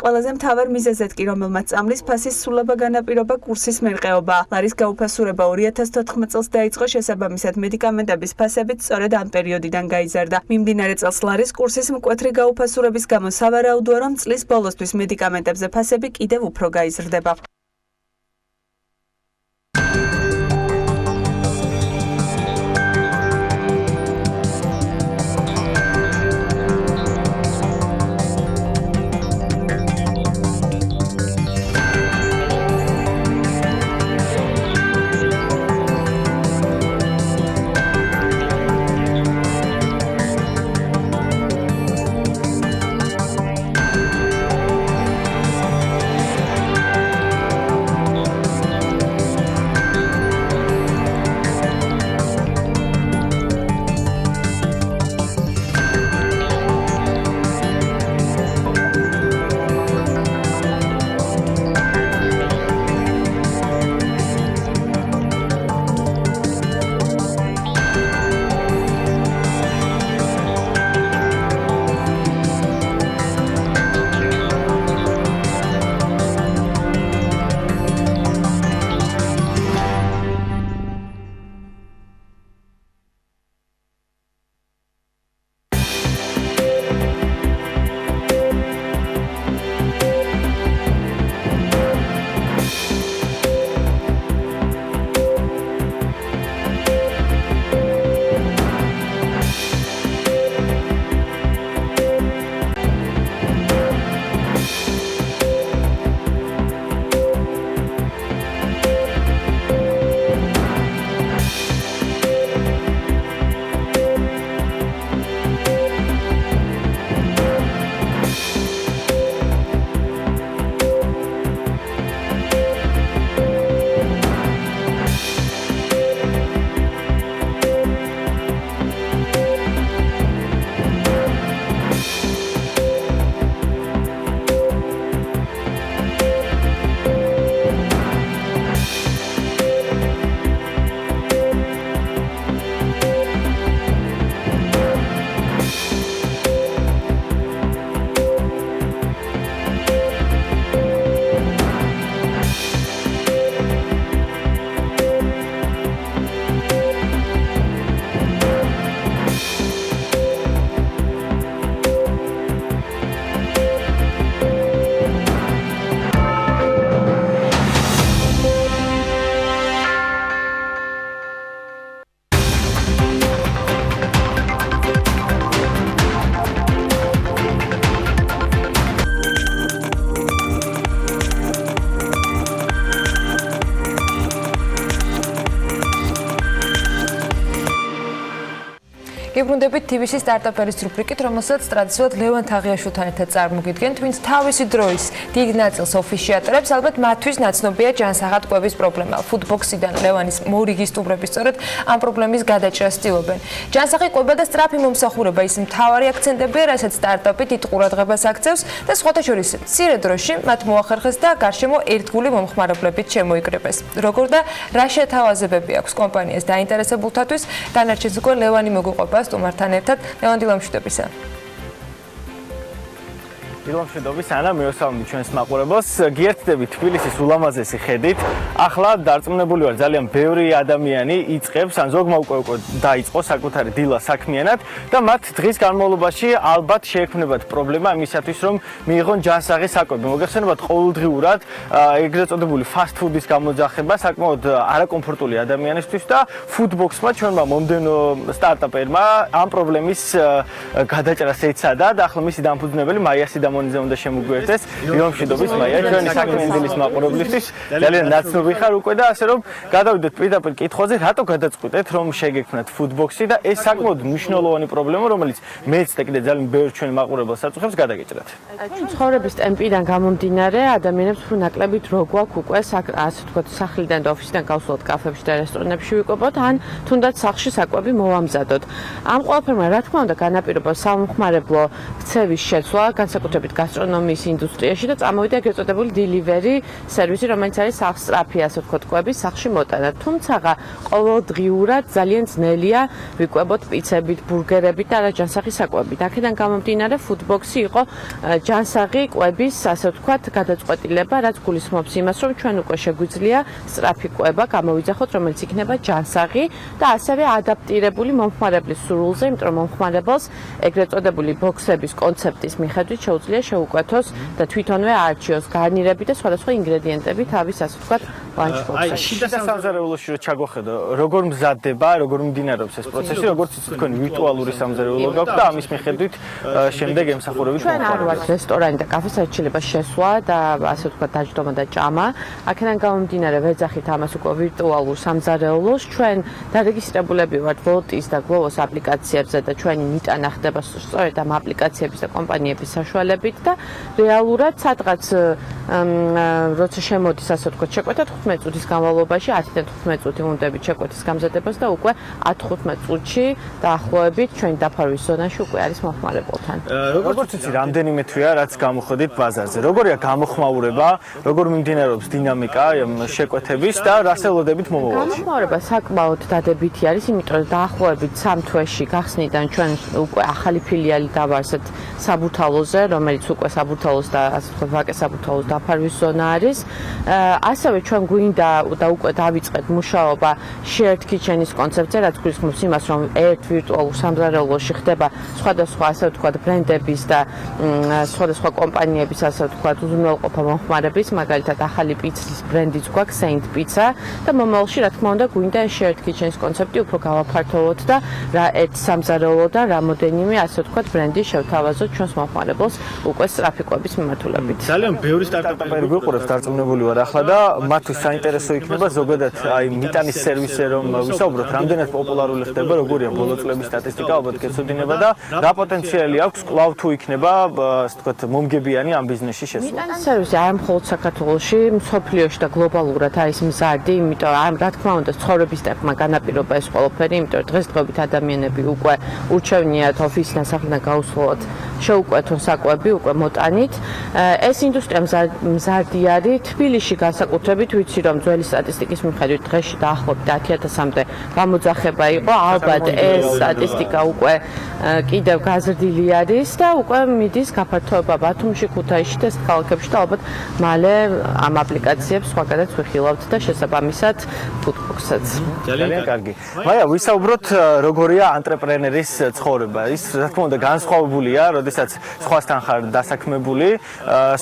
ყველაზე მთავარ მიზეზად კი, რომელმაც წამლის ფასის სრულება განაპირობა კურსის მერყეობა. ლარის გაუფასურება 2014 წელს დაიწყო, შესაბამისად მედიკამენტების ფასებიც სწორედ ამ პერიოდიდან გაიზარდა. მიმდინარე წელს ლარის კურსის მკვეთრი გაუფასურების გამო სავარაუდოა, რომ წლის ბოლოსთვის მედიკამენტებზე ფასები კიდევ უფრო გაიზრდება. მოგიბრუნდებით TV-ში სტარტაპერის რუბრიკით, რომელსაც ტრადიციულად ლევან თაღიაშვილთან ერთად წარმოგიდგენთ, ვინც თავისი დროის დიდ ნაწილს ოფისში ატარებს, ალბათ მათთვის ნაცნობია ჯანსაღად კვების პრობლემა. Foodbox-იდან ლევანის მორიგი სტუმრები სწორედ ამ პრობლემის გადაჭრას ცდილობენ. ჯანსაღი კვება და სწრაფი მომსახურება ის მთავარი აქცენტებია, რასაც სტარტაპი დიდ ყურადღებას აქცევს და სხვათა შორის მცირე დროში მათ მოახერხეს და გარშემო ერთგული მომხმარებლებით შემოიკრიბეს. Როგორ და რა შეთავაზებები აქვს კომპანიას დაინტერესებულთათვის, დანარჩენს უკვე ლევანი მოგუყვება სტუმართან ერთად. ლევან დილა მშვიდობისა. დილამშვიდობის ანა მეოსალმი ჩვენს მაყურებელს გიერთდები თბილისის ულამაზესი ხედით ახლა დარწმუნებული ვარ ძალიან ბევრი ადამიანი იწყებს ან ზოგმა უკვე დაიწყო საკუთარი დილა საქმიანად და მათ დღის განმავლობაში ალბათ შეექმნებათ პრობლემა იმისათვის რომ მიიღონ ჯანსაღი საკვები მოგეხსენებათ ყოველდღიურად ეგრეთ წოდებული fast food-ის გამოძახება საკმაოდ არაკომფორტული ადამიანისთვის და Foodbox-მა ჩვენმა მომდევნო სტარტაპერმა ამ პრობლემის გადაჭრას ეცადა და ახლა მისი დამფუძნებელი მაიასი მონიზე უნდა შემოგვიერთდეს. დილამშვიდობის მაია, ჩვენი საქმიანი დილის მაყურებლისთვის ძალიან ნაცნობი ხარ უკვე და ასე რომ გადავიდეთ პირდაპირ კითხვაზე, რატო გადაწყვიტეთ რომ შეგექმნათ Foodbox-ი და ეს საკმაოდ მნიშვნელოვანი პრობლემა, რომელიც მეც და კიდე ძალიან ბევრ ჩვენი მაყურებელს აწუხებს გადაგეჭრათ. ცხოვრების ტემპიდან გამომდინარე, ადამიანებს ნაკლები დრო გვაქვს უკვე ასე ვთქვათ, სახლიდან და ოფისიდან გავსვლათ კაფეებში და რესტორნებში ვიკვებოთ, ან თუნდაც სახლში საკვები მოვამზადოთ. ამ ყველაფერმა რა თქმა უნდა განაპირობა სამხმარებლო ქცევის შეცვლა, განსაკუთრებით გასტრონომიის ინდუსტრიაში და წამოვიდა ეგრეთ წოდებული delivery სერვისი, რომელიც არის სახსრაფი, ასე ვთქვათ, კვების სახლში მოტანა. თუმცა ყოველდღიურად ძალიან ძნელია ვიკვებოთ პიცებით, ბურგერებით და არაჯანსაღი საკვებით. აქედან გამომდინარე Foodbox-ი იყო ჯანსაღი კვების, ასე ვთქვათ, გადაწყვეტილება, რაც გულისხმობს იმას, რომ ჩვენ უკვე შეგვიძლია სწრაფი კვება გამოვიძახოთ, რომელიც იქნება ჯანსაღი და ასევე ადაპტირებული მომხმარებლის სურვილზე, იმიტომ რომ მომხმარებელს ეგრეთ წოდებული ბოქსების კონცეფტის მიხედვით შეუძლია შეუკვეთოს და თვითონვე არჩიოს გარნირები და სხვადასხვა ინგრედიენტები თავის ასე ვთქვათ ლანჩბოქსში. შიდა სამზარეულოში რო ჩაგოხედო, როგორ მზადდება, როგორ მიმდინარეობს ეს პროცესი, როგორც იცით თქვენ ვირტუალური სამზარეულო გაქვთ და ამის მიხედვით შემდეგ ემსახურებით ჩვენ არ ვართ რესტორანი და კაფეს შეიძლება შესვლა და ასე ვთქვათ დაჯდომა და ჭამა. აქედან გამომდინარე ვეძახით ამას უკვე ვირტუალურ სამზარეულოს. ჩვენ დარეგისტრებულები ვართ Volt-ის და Glovo-s აპლიკაციებზე და ჩვენი მიტანა ხდება სწორედ ამ აპლიკაციების და კომპანიების საშუალებით და რეალურად სადღაც როცა შემოდის ასე ვთქვათ შეკვეთა 15 წუთის განმავლობაში 10-დან 15 წუთი უნდებით შეკვეთის გამზადებას და უკვე 10-15 წუთში დაახლოებით ჩვენი დაფარვის ზონაში უკვე არის მომხმარებელთან. როგორც იცი, რამდენიმე თვეა რაც გამოხდით ბაზარზე. როგორია გამოხმაურება, როგორ მიმდინარეობს დინამიკა შეკვეთების და რას ელოდებით მომავალში? გამოხმაურება საკმაოდ დადებითი არის, იმიტომ რომ დაახლოებით 3 თვეში გახსნიდან ჩვენ უკვე ახალი ფილიალი დავარსეთ საბურთალოზე, რომელიც უკვე საბურთალოს და ასე ვთქვათ ვაკე საბურთალოს დაფარვის ზონა არის. ასევე ჩვენ გვინდა და უკვე დავიწყეთ მუშაობა shared kitchen-ის კონცეფტზე, რაც გულისხმობს იმას, რომ ერთ ვირტუალურ სამზარეულოში ხდება სხვადასხვა ასე ვთქვათ ბრენდების და სხვადასხვა კომპანიების ასე ვთქვათ უზრუნველყოფა მომხმარების, მაგალითად ახალი პიცის ბრენდიც გვაქვს Saint Pizza და მომავალში რა თქმა უნდა გვინდა shared kitchen-ის კონცეფტი უფრო გავაფართოვოთ და რა ერთ სამზარეულო და რამოდენიმე ასე ვთქვათ ბრენდი შევთავაზოთ ჩვენს მომხმარებელს უკვე სწრაფი კვების მიმართულებით. ძალიან ბევრი სტარტაპერი გვიყურებს დარწმუნებული ვარ ახლა და მათთვის საინტერესო იქნება ზოგადად აი მიტანის სერვისი რომ ვისაუბროთ, რამდენად პოპულარული ხდება, როგორია ბოლო წლების სტატისტიკა, ალბათ გეცოდინება და რა პოტენციალი აქვს კვლავ თუ იქნება, ასე ვთქვათ, მომგებიანი ამ ბიზნესში შესვლა. მიტანის სერვისი არ მხოლოდ საქართველოში, მსოფლიოში და გლობალურად არის მზარდი, იმიტომ რომ რა თქმა უნდა ცხოვრების ტემპმა განაპირობა ეს ყველაფერი, იმიტომ რომ დღესდღეობით ადამიანები უკვე ურჩევნიათ ოფისიდან სახლიდან გაუსვლოთ შეუკვეთონ საკვები უკვე მოტანით. ეს ინდუსტრია მზარდი არის. თბილისში განსაკუთრებით ვიცი რომ ძველი სტატისტიკის მიხედვით დღეში დაახლოებით 10,000-მდე გამოძახება იყო. ალბათ ეს სტატისტიკა უკვე კიდევ გაზრდილი არის და უკვე მიდის გაფართოება ბათუმში, ქუთაისში და ქალაქებში და ალბათ მალე ამ აპლიკაციებს სხვაგანაც ვიხილავთ და შესაბამისად Foodbox-საც. ძალიან კარგი. მაია, ვისაუბროთ როგორია ანტრეპრენერის ცხოვრება. ის რა თქმა უნდა განსხვავებულია, როდესაც როდესაც სხვასთან ხარ დასაქმებული,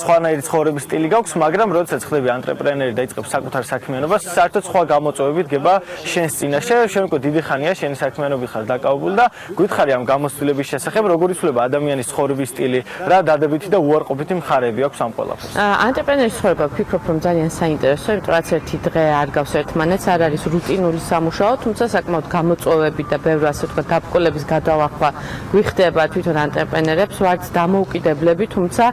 სხვანაირი ცხოვრების სტილი გაქვს, მაგრამ როდესაც ხდები ანტრეპრენერი და იწყებს საკუთარ საქმიანობას, საერთოდ სხვა გამოწვევებით გება შენს წინაშე, შენ უკვე დიდი ხანია შენი საქმიანობით ხარ დაკავებული და გვითხარი ამ გამოცდილების შესახებ, როგორ იცვლება ადამიანის ცხოვრების სტილი, რა დადებითი და უარყოფითი მხარეები აქვს ამ ყველაფერს. ანტრეპრენერის ცხოვრება ვფიქრობ, რომ ძალიან საინტერესოა, იმიტომ რომ ერთი დღე არ გავს ერთმანეთს, არ არის რუტინული სამუშაო, თუმცა საკმაოდ გამოწვევები და ბევრი ასე ვთქვათ დაბრკოლების გადალახვა გვიხდება თვითონ ანტრეპრენერებს, ვართ დამოუკიდებლები, თუმცა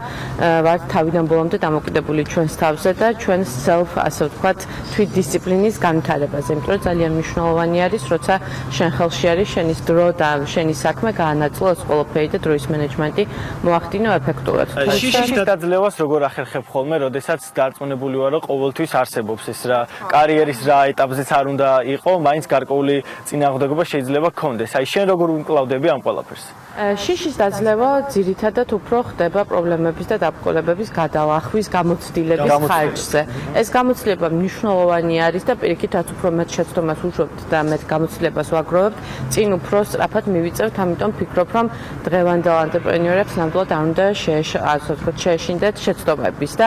ვართ თავიდან ბოლომდე დამოკიდებული ჩვენს თავზე და ჩვენს self ასე ვთქვათ თვითდისციპლინის განვითარებაზე, იმიტომ რომ ძალიან მნიშვნელოვანი არის, როცა შენ ხელში არის შენის დრო და შენი საქმე გაანაწილოს ყველაფერი და დროის მენეჯმენტი მოახდინო ეფექტურად. შიშის დაძლევას როგორ ახერხებ ხოლმე, როდესაც დარწმუნებული ვარ, რომ ყოველთვის არსებობს ეს რა კარიერის რა ეტაპზეც არ უნდა იყო, მაინც გარკვეული წინააღმდეგობა შეიძლება გქონდეს. აი შენ როგორ უმკლავდები ამ ყველაფერს? შიშის დაძლევა ძირითადად უფრო ხდება პრობლემების და დაბრკოლებების გადალახვის გამოცდილების ხარჯზე. ეს გამოცდილება მნიშვნელოვანი არის და პირიქით რაც უფრო მეტ შეცდომას უშვებთ და მეტ გამოცდილებას ვაგროვებთ, წინ უფრო სწრაფად მივიწევთ, ამიტომ ვფიქრობ, რომ დღევანდელ ანტრეპრენერებს ნამდვილად არ უნდა შეეშინდეთ შეცდომების და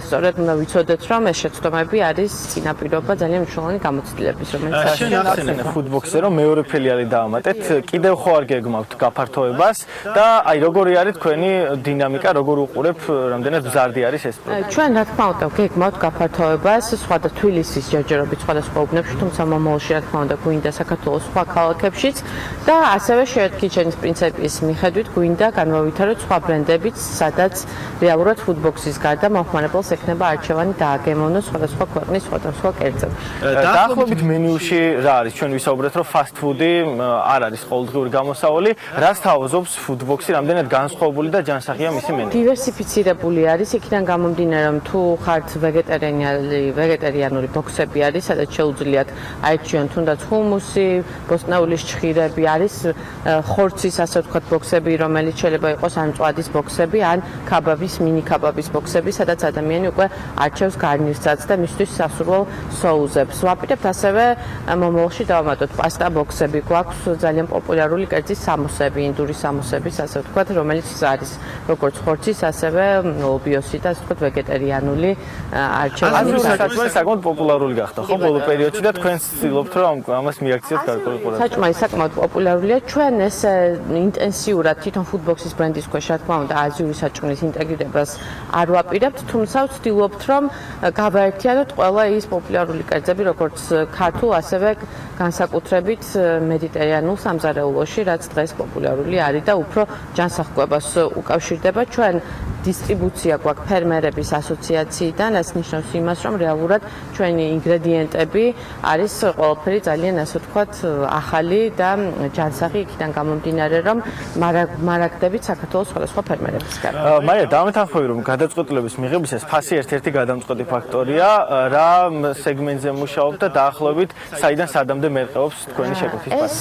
სწორედ უნდა ვიცოდეთ, რომ ეს შეცდომები არის წინაპირობა ძალიან მნიშვნელოვანი გამოცდილების, რომელიც შენ ახსენე ფუტბოქსზე, რომ მეორე ფილიალი დაამატეთ, კიდევ ხო არ გეგმავთ გაფართო და აი როგორი არის თქვენი დინამიკა, როგორ უყურებ, რამდენად მზარდი არის ეს პროექტი? ჩვენ რა თქმა უნდა გეგმავთ გაფართოებას სხვა და თბილისის ჯერჯერობით სხვადასხვა უბნებში, თუმცა მომავალში რა თქმა უნდა გვინდა საქართველოს სხვა ქალაქებშიც და ასევე შეერთკიჩენის პრინციპის მიხედვით გვინდა განვავითაროთ სხვა ბრენდებიც, სადაც რეალურად ფუტბოქსის გარდა მომხმარებელს ექნება არჩევანი დააგემოვნოს სხვადასხვა ქვეყნის სხვადასხვა კერძები. დაახლოებით მენიუში რა არის? ჩვენ ვისაუბრეთ, რომ fast food-ი არ არის ყოველდღიური გამოსავალი, რას თავაზობს ფუტბოქსი, რამდენად განსხვავებული და ჯანსაღია მისი მენიუ? დივერსიფიცირებული არის, იქიდან გამომდინარე, რომ თუ ხართ ვეგეტარიანული ბოქსები არის, სადაც შეუძლიათ აირჩიონ თუნდაც ჰუმუსი, ბოსტნეულის ჩხირები, არის ხორცის ასე ვთქვათ ბოქსები, რომელიც შეიძლება იყოს ან მწვადის ბოქსები, ან კაბაბის, მინი კაბაბის ბოქსები, სადაც ადამიანი უკვე არჩევს გარნირსაც და მისთვის სასურველ соусებს. ვაპირებთ ასევე მომავალში დავამატოთ პასტა ბოქსები, გვაქვს ძალიან პოპულარული კერძის სამოსები, ინდური სამოსების, ასე ვთქვათ, რომელიც არის როგორც ხორცის, ასევე ლობიოსი და ასე ვთქვათ ვეგეტარიანული არჩევანი. საკმაოდ პოპულარული გახდა ხო ბოლო პერიოდში და თქვენ ცდილობთ რომ ამას მიაქციოთ გარკვეული ყურადღება. საჭმელი საკმაოდ პოპულარულია. ჩვენ ეს ინტენსიურად თვითონ ფუტბოქსის ბრენდის ქვეშ რა თქმა უნდა აზიური საჭმლის ინტეგრირებას არ ვაპირებთ, თუმცა ვცდილობთ რომ გავაერთიანოთ ყველა ის პოპულარული კერძები, როგორც ქართულ, ასევე განსაკუთრებით მედიტერიანულ სამზარეულოში, რაც დღეს პოპულარული არის და უფრო ჯანსაღყვებას უკავშირდება. ჩვენ დისტრიბუცია გვაქვს ფერმერების ასოციაციიდან, ეს ნიშნავს იმას, რომ რეალურად ჩვენი ინგრედიენტები არის ყველაფერი ძალიან ასე ვთქვათ ახალი და ჯანსაღი, იქიდან გამომდინარე, რომ მარაგდებით საქართველოს სხვადასხვა ფერმერებისგან. მაია, დამეთანხმები, რომ გადაწყვეტილების მიღებისას ფასი ერთ-ერთი გადამწყვეტი ფაქტორია, რა სეგმენტზე მუშაობთ და დაახლოებით საიდან სადამდე მერყეობს თქვენი შეკვეთის ფასი? ეს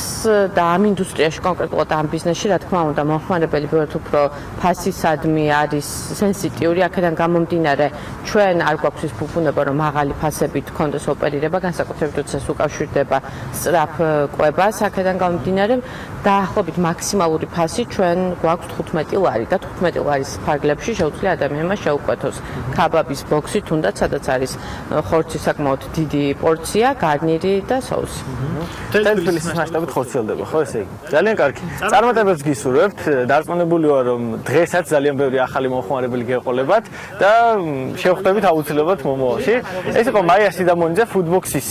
და ამ ინდუსტრიაში კონკრეტულად ამ ბიზნესში რა თქმა უნდა მომხმარებელი ბევრად უფრო ფასისადმი არის სენსიტიური, აქედან გამომდინარე ჩვენ არ გვაქვს ის ფუფუნება, რომ მაღალი ფასებით გქონდეს ოპერირება, განსაკუთრებით როდესაც ეს უკავშირდება სწრაფ კვებას, აქედან გამომდინარე დაახლოებით მაქსიმალური ფასი ჩვენ გვაქვს 15 ლარი და 15 ლარის ფარგლებში შეუძლია ადამიანმა შეუკვეთოს კაბაბის ბოქსი, თუნდაც სადაც არის ხორცის საკმაოდ დიდი პორცია, გარნირი და соуსი. თბილისის მასშტაბით ხორციელდება, ხო ესე იგი? ძალიან კარგი. წარმატებებს გისურვებთ. დარწმუნებული ვარ, რომ დღესაც ძალიან ბევრი ახალი მომხმარებელი გეყოლებათ და შევხვდებით აუცილებლად მომავალში. ეს იყო მაია სიდამონიძე, ფუტბოქსის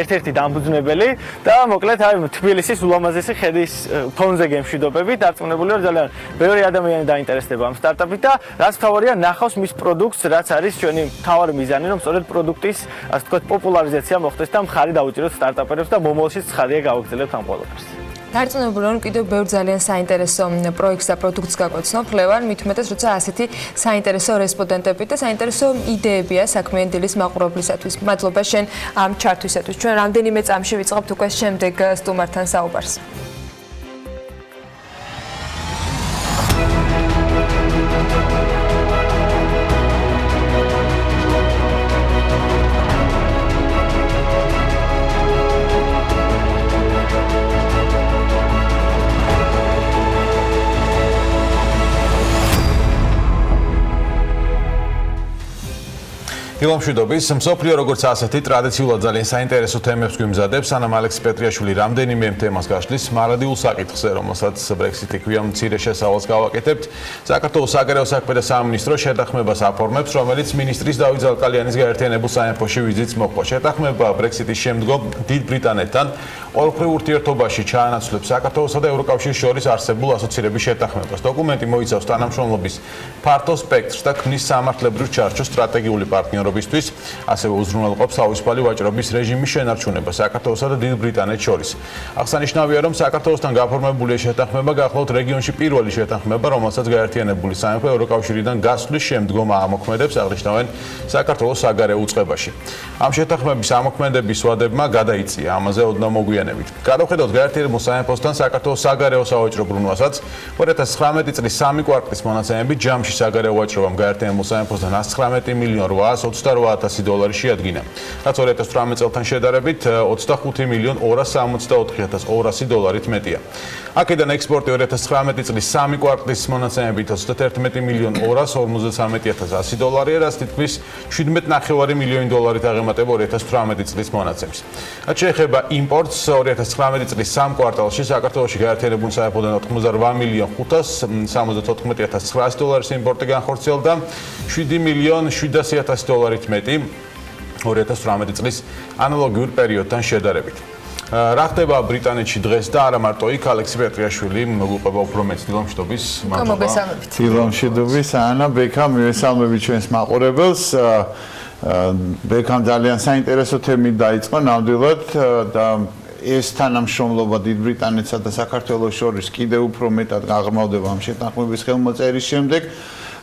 ერთ-ერთი დამფუძნებელი და მოკლედ აი თბილისის ულამაზესი ხედის ფონზე გემშვიდობებით. დარწმუნებული ვარ, ძალიან ბევრი ადამიანი დაინტერესდება ამ სტარტაპით და რაც მთავარია, ნახავს მის პროდუქტს, რაც არის ჩვენი მთავარი მიზანი, რომ სწორედ პროდუქტის, ასე ვთქვათ, პოპულარიზაცია მოხდეს და მხარი დაუჭიროთ სტარტაპერებს და მომავალშიც ცხადია გავაგრძელებთ ამ ყველაფერს. დარწმუნებული ვარ, კიდევ ბევრ ძალიან საინტერესო პროექტს და პროდუქტს გაგვეცნობ, ლევან, მით უმეტეს, როცა ასეთი საინტერესო რესპონდენტები და საინტერესო იდეებია საქმიანი დილის მაყურებლისათვის. მადლობა შენ ამ ჩართვისათვის. ჩვენ რამდენიმე წამში ვიწყებთ უკვე შემდეგ სტუმართან საუბარს. დილა მშვიდობის, მსოფლიო როგორც ასეთი ტრადიციულად ძალიან საინტერესო თემებს გვიმზადებს, სანამ ალექსი პეტრიაშვილი რამდენიმე თემას გაშლის მარადიულ საკითხზე, რომელსაც Brexit-ი ქვია, მცირე შესავალს გავაკეთებთ. საქართველოს საგარეო საქმეთა სამინისტრო შეთანხმებას აფორმებს, რომელიც მინისტრის დავით ზალკალიანის გაერთიანებულ სამეფოში ვიზიტს მოჰყვა. შეთანხმება Brexit-ის შემდგომ დიდ ბრიტანეთთან ორფერულ ურთიერთობაში ჩაანაცვლებს საქართველოსა და ევროკავშირის შორის არსებულ ასოცირების შეთანხმებას. დოკუმენტი მოიცავს თანამშრომლობის ფართო სპექტრს და ქმნის სამართლებრივ ჩარჩოს სტრატეგიული პარტნიორობისთვის, ასევე უზრუნველყოფს თავისუფალი ვაჭრობის რეჟიმის შენარჩუნებას საქართველოსა და დიდ ბრიტანეთს შორის. აღსანიშნავია, რომ საქართველოსთან გაფორმებული შეთანხმება გახლავთ რეგიონში პირველი შეთანხმება, რომელსაც გაერთიანებული სამეფო ევროკავშირიდან გასვლის შემდგომ ამოქმედებს, აღნიშნავენ საქართველოს საგარეო უწყებაში. ამ შეთანხმების ამოქმედების ვადებმა გადაიწია, ამაზე ოდნავ მოგვიანებით. გადავხედოთ გაერთიანებულ სამეფოსთან საქართველოს საგარეო სავაჭრო ბრუნვასაც 2019 წლის 3 კვარტლის მონაცემებით ჯამში საგარეო ვაჭრობამ გაერთიანებულ სამეფოსთან 119 მილიონ 828,000 დოლარი შეადგინა, რაც 2018 წელთან შედარებით 25 მილიონ 264,200 დოლარით მეტია. აქედან ექსპორტი 2019 წლის 3 კვარტლის მონაცემებით 31 მილიონ 253,100 დოლარია, რაც თითქმის 17,9 მილიონი დოლარით აღემატება 2018 წლის მონაცემს. რაც შეეხება იმპორტს, 2019 წლის 3 კვარტალში საქართველოში გაერთიანებულ სამეფოდან 88 მილიონ 574,900 დოლარის იმპორტი განხორციელდა, 7 მილიონ 700,000 დოლარით მეტი 2018 წლის ანალოგიურ პერიოდთან შედარებით. რა ხდება ბრიტანეთში დღეს და არა მარტო იქ, ალექსი პეტრიაშვილი მოგუყვება უფრო მეც დილა მშვიდობის. მოგესალმებით. დილა მშვიდობის, ანა ბექა მივესალმებით ჩვენს მაყურებელს. ბექამ ძალიან საინტერესო თემით დაიწყო ნამდვილად და ეს თანამშრომლობა დიდ ბრიტანეთსა და საქართველოს შორის კიდევ უფრო მეტად გაღრმავდება ამ შეთანხმების ხელმოწერის შემდეგ.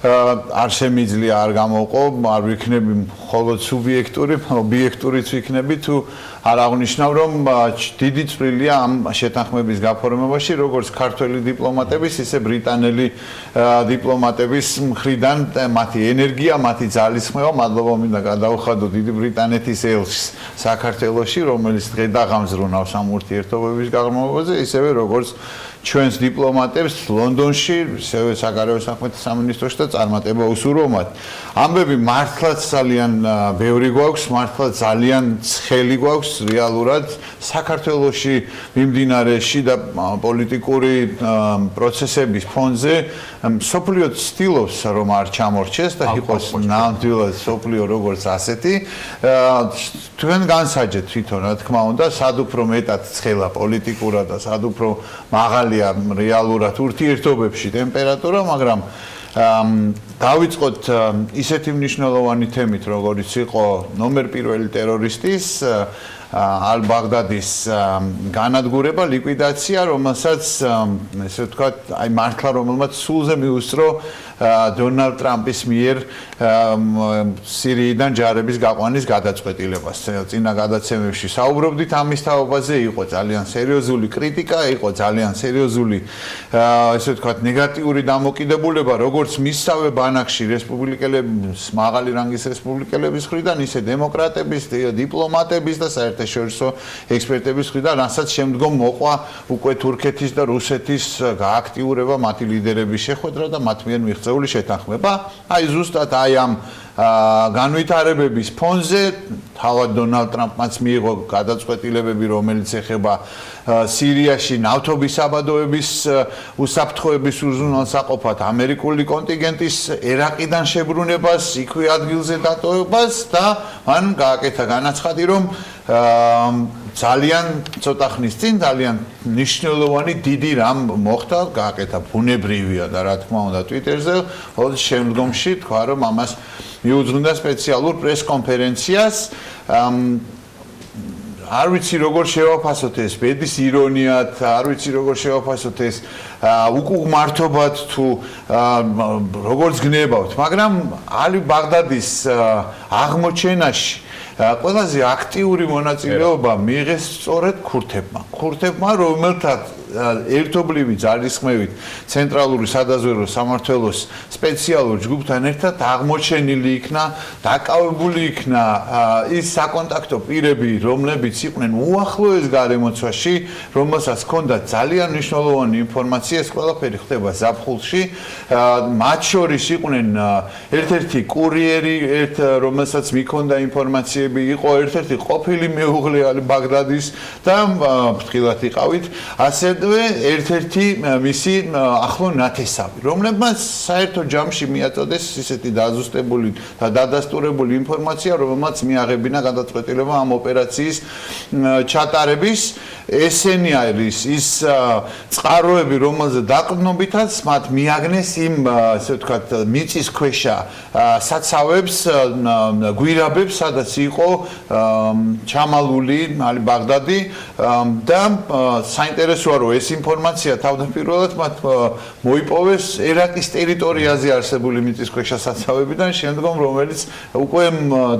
არ შემიძლია არ გამოვყო, არ ვიქნები მხოლოდ სუბიექტური, ობიექტურიც ვიქნები თუ არ აღნიშნავ, რომ დიდი წვლილია ამ შეთანხმების გაფორმებაში, როგორც ქართველი დიპლომატების, ისე ბრიტანელი დიპლომატების მხრიდან მათი ენერგია, მათი ძალისხმევა, მადლობა მინდა გადავხადო დიდი ბრიტანეთის ელჩს საქართველოში, რომელიც დღე დაღამზრუნავს ამ ურთიერთობების გაღრმავებაზე, ისევე როგორც ჩვენს დიპლომატებს ლონდონში, ისევე საგარეო საქმეთა სამინისტროში და წარმატება უსურვო მათ. ამბები მართლაც ძალიან ბევრი გვაქვს, მართლაც ძალიან ცხელი გვაქვს რეალურად საქართველოში მიმდინარე შიდა პოლიტიკური პროცესების ფონზე. სოფლიო ცდილობს, რომ არ ჩამორჩეს და იყოს ნამდვილად სოფლიო როგორც ასეთი. თქვენ განსაჯეთ თვითონ, რა თქმა უნდა, სად უფრო მეტად ცხელა პოლიტიკურად და სად უფრო მაღალია რეალურად ურთიერთობებში ტემპერატურა, მაგრამ დავიწყოთ ისეთი მნიშვნელოვანი თემით, როგორიც იყო ნომერ პირველი ტერორისტის ალ-ბაღდადის განადგურება, ლიკვიდაცია, რომელსაც ესე ვთქვათ, აი მართლა რომელმაც სულზე მიუსწრო დონალდ ტრამპის მიერ სირიიდან ჯარების გაყვანის გადაწყვეტილებას. წინა გადაცემებში საუბრობდით ამის თაობაზე, იყო ძალიან სერიოზული კრიტიკა, იყო ძალიან სერიოზული ესე ვთქვათ, ნეგატიური დამოკიდებულება, როგორც მისსავე ბანაკში რესპუბლიკელების, მაღალი რანგის რესპუბლიკელების მხრიდან, ისე დემოკრატების, დიპლომატების და საერთაშორისო ექსპერტების მხრიდან, რასაც შემდგომ მოყვა უკვე თურქეთის და რუსეთის გააქტიურება, მათი ლიდერების შეხვედრა და მათ მიერ მიღწეული შეთანხმება. აი ზუსტად აი ამ განვითარებების ფონზე თავად დონალდ ტრამპმაც მიიღო გადაწყვეტილებები, რომელიც ეხება სირიაში ნავთობის საბადოების უსაფრთხოების უზრუნველსაყოფად ამერიკული კონტინგენტის ერაყიდან შებრუნებას, იქვე ადგილზე დატოვებას და მან გააკეთა განაცხადი, რომ ძალიან ცოტა ხნის წინ ძალიან მნიშვნელოვანი დიდი რამ მოხდა, გააკეთა ბუნებრივია და რა თქმა უნდა Twitter-ზე, ხოლო შემდგომში თქვა, რომ ამას მიუძღვნდა სპეციალურ პრეს-კონფერენციას. არ ვიცი როგორ შევაფასოთ ეს ბედის ირონიად, არ ვიცი როგორ შევაფასოთ ეს უკუღმართობად თუ როგორც გნებავთ, მაგრამ ალი-ბაღდადის აღმოჩენაში ყველაზე აქტიური მონაწილეობა მიიღეს სწორედ ქურთებმა, რომელთაც ერთობლივი ძალისხმევით ცენტრალური სადაზვერვო სამმართველოს სპეციალურ ჯგუფთან ერთად აღმოჩენილი იქნა, დაკავებული იქნა ის საკონტაქტო პირები, რომლებიც იყვნენ უახლოეს გარემოცვაში, რომელსაც ჰქონდათ ძალიან მნიშვნელოვანი ინფორმაცია, ეს ყველაფერი ხდება ზაფხულში. მათ შორის იყვნენ ერთ-ერთი კურიერი, რომელსაც მიქონდა ინფორმაციები, იყო ერთ-ერთი ყოფილი მეუღლე ბაგდადის და ფრთხილად იყავით, ასევე ერთ-ერთი მისი ახლო ნათესავი, რომლებმაც საერთო ჯამში მიაწოდეს ისეთი დაზუსტებული და დადასტურებული ინფორმაცია, რომელმაც მიაღებინა გადაწყვეტილება ამ ოპერაციის ჩატარების. ესენი არის ის წყაროები, რომელზე დაყრდნობითაც მათ მიაგნეს იმ, ასე ვთქვათ, მიწისქვეშა საცავებს, გვირაბებს, სადაც იყო ჩამალული ბაღდადი და საინტერესოა, რომ ეს ინფორმაცია თავდაპირველად მათ მოიპოვეს ერაყის ტერიტორიაზე არსებული მიწისქვეშა საცავებიდან, შემდგომ რომელიც უკვე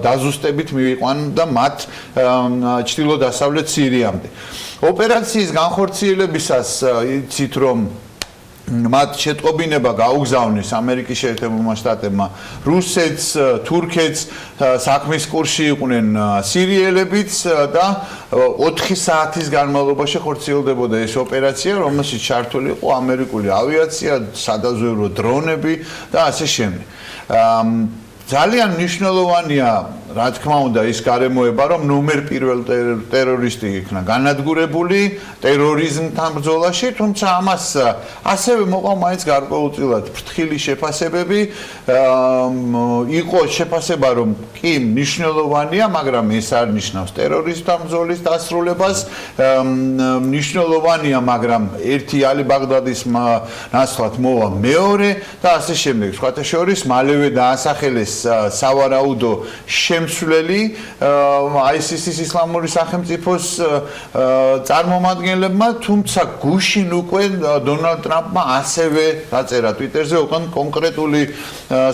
დაზუსტებით მივიყვანდა მათ ჩრდილო-დასავლეთ სირიამდე. ოპერაციის განხორციელებისას იცით, რომ მათ შეტყობინება გაუგზავნეს ამერიკის შეერთებულმა შტატებმა რუსეთს, თურქეთს, საქმის კურსში იყვნენ სირიელებიც და 4 საათის განმავლობაში ხორციელდებოდა ეს ოპერაცია, რომელშიც ჩართული იყო ამერიკული ავიაცია, სადაზვერვო დრონები და ასე შემდეგ. ძალიან მნიშვნელოვანია, რა თქმა უნდა, ის გარემოება, რომ ნომერ პირველ ტერორისტი იქნა განადგურებული ტერორიზმთან ბრძოლაში, თუმცა ამას ასევე მოყვა მაინც გარკვეულწილად ფრთხილი შეფასებები. იყო შეფასება, რომ კი მნიშვნელოვანია, მაგრამ ეს არ ნიშნავს ტერორიზმთან ბრძოლის დასრულებას. მნიშვნელოვანია, მაგრამ ერთი ალი-ბაღდადის ნაცვლად მოვა მეორე და ასე შემდეგ. სხვათა შორის მალევე დაასახელეს სავარაუდო შემცვლელი ISIS-ის ისლამური სახელმწიფოს წარმომადგენლებმა, თუმცა გუშინ უკვე დონალდ ტრამპმა ასევე დაწერა Twitter-ზე უკან კონკრეტული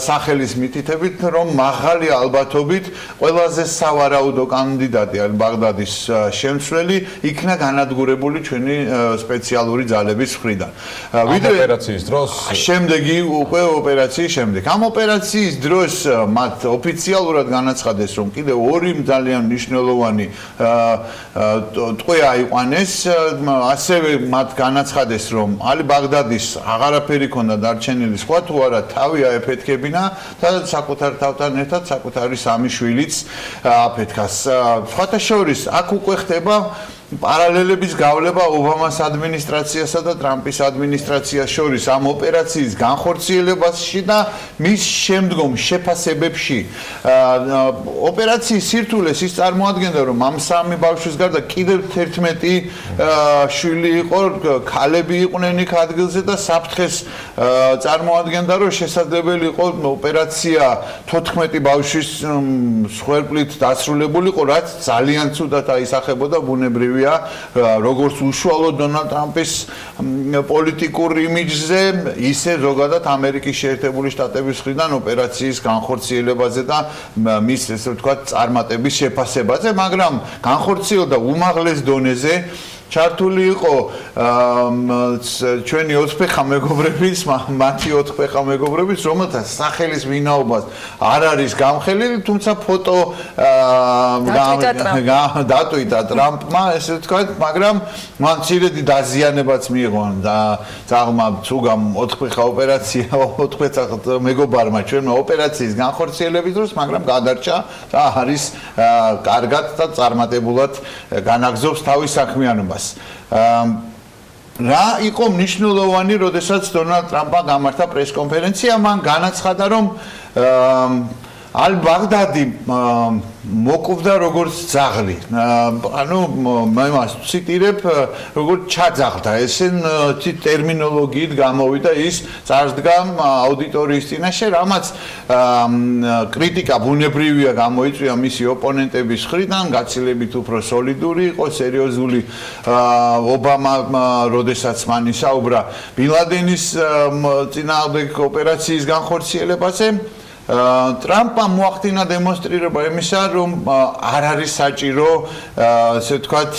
სახელის მითითებით, რომ მაღალი ალბათობით ყველაზე სავარაუდო კანდიდატი ბაღდადის შემცვლელი იქნა განადგურებული ჩვენი სპეციალური ძალების მხრიდან. ოპერაციის დროს შემდეგი უკვე ოპერაციის შემდეგ. ამ ოპერაციის დროს მათ ოფიციალურად განაცხადეს, რომ კიდევ 2 ძალიან მნიშვნელოვანი ტყვე აიყვანეს, ასევე მათ განაცხადეს, რომ ალი-ბაღდადის აღარაფერი ქონდა დარჩენილი, სხვა თუ არა თავი აეფეთქებინა და საკუთარ თავთან ერთად საკუთარი 3 შვილიც აფეთქას. სხვათა შორის აქ უკვე ხდება პარალელების გავლება ობამას ადმინისტრაციასა და ტრამპის ადმინისტრაციას შორის ამ ოპერაციის განხორციელებაში და მის შემდგომ შეფასებებში. ოპერაციის სირთულეს ის წარმოადგენდა, რომ ამ 3 ბავშვის გარდა კიდევ 11 შვილი იყო, ქალები იყვნენ იქ ადგილზე და საფრთხეს წარმოადგენდა, რომ შესაძლებელი იყო ოპერაცია 14 ბავშვის მსხვერპლით დასრულებულიყო, რაც ძალიან ცუდად აისახებოდა ბუნებრივი როგორც უშუალო დონალდ ტრამპის პოლიტიკურ იმიჯზე, ისე ზოგადად ამერიკის შეერთებული შტატების მხრიდან ოპერაციის განხორციელებაზე და მის, ესე ვთქვათ, წარმატების შეფასებაზე, მაგრამ განხორციელდა უმაღლეს დონეზე. ჩართული იყო ჩვენი 4-ფეხა მეგობრებიც, მათი 4-ფეხა მეგობრებიც, რომელთა სახელის ვინაობას არ არის გამხელილი, თუმცა ფოტო დატვიტა ტრამპმა, ესე ვთქვათ, მაგრამ მან მცირედი დაზიანებაც მიიღო და ძაღლმა ცუგამ 4-ფეხა ოპერაცია 4-ფეხა მეგობარმა ჩვენმა ოპერაციის განხორციელების დროს, მაგრამ გადარჩა და არის კარგად და წარმატებულად განაგზობს თავის საქმიანობას. რა იყო მნიშვნელოვანი, როდესაც დონალდ ტრამპმა გამართა პრესკონფერენცია, მან განაცხადა, რომ ალი-ბაღდადი მოკვდა როგორც ძაღლი. ანუ მე მას ციტირებ, როგორც ჩაძაღლდა. ესეთი ტერმინოლოგიით გამოვიდა ის წარსდგა აუდიტორიის წინაშე, რამაც კრიტიკა ბუნებრივია გამოიწვია მისი ოპონენტების მხრიდან, გაცილებით უფრო სოლიდური იყო, სერიოზული ობამა, როდესაც მან ისაუბრა ბინ ლადენის წინააღმდეგ ოპერაციის განხორციელებაზე. ტრამპმა მოახდინა დემონსტრირება იმისა, რომ არ არის საჭირო, ასე ვთქვათ,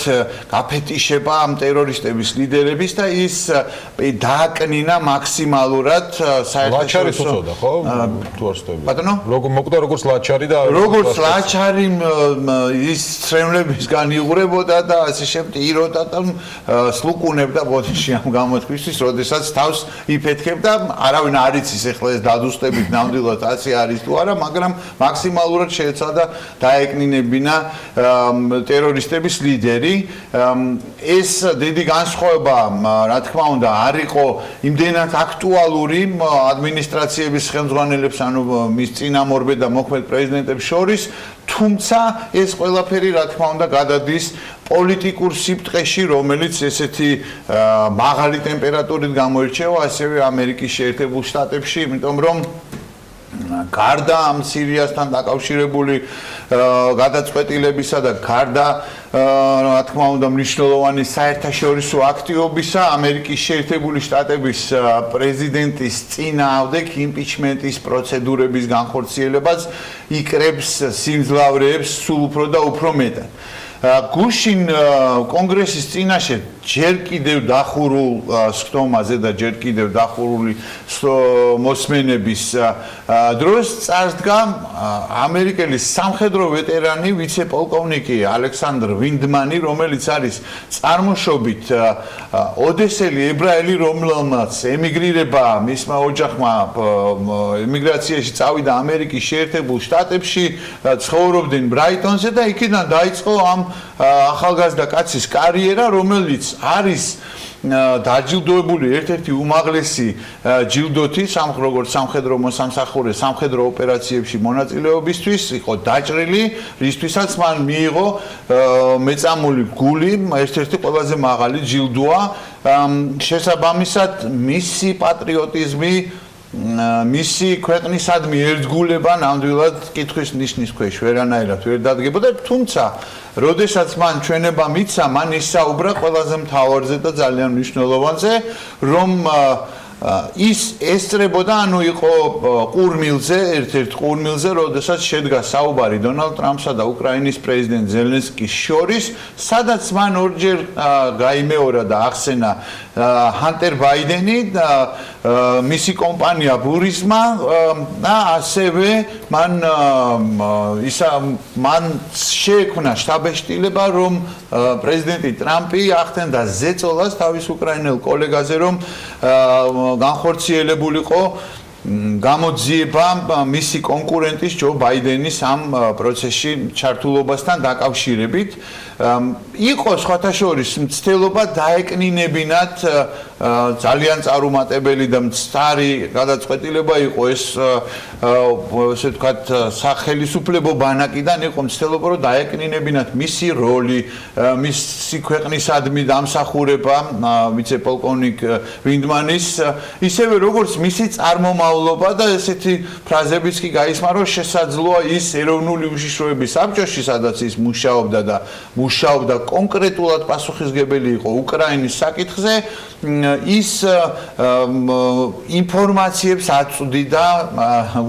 გაფეტიშება ამ ტერორისტების ლიდერების და ის დააკნინა მაქსიმალურად საერთაშორისო ლაჩარის უწოდა, ხო? თუ არ ვსწავლობ. ბატონო? მოკვდა როგორც ლაჩარი და როგორც ლაჩარი ის ცრემლებისგან იღურებოდა და ასე შემდეგ იროდა და სლუკუნებდა ბოდიში ამ გამოთქვისთვის, როდესაც თავს იფეთქებდა, არავინ არ იცის ახლა ეს დადუსტებით ნამდვილად ასე არის თუ არა, მაგრამ მაქსიმალურად შეეცადა დაეკნინებინა ტერორისტების ლიდერი. ეს დიდი განსხვავება, რა თქმა უნდა, არ იყო იმდენად აქტუალური ადმინისტრაციების ხელმძღვანელებს, ანუ მის წინამორბედ და მოქმედ პრეზიდენტებს შორის, თუმცა ეს ყველაფერი, რა თქმა უნდა, გადადის პოლიტიკურ სიბრტყეში, რომელიც ესეთი მაღალი ტემპერატურით გამოირჩევა ასევე ამერიკის შეერთებულ შტატებში, იმიტომ რომ გარდა ამ სირიასთან დაკავშირებული გადაწყვეტილებისა და გარდა რა თქმა უნდა მნიშვნელოვანი საერთაშორისო აქტივობისა, ამერიკის შეერთებული შტატების პრეზიდენტის წინააღმდეგ იმპიჩმენტის პროცედურების განხორციელებას იკრებს სიმძლავრეებს სულ უფრო და უფრო მეტად. გუშინ კონგრესის წინაშე ჯერ კიდევ დახურულ სხდომაზე და ჯერ კიდევ დახურული მოსმენების დროს წარსდგა ამერიკელი სამხედრო ვეტერანი ვიცე-პოლკოვნიკი ალექსანდრ ვინდმანი, რომელიც არის წარმოშობით ოდესელი ებრაელი, რომელმაც ემიგრირება მისმა ოჯახმა ემიგრაციაში წავიდა ამერიკის შეერთებულ შტატებში, ცხოვრობდნენ ბრაიტონზე და იქიდან დაიწყო ამ ახალგაზრდა კაცის კარიერა, რომელიც არის დაჯილდოებული ერთ-ერთი უმაღლესი ჯილდოთი როგორც სამხედრო მოსამსახურე სამხედრო ოპერაციებში მონაწილეობისთვის, იყო დაჭრილი, რისთვისაც მან მიიღო მეწამული გული, ერთ-ერთი ყველაზე მაღალი ჯილდოა. შესაბამისად, მისი პატრიოტიზმი, მისი ქვეყნისადმი ერთგულება ნამდვილად კითხვის ნიშნის ქვეშ ვერანაირად ვერ დადგებოდა, თუმცა როდესაც მან ჩვენება მიცა, მან ისაუბრა ყველაზე მთავარზე და ძალიან მნიშვნელოვანზე, რომ ის ესწრებოდა, ანუ იყო ყურმილზე, ერთ-ერთ ყურმილზე, როდესაც შედგა საუბარი დონალდ ტრამპსა და უკრაინის პრეზიდენტ ზელენსკის შორის, სადაც მან ორჯერ გაიმეორა და ახსენა ჰანტერ ბაიდენი და მისი კომპანია ბურიზმა და ასევე მან შეექმნა შტაბ-ეშტილება, რომ პრეზიდენტი ტრამპი ახდენდა ზეწოლას თავის უკრაინელ კოლეგაზე, რომ განხორციელებულიყო გამოძიება მისი კონკურენტის ჯო ბაიდენის ამ პროცესში ჩართულობასთან დაკავშირებით. იყო სხვათა შორის მცდელობა დაეკნინებინათ ძალიან წარუმატებელი და მცდარი გადაწყვეტილება იყო ეს, ასე ვთქვათ, სახელისუფლებო ბანაკიდან იყო მცდელობა, რომ დაეკნინებინათ მისი როლი, მისი ქვეყნისადმი დამსახურება ვიცე-პოლკოვნიკ ვინდმანის, ისევე როგორც მისი წარმომავლობა და ესეთი ფრაზებიც კი გაისმა, რომ შესაძლოა ის ეროვნული უშიშროების საბჭოში, სადაც ის მუშაობდა კონკრეტულად პასუხისგებელი იყო უკრაინის საკითხზე, ის ინფორმაციებს აწვდიდა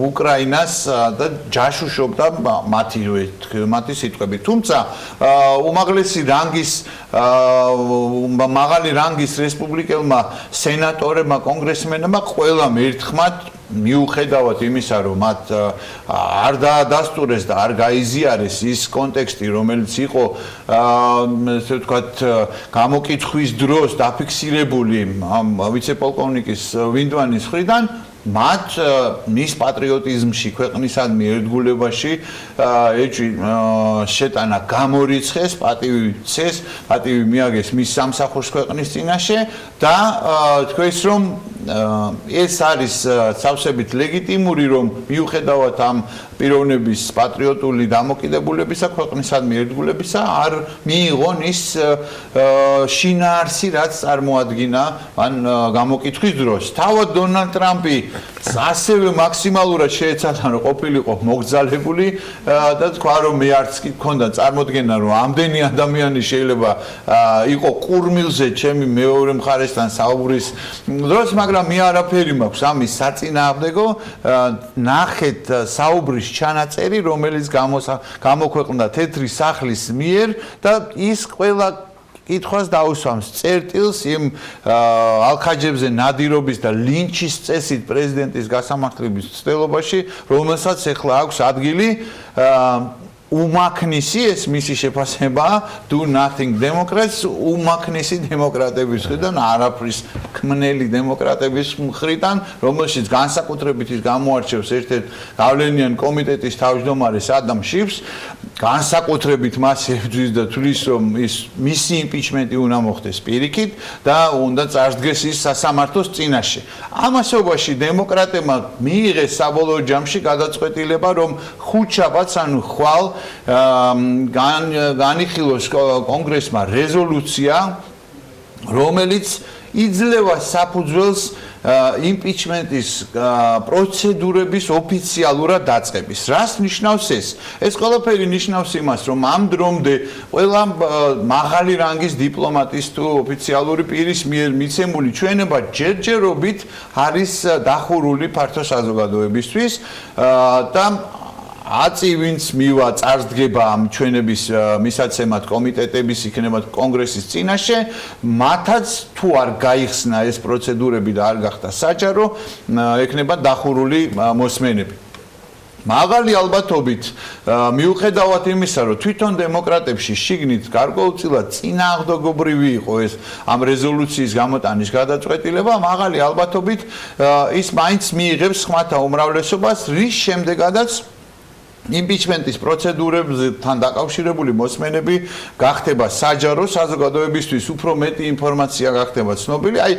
უკრაინას და ჯაშუშობდა მათი სიტყვებით. თუმცა უმაღლესი რანგის მაღალი რანგის რესპუბლიკელმა სენატორებმა, კონგრესმენებმა ყველამ ერთხმად მიუხედავად იმისა, რომ მათ არ დაადასტურეს და არ გაიზიარეს ის კონტექსტი, რომელიც იყო, ასე ვთქვათ, გამოკითხვის დროს დაფიქსირებული ამ ვიცე-პოლკოვნიკის ვინდმანის მხრიდან, მათ მის პატრიოტიზმში, ქვეყნისადმი ერთგულებაში შეტანა გამორიცხეს, პატივი მიაგეს მის სამსახურს ქვეყნის წინაშე და თქვენს რომ ეს არის სავსებით ლეგიტიმური, რომ მიუხედავად ამ პიროვნების პატრიოტული დამოკიდებულებისა, ქვეყნისადმი ერთგულებისა, არ მიიღონ ის შინაარსი, რაც წარმოადგინა მან გამოკითხვის დროს. თავად დონალდ ტრამპი ასევე მაქსიმალურად შეეცადა რომ ყოფილიყო მოგზალებული და თქვა რომ მე არც კი მქონდა წარმოდგენა რომ ამდენი ადამიანი შეიძლება იყო ყურმილზე ჩემი მეორე მხარესთან საუბრის დროს, მაგრამ მე არაფერი მაქვს ამის საწინააღმდეგო. ნახეთ საუბრის ჩანაწერი, რომელიც გამოქვეყნდა თეთრი სახლის მიერ და ის ყველა კითხვას დაუსვამს წერტილს იმ ალქაჯებზე ნადირობის და ლინჩის წესით პრეზიდენტის გასამართლების ცდილობაში, რომელსაც ახლა აქვს ადგილი უმაქნისი ეს მისი შეფასებაა do nothing democrats უმაქნისი დემოკრატების მხრიდან არაფრის ქმნელი დემოკრატების მხრიდან რომელშიც განსაკუთრებით ის გამოარჩევს ერთ-ერთ გავლენიან კომიტეტის თავმჯდომარეს ადამ შიფს განსაკუთრებით მას ებრძვის და თვლის რომ ის მისი იმპიჩმენტი უნდა მოხდეს პირიქით და უნდა წარსდგეს ის სასამართლოს წინაშე ამასობაში დემოკრატებმა მიიღეს საბოლოო ჯამში გადაწყვეტილება რომ ხუთშაბათს ანუ ხვალ განიხილოს კონგრესმა რეზოლუცია რომელიც იძლევა საფუძველს იმპიჩმენტის პროცედურების ოფიციალურად დაწყების. რას ნიშნავს ეს? ეს ყველაფერი ნიშნავს იმას, რომ ამ დრომდე ყველა მაღალი რანგის დიპლომატის თუ ოფიციალური პირის მიერ მიცემული ჩვენება ჯერჯერობით არის დახურული ფართო საზოგადოებისთვის და აწი ვინც მივა წარსდგება ამ ჩვენების მისაცემად კომიტეტების იქნებათ კონგრესის წინაშე მათაც თუ არ გაიხსნა ეს პროცედურები და არ გახდა საჯარო ექნება დახურული მოსმენები მაღალი ალბათობით მიუხედავად იმისა რომ თვითონ დემოკრატებში შიგნით გარკვეულწილად წინააღმდეგობრივი იყო ეს ამ რეზოლუციის გამოტანის გადაწყვეტილება მაღალი ალბათობით ის მაინც მიიღებს ხმათა უმრავლესობას რის შემდეგაც იმპიჩმენტის პროცედურებთან დაკავშირებული მოსმენები გახდება საჯარო საზოგადოებისთვის უფრო მეტი ინფორმაცია გახდება ცნობილი აი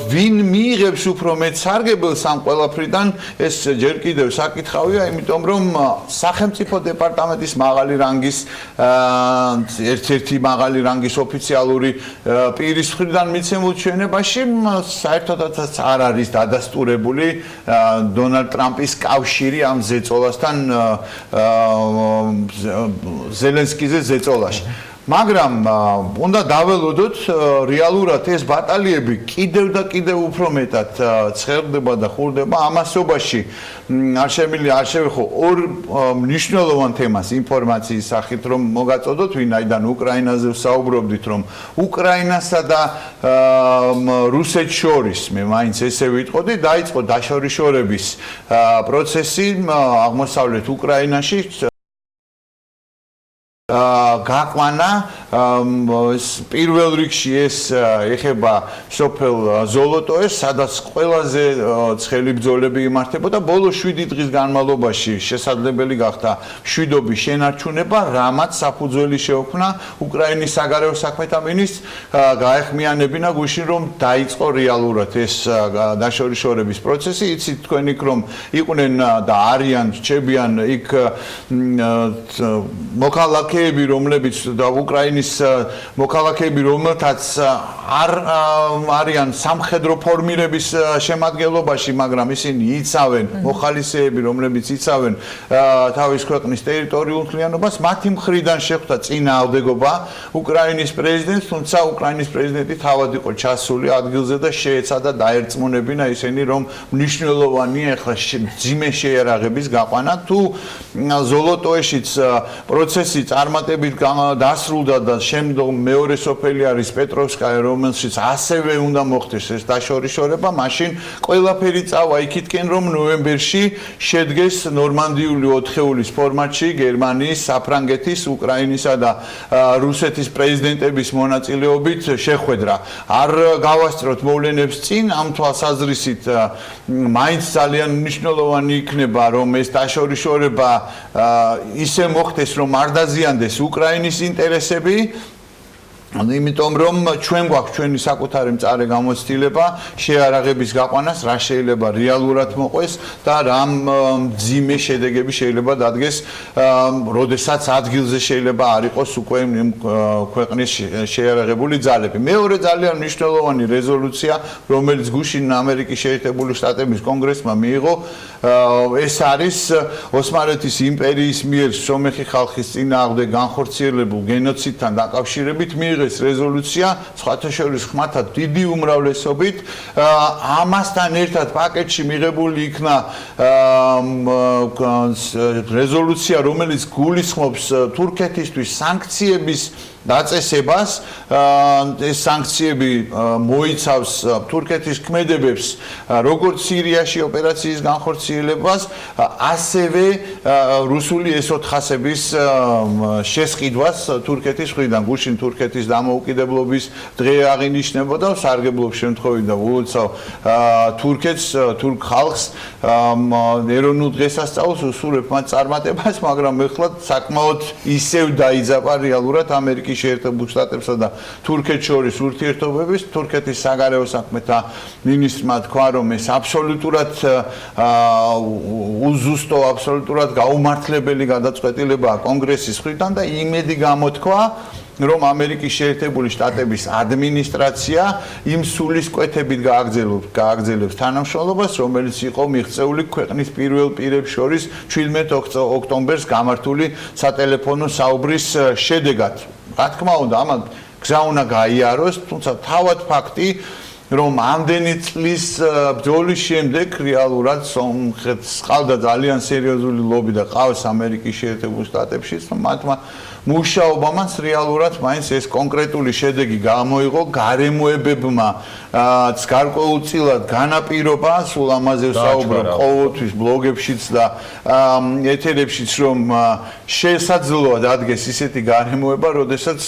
ვინ მიიღებს უფრო მეტ სარგებელს ამ ყველაფრიდან ეს ჯერ კიდევ საკითხავია იმიტომ რომ სახელმწიფო დეპარტამენტის მაღალი რანგის ერთ-ერთი მაღალი რანგის ოფიციალური პირის მხრიდან მიცემულ ჩვენებაში საერთოდაც არ არის დადასტურებული დონალდ ტრამპის კავშირი ამ ზეწოლასთან ზელენსკიზე ზეწოლაში მაგრამ უნდა დაველოდოთ რეალურად ეს ბატალიები კიდევ და კიდევ უფრო მეტად ცხელდება და ხურდება ამასობაში არ შევეხო ორ მნიშვნელოვან თემას ინფორმაციის სახით რომ მოგაწოდოთ ვინაიდან უკრაინაზე ვსაუბრობდით რომ უკრაინასა და რუსეთს შორის მე მაინც ესე ვიტყოდი დაიწყო დაშორიშორების პროცესი აღმოსავლეთ უკრაინაში გაყვანა პირველ რიგში ეს ეხება სოფელ ზოლოტოეს სადაც ყველაზე ცხელი ბრძოლები იმართებოდა ბოლო 7 დღის განმავლობაში შესაძლებელი გახდა მშვიდობის შენარჩუნება რამაც საფუძველი შეუქმნა უკრაინის საგარეო საქმეთა მინისტრს გაეხმიანებინა გუშინ რომ დაიწყო რეალურად ეს დაშორიშორების პროცესი იცით თქვენ იქ რომ იყვნენ და არიან რჩებიან იქ მოქალაქეები რომლებიც და უკრაინის მოქალაქეები რომელთაც არ არიან სამხედრო ფორმირების შემადგენლობაში მაგრამ ისინი იცავენ მოხალისეები რომლებიც იცავენ თავის ქვეყნის ტერიტორიულ მთლიანობას მათი მხრიდან შეხვდა წინააღმდეგობა უკრაინის პრეზიდენტს თუმცა უკრაინის პრეზიდენტი თავად იყო ჩასული ადგილზე და შეეცადა დაერწმუნებინა ისინი რომ მნიშვნელოვანია ახლა ძიმე შეიარაღების გაყვანა თუ ზოლოტოეშიც პროცესი წარმატებით დასრულდა და შემდგომ მეორე სოფელი არის პეტროვსკაია რომელშიც ასევე უნდა მოხდეს ეს დაშორიშორება მაშინ ყველაფერი წავა იქითკენ რომ ნოემბერში შედგეს ნორმანდიული 4-ეულის ფორმატში გერმანიის, საფრანგეთის, უკრაინისა და რუსეთის პრეზიდენტების მონაწილეობით შეხვედრა არ გავასწროთ მოვლენებს წინ ამ თვალსაზრისით მაინც ძალიან მნიშვნელოვანი იქნება რომ ეს დაშორიშორება ისე მოხდეს რომ არ დაზიანდეს უკრაინის ინტერესები იმიტომ რომ ჩვენ გვაქვს ჩვენი საკუთარი მწარე გამოცდილება შეარაღების გაყვანას რა შეიძლება რეალურად მოყვეს და რა მძიმე შედეგები შეიძლება დადგეს როდესაც ადგილზე შეიძლება არ იყოს უკვე ქვეყნის შეარაღებული ძალები. მეორე ძალიან მნიშვნელოვანი რეზოლუცია რომელიც გუშინ ამერიკის შეერთებული შტატების კონგრესმა მიიღო ეს არის ოსმალეთის იმპერიის მიერ სომეხი ხალხის წინააღმდეგ განხორციელებულ გენოციდთან დაკავშირებით მიიღეს რეზოლუცია სხვათა შორის ხმათა დიდი უმრავლესობით ამასთან ერთად პაკეტში მიღებული იქნა რეზოლუცია რომელიც გულისხმობს თურქეთისთვის სანქციების დაწესებას ეს სანქციები მოიცავს თურქეთის ქმედებებს როგორც სირიაში ოპერაციის განხორციელებას ასევე რუსული S-400-ების შესყიდვას თურქეთის მხრიდან გუშინ თურქეთის დამოუკიდებლობის დღე აღინიშნებოდა სარგებლობს შემთხვევით და ულოცავ თურქეთს თურქ ხალხს ეროვნულ დღესასწაულს უსურვებ მათ წარმატებას მაგრამ ეხლა საკმაოდ ისევ დაიძაბა რეალურად ამერიკის შეერთებულ შტატებსა და თურქეთს შორის ურთიერთობების თურქეთის საგარეო საქმეთა მინისტრმა თქვა რომ ეს აბსოლუტურად უზუსტო აბსოლუტურად გაუმართლებელი გადაწყვეტილებაა კონგრესის მხრიდან და იმედი გამოთქვა რომ ამერიკის შეერთებული შტატების ადმინისტრაცია იმ სულისკვეთებით გააგრძელებს თანამშრომლობას რომელიც იყო მიღწეული ქვეყნის პირველ პირებს შორის 17 ოქტომბერს გამართული სატელეფონო საუბრის შედეგად. რა თქმა უნდა, ამან გზა უნდა გაიაროს, თუმცა თავად ფაქტი, რომ ამდენი წლის ბრძოლის შემდეგ რეალურად სომხეთს ყავდა ძალიან სერიოზული ლობი და ყავს ამერიკის შეერთებულ შტატებშიც, მათმა მუშაობამაც რეალურად მაინც ეს კონკრეტული შედეგი გამოიღო გარემოებებმა გარკვეულწილად განაპირობა სულ ამაზე ვსაუბრობ ყოველთვის ბლოგებშიც და ეთერებშიც რომ შესაძლოა დადგეს ისეთი გარემოება როდესაც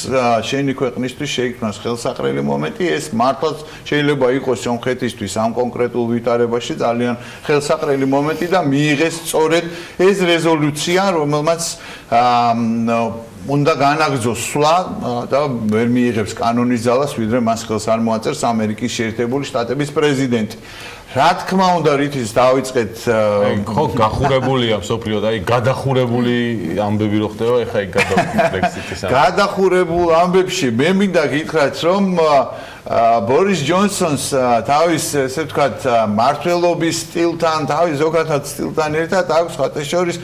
შენი ქვეყნისთვის შეიქმნას ხელსაყრელი მომენტი ეს მართლაც შეიძლება იყოს სომხეთისთვის ამ კონკრეტულ ვითარებაში ძალიან ხელსაყრელი მომენტი და მიიღეს სწორედ ეს რეზოლუცია რომელმაც უნდა განაგრძოს სვლა და ვერ მიიღებს კანონის ძალას, ვიდრე მას ხელს არ მოაწერს ამერიკის შეერთებული შტატების პრეზიდენტი. რა თქმა უნდა, რითიც დავიწყეთ ხო გახურებულია მსოფლიო და გადახურებული ამბები რო ხდება, ეხა იქ Brexit-ის გადახურებულ ამბებში მე მინდა გითხრათ, რომ ბორის ჯონსონს თავის ესე ვთქვათ მართლობის სტილთან, თავის ზოგადად სტილთან ერთად აქვს სხვათა შორის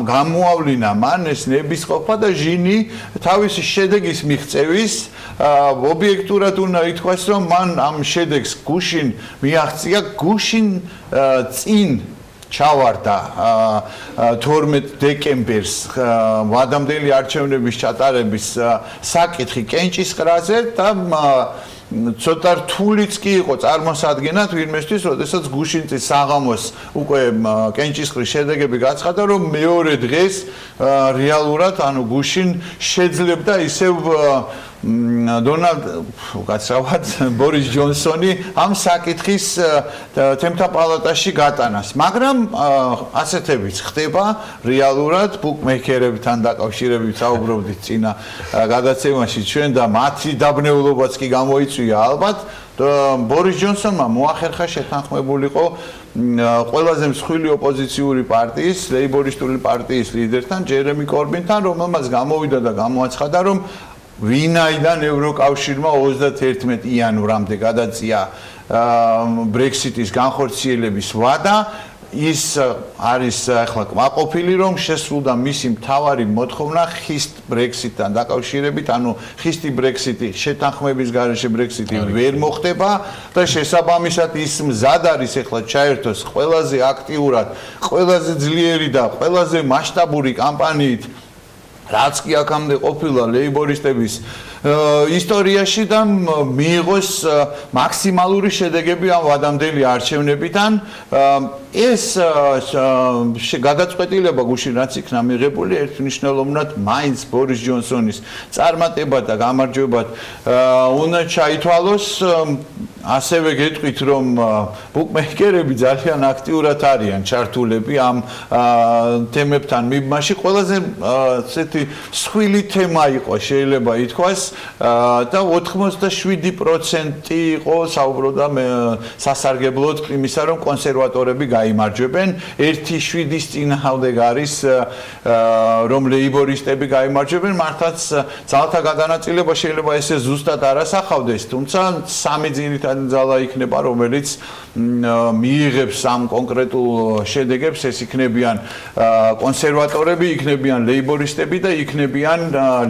გამოავლინა მან ეს ნებისყოფა და ჟინი თავისი შედეგის მიღწევის ობიექტურად უნდა ითქვას, რომ მან ამ შედეგს გუშინ მიაღწია გუშინ წინ ჩავარდა 12 დეკემბერს ვადამდელი არჩევნების ჩატარების საკითხი კენჭისყრაზე და ცოტა რთულიც კი იყო წარმოსადგენად ვინმესთვის, როდესაც გუშინწის საღამოს უკვე კენჭისყრის შედეგები გაცხადა, რომ მეორე დღეს რეალურად ანუ გუშინ შეძლებდა ისევ დონალდ უკაცრავად ბორის ჯონსონი ამ საკითხის თემთა პალატაში გატანას. მაგრამ ასეთებიც ხდება რეალურად ბუკმეიკერებთან დაკავშირებით საუბრობდით წინა გადაცემაში ჩვენ და მათი დაბნეულობაც კი გამოიწვია ალბათ. ბორის ჯონსონმა მოახერხა შეთანხმებულიყო ყველაზე მსხვილი ოპოზიციური პარტიის, ლეიბორისტული პარტიის ლიდერთან, ჯერემი კორბინთან, რომელმაც გამოვიდა და გამოაცხადა, რომ ვინაიდან ევროკავშირმა 31 იანვრამდე გადაწია Brexit-ის განხორციელების ვადა, ის არის ახლა კმაყოფილი, რომ შესრულდა მისი მთავარი მოთხოვნა ხისტ Brexit-თან დაკავშირებით, ანუ ხისტი Brexit-ი შეთანხმების გარეშე Brexit-ი ვერ მოხდება და შესაბამისად ის მზად არის ახლა ჩაერთოს ყველაზე აქტიურად, ყველაზე ძლიერი და ყველაზე მასშტაბური კამპანიით რაც კი აქამდე ყოფილა ლეიბორისტების ისტორიაში და მიიღოს მაქსიმალური შედეგები ამ ვადამდელი არჩევნებიდან. ეს გადაწყვეტილება გუშინ რაც იქნა მიღებული, ერთმნიშვნელოვნად მაინც ბორის ჯონსონის წარმატება და გამარჯვება უნდა ჩაითვალოს. ასევე გეტყვით, რომ ბუკმეიკერები ძალიან აქტიურად არიან ჩართულები ამ თემებთან მიმარში. ყველაზე ესეთი მსხვილი თემა იყო, შეიძლება ითქვას, და 87% იყო საუბრობდა სასარგებლოდ იმისა, რომ კონსერვატორები გაიმარჯვებენ. 1/7-ის წინააღმდეგ არის, რომ ლეიბორისტები გაიმარჯვებენ. მართლაც ძალთა გადანაწილება შეიძლება ესე ზუსტად არ ასახავდეს, თუმცა სამი ძირითადი ძალა იქნება, რომელიც მიიღებს ამ კონკრეტულ შედეგებს, ეს იქნებიან კონსერვატორები, იქნებიან ლეიბორისტები და იქნებიან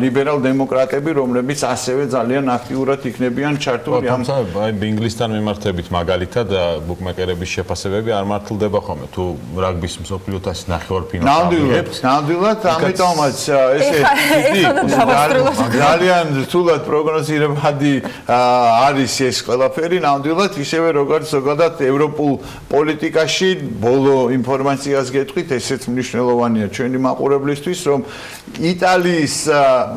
ლიბერალ-დემოკრატები, რომლებიც ასევე ძალიან აქტიურად იქნებიან ჩართული ამ. თუმცა ინგლისთან მიმართებით მაგალითად ბუკმეკერების შეფასებები არ მართლდება ხოლმე თუ რაგბის მსოფლიო თასის ნახევარფინალს ნამდვილად, ამიტომაც ესე ძალიან რთულად პროგნოზირებადი არის ეს ყველაფერი. ნამდვილად ისევე როგორც ზოგადად ევროპულ პოლიტიკაში ბოლო ინფორმაციას გეტყვით, ესეც მნიშვნელოვანია ჩვენი მაყურებლისთვის, რომ იტალიის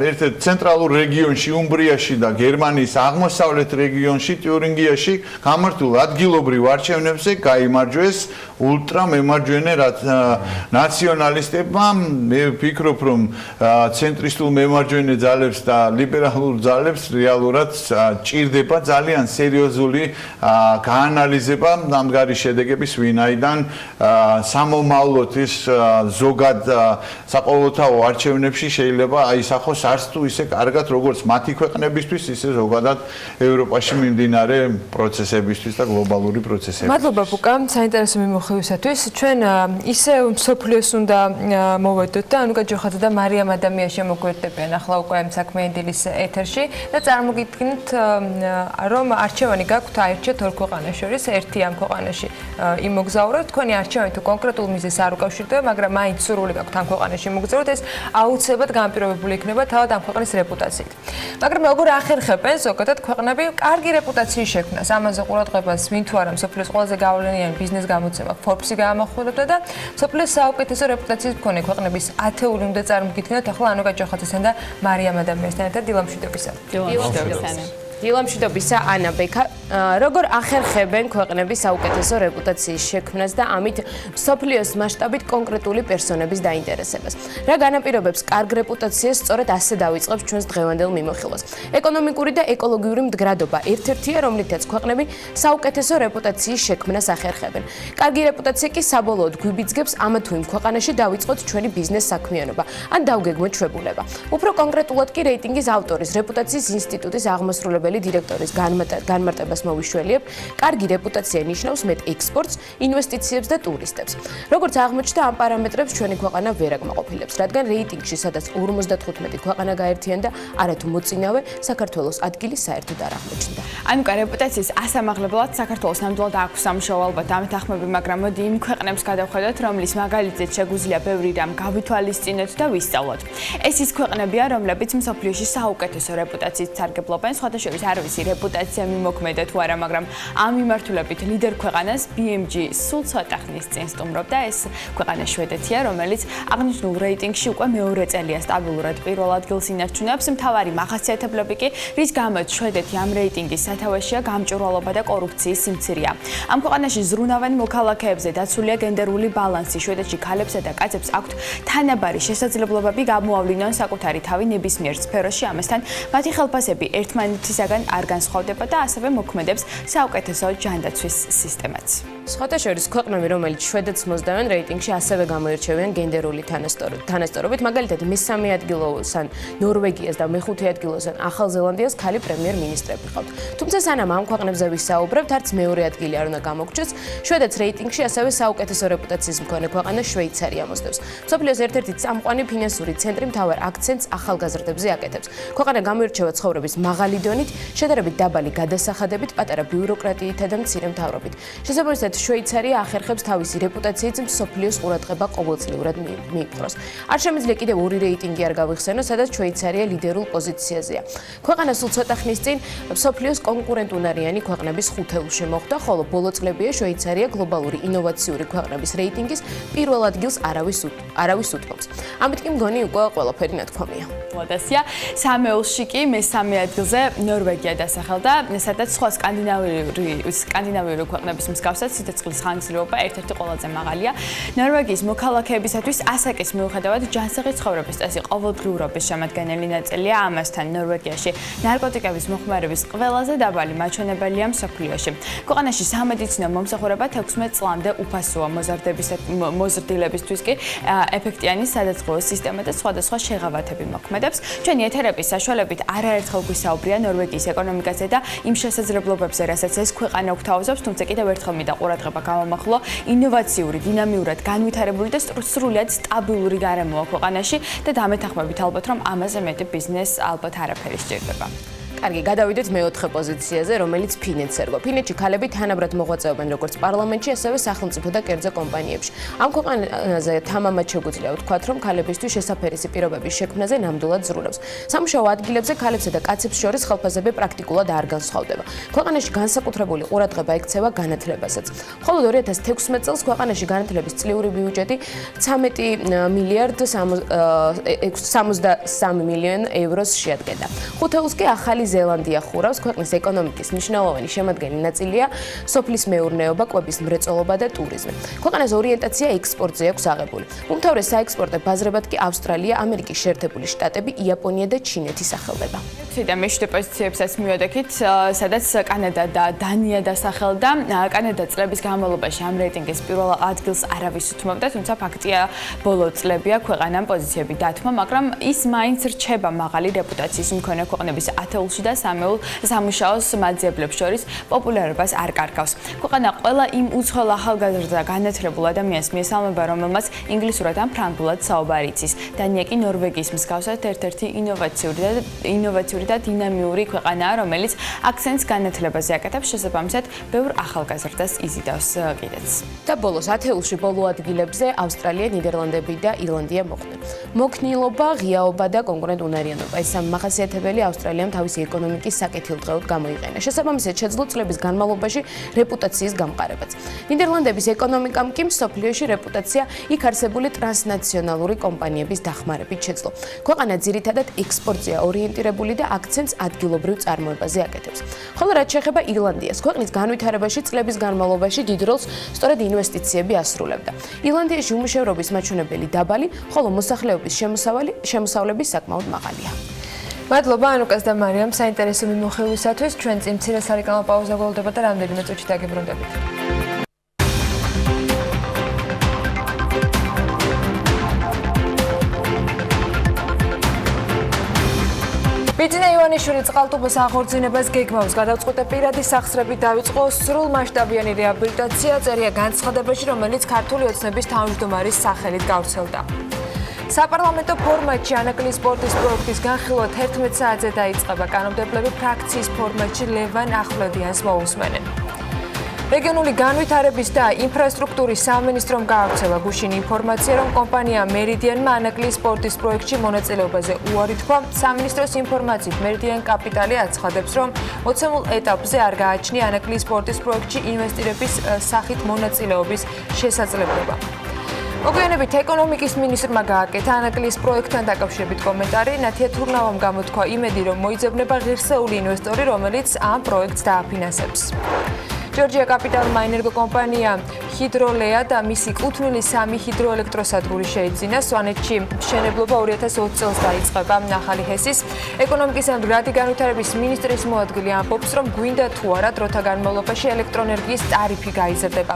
ერთ-ერთ ცენტრალურ რეგიონში, უმბრიაში და გერმანიის აღმოსავლეთ რეგიონში, ტიურინგიაში გამართულ ადგილობრივ არჩევნებზე გაიმარჯვეს ულტრამემარჯვენე ნაციონალისტებმა. მე ვფიქრობ, რომ ცენტრისტულ მემარჯვენე ძალებს და ლიბერალურ ძალებს რეალურად ჭირდება ძალიან სერიოზული გაანალიზება ნამგარი შედეგების, ვინაიდან სამომავლოდ ის ზოგად საყოველთაო არჩევნებში შეიძლება აისახოს არც თუ ისე კარგად, როგორც მათი ქვეყნებისთვის, ისე ზოგადად ევროპაში მიმდინარე პროცესებისთვის და გლობალური პროცესებისთვის. მადლობა ბუკა, საინტერესო მიმოხილვისათვის. ჩვენ ისე მსოფლიოს უნდა მოვედოთ და ანუ გაჯოხაძე და მარიამ ადამია შემოგვერდებიან ახლა უკვე საქმიანი დილის ეთერში და წარმოგიდგენთ, რომ არჩევანი გაქვთ აირჩიეთ ორ ქვეყანას შორის, ერთი ამ ქვეყანაში იმოგზაუროთ. თქვენი არჩევანი თუ კონკრეტულ მიზეზს არ უკავშირდება, მაგრამ მაინც სურვილი გაქვთ ამ ქვეყანაში იმოგზაუროთ, ეს აუცილებლად განპირობებული იქნება თავად ამ ქვეყნის რეპუტაციით. მაგრამ როგორ ახერხებენ ზოგადად ქვეყნები კარგი რეპუტაციის შექმნას? ამაზე ყურადღებას ვინ თუ არა მსოფლიოს ყველაზე გავლენიანი ბიზნეს გამოცემა Forbes-ი გაამახვილებდა და მსოფლიოს საუკეთესო რეპუტაციის მქონე ქვეყნების ათეული უნდა წარმოგიდგინოთ ახლა ანუ გაჯოხაძესთან და მარიამ ადამიანთან ერთად დილა მშვიდობისა. დილა მშვიდობისა, ანა ბექა. როგორ ახერხებენ ქვეყნები საუკეთესო რეპუტაციის შექმნას და ამით მსოფლიოს მასშტაბით კონკრეტული პერსონების დაინტერესებას? რა განაპირობებს კარგ რეპუტაციას სწორედ ასე დავიწყებს ჩვენს დღევანდელ მიმოხილვას? ეკონომიკური და ეკოლოგიური მდგრადობა ერთ-ერთია, რომლითაც ქვეყნები საუკეთესო რეპუტაციის შექმნას ახერხებენ. კარგი რეპუტაცია კი საბოლოოდ გვიბიძგებს ამა თუ იმ ქვეყანაში დავიწყოთ ჩვენი ბიზნეს საქმიანობა ან დავგეგმოთ ჩვეულება. უფრო კონკრეტულად კი რეიტინგის ავტორის რეპუტაციის ინსტიტუტის აღმასრულებელი დირექტორის განმარტებას მოვიშველიებ, კარგი რეპუტაცია ნიშნავს მეტ ექსპორტს, ინვესტიციებს და ტურისტებს. როგორც აღმოჩნდა, ამ პარამეტრებს ჩვენი ქვეყანა ვერ აკმაყოფილებს, რადგან რეიტინგში, სადაც 55 ქვეყანა გაერთიანდა, არათუ მოწინავე საქართველოს ადგილი საერთოდ არ აღმოჩნდა. ანუკა რეპუტაციის ასამაღლებლად საქართველოს ნამდვილად აქვს სამუშაო ალბათ ამეთახმები, მაგრამ მოდი იმ ქვეყნებს გადავხედოთ, რომლის მაგალითზეც შეგვიძლია ბევრი რამ გავითვალისწინოთ და ვისწავლოთ. ეს ის ქვეყნებია, რომლებიც მსოფლიოში საუკეთესო რეპუტაციით სარგებლობენ, სხვადასხვა არ ვიცი რეპუტაცია მიმოქმედა თუ არა, მაგრამ ამ მიმართულებით ლიდერ ქვეყანას BMG სულ ცოტა ხნის წინ სტუმრობდა. ეს ქვეყანა შვედეთია, რომელიც აღნიშნულ რეიტინგში უკვე მეორე წელია სტაბილურად პირველ ადგილს ინარჩუნებს. მთავარი მახასიათებლები კი, რის გამოც შვედეთი ამ რეიტინგის სათავეშია, გამჭვირვალობა და კორუფციის სიმცირეა. ამ ქვეყანაში ზრუნავენ მოქალაქეებზე დაცულია გენდერული ბალანსი. შვედეთში ქალებსა და კაცებს აქვთ თანაბარი შესაძლებლობები გამოავლინონ საკუთარი თავი ნებისმიერ სფეროში, ამასთან მათი ხელფასები ერთმანეთისაგან არ განსხვავდება და ასევე მოქმედებს საუკეთესო ჯანდაცვის სისტემაც. სხვათა შორის ქვეყნები, რომელიც შვედეთს მოსდევენ რეიტინგში, ასევე გამოირჩევიან გენდერული თანასწორობით. მაგალითად, მესამე ადგილოსან ნორვეგიას და მეხუთე ადგილოსან ახალ ზელანდიას ქალი პრემიერ-მინისტრები ყავთ. თუმცა სანამ ამ ქვეყნებზე ვისაუბრებთ, არც მეორე ადგილი არ უნდა გამოგრჩეს. შვედეთს რეიტინგში ასევე საუკეთესო რეპუტაციის მქონე ქვეყანა შვეიცარია მოსდევს. მსოფლიოს ერთ-ერთი წამყვანი ფინანსური ცენტრი მთავარ აქცენტს ახალგაზრდებზე აკეთებს. ქვეყანა გამოირჩევა ცხოვრების მაღალი დონით, შედარებით დაბალი გადასახადებით, პატარა ბიუროკრატიითა და მცირე მთავრობით. შესაბამისად, შვეიცარია ახერხებს თავისი რეპუტაციით მსოფლიოს ყურადღება ყოველწლიურად მიიპყროს. არ შემიძლია კიდევ ორი რეიტინგი არ გავიხსენო, სადაც შვეიცარია ლიდერულ პოზიციაზეა. ქვეყანა სულ ცოტა ხნის წინ მსოფლიოს კონკურენტუნარიანი ქვეყნების ხუთეულში მოხვდა, ხოლო ბოლო წლებია შვეიცარია გლობალური ინოვაციური ქვეყნების რეიტინგის პირველ ადგილს არავის უთმობს. ამით კი მგონი უკვე ყველაფერი ნათქვამია. ლოდასია სამეულში კი მესამე ადგილზე ნორვეგია დასახელდა, სადაც სხვა სკანდინავიური ქვეყნების მსგავსად სიცოცხლის ხანგრძლივობა ერთ-ერთი ყველაზე მაღალია. ნორვეგიის მოქალაქეებისათვის ასაკის მიუხედავად ჯანსაღი ცხოვრების წესი ყოველდღიურობის შემადგენელი ნაწილია. ამასთან ნორვეგიაში ნარკოტიკების მოხმარების ყველაზე დაბალი მაჩვენებელია მსოფლიოში. ქვეყანაში სამედიცინო მომსახურება 16 წლამდე უფასოა. მოზრდილებისთვის კი ეფექტიანი სადაზღვევო სისტემა და სხვადასხვა შეღავათები მოქმედებს. ჩვენი ეთერების საშუალებით არაერთხელ გვისაუბრია ნორვეგიის ეკონომიკაზე და იმ შესაძლებლობებზე, რასაც ეს ქვეყანა გვთავაზობს, თუმცა კიდევ ერთხელ მინდა ყურადღება გამომახვილო, ინოვაციური, დინამიურად განვითარებული და სრულად სტაბილური გარემოა ქვეყანაში და დამეთანხმებით ალბათ, რომ ამაზე მეტი ბიზნეს ალბათ არაფერი სჭირდება. კარგი, გადავიდეთ მეოთხე პოზიციაზე, რომელიც ფინეთს ერგო. ფინეთში ქალები თანაბრად მოღვაწეობენ როგორც პარლამენტში, ასევე სახელმწიფო და კერძო კომპანიებში. ამ ქვეყანაზე თამამად შეგვიძლია ვთქვათ, რომ ქალებისთვის შესაფერისი პირობების შექმნაზე ნამდვილად ზრუნავს. სამუშაო ადგილებზე ქალებსა და კაცებს შორის ხელფასები პრაქტიკულად არ განსხვავდება. ქვეყანაში განსაკუთრებული ყურადღება ექცევა განათლებასაც. მხოლოდ 2016 წელს ქვეყანაში განათლების წლიური ბიუჯეტი 13 მილიარდ 63 მილიონ ევროს შეადგენდა. ხუთეულს კი ახალი ზელანდია ხურავს, ქვეყნის ეკონომიკის მნიშვნელოვანი შემადგენელი ნაწილია სოფლის მეურნეობა, კვების მრეწველობა და ტურიზმი. ქვეყანას ორიენტაცია ექსპორტზე აქვს აღებული. უმთავრეს საექსპორტო ბაზრებად კი ავსტრალია, ამერიკის შეერთებული შტატები, იაპონია და ჩინეთი სახელდება. და მეშვიდე პოზიციებსაც მივედექით, სადაც კანადა და დანია დასახელდა. კანადა წლების განმავლობაში ამ რეიტინგის პირველ ადგილს არავის უთმობდა, თუმცა ფაქტია, ბოლო წლებია ქვეყანამ პოზიციები დათმო, მაგრამ ის მაინც რჩება მაღალი რეპუტაციის მქონე ქვეყნების ათეულში და სამუშაოს მაძიებლებს შორის პოპულარობას არ კარგავს. ქვეყანა ყველა იმ უცხოელ ახალგაზრდა განათლებულ ადამიანს მიესალმება, რომელმაც ინგლისურად ან ფრანგულად საუბარი იცის. დანია კი ნორვეგიის მსგავსად ერთ-ერთი ინოვაციური და დინამიური ქვეყანაა, რომელიც აქცენტს განათლებაზე აკეთებს, შესაბამისად, ბევრ ახალგაზრდას იზიდავს კიდეც. და ბოლოს ათეულში ბოლო ადგილებზე ავსტრალია, ნიდერლანდები და ირლანდია მოხვდნენ. მოქნილობა, ღიაობა და კონკურენტუნარიანობა. ეს სამი მახასიათებელი ავსტრალიამ თავისი ეკონომიკის საკეთილდღეოდ გამოიყენა. შესაბამისად, შეძლო წლების განმავლობაში რეპუტაციის გამყარებაც. ნიდერლანდების ეკონომიკამ კი მსოფლიოში რეპუტაცია იქ არსებული ტრანსნაციონალური კომპანიების დახმარებით შეძლო. ქვეყანა ძირითადად ექსპორტზეა ორიენტირებული და აქცენტს ადგილობრივ წარმოებაზე აკეთებს. ხოლო რაც შეეხება ირლანდიას, ქვეყნის განვითარებაში წლების განმავლობაში დიდ როლს სწორედ ინვესტიციები ასრულებდა. ირლანდიაში უმუშევრობის მაჩვენებელი დაბალი, ხოლო მოსახლეობის შემოსავლების საკმაოდ მაღალია. მადლობა ანუკას და მარიამ საინტერესო მიმოხილვისათვის. ჩვენ წინ მცირე სარეკლამო პაუზა გველოდება და რამდენიმე წუთში დაგებრუნდებით. ბიძინა ივანიშვილი წყალტუბოს აღორძინებას გეგმავს. გადავწყვეტე პირადი სახსრებით დაიწყო სრულმასშტაბიანი რეაბილიტაცია, წერია განცხადებაში, რომელიც ქართული ოცნების თავმჯდომარის სახელით გავრცელდა. საპარლამენტო ფორმატში ანაკლიის სპორტის პროექტის განხილვა 11 საათზე დაიწყება. კანონმდებლები ფრაქციის ფორმატში ლევან ახვლედიანს მოусმენენ. რეგიონული განვითარების და ინფრასტრუქტურის სამინისტრომ გაავრცელა გუშინ ინფორმაცია, რომ კომპანია მერიდიანმა ანაკლიის სპორტის პროექტში მონაწილეობაზე უარი თქვა. სამინისტროს ინფორმაციით მერიდიან კაპიტალი აცხადებს, რომ მოცემულ ეტაპზე არ გააჩნია ანაკლიის სპორტის პროექტში ინვესტირების სახით მონაწილეობის შესაძლებლობა. მოგვიანებით ეკონომიკის მინისტრმა გააკეთა ანაკლიის პროექტთან დაკავშირებით კომენტარი. ნათია თურნავამ გამოთქვა იმედი, რომ მოიძებნება ღირსეული ინვესტორი, რომელიც ამ პროექტს დააფინანსებს. ჯორჯია კაპიტალმა ენერგოკომპანია ჰიდროლეა და მისი კუთვნილი 3 ჰიდროელექტროსადგური შეიძინა. სვანეთში მშენებლობა 2020 წელს დაიწყება. ახალი ჰესის ეკონომიკისა და რადი განვითარების მინისტრის მოადგილე ამბობს, რომ გვინდა თუ არა დროთა განმავლობაში ელექტროენერგიის ტარიფი გაიზრდება.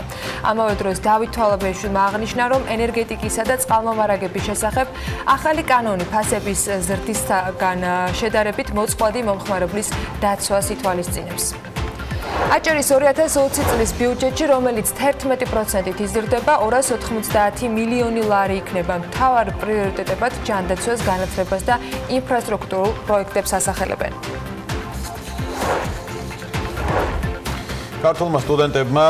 ამავე დროს დავით თვალაბაშვილმა აღნიშნა, რომ ენერგეტიკისა და წყალმომარაგების შესახებ ახალი კანონი ფასების ზრდისგან შედარებით მოწყვლადი მომხმარებლის დაცვას ითვალისწინებს. აჭარის 2020 წლის ბიუჯეტში, რომელიც 11%-ით იზრდება, 290 მილიონი ლარი იქნება. მთავარ პრიორიტეტებად ჯანდაცვას, განათლებას და ინფრასტრუქტურულ პროექტებს ასახელებენ. ქართულმა სტუდენტებმა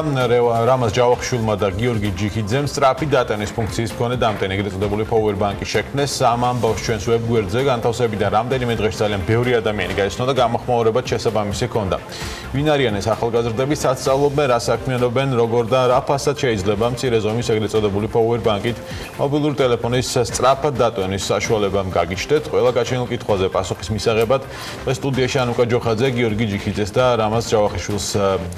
რამაზ ჯავახიშვილმა და გიორგი ჯიქიძემ სწრაფი დატანის ფუნქციის მქონე დამტენი ეგრეთ წოდებული power bank-ი შექმნეს სამ ამბავს ჩვენს ვებგვერდზე განთავსებიდან რამდენიმე დღეში ძალიან ბევრი ადამიანი გაიცნო და გამოხმაურებად შესაბამისი ჰქონდა. ვინ არიან ეს ახალგაზრდები, საცალობენ, რა საქმიანობენ, როგორ და რა ფასად შეიძლება მცირე ზომის ეგრეთ წოდებული power bank-ით მობილური ტელეფონის სწრაფად დატვენის საშუალებამ გაგიჩნდეთ. ყველა გაჩენილ კითხვაზე პასუხის მისაღებად დღეს სტუდიაში ანუკა ჯოხაძე, გიორგი ჯიქიძეს და რამაზ ჯავახიშვილს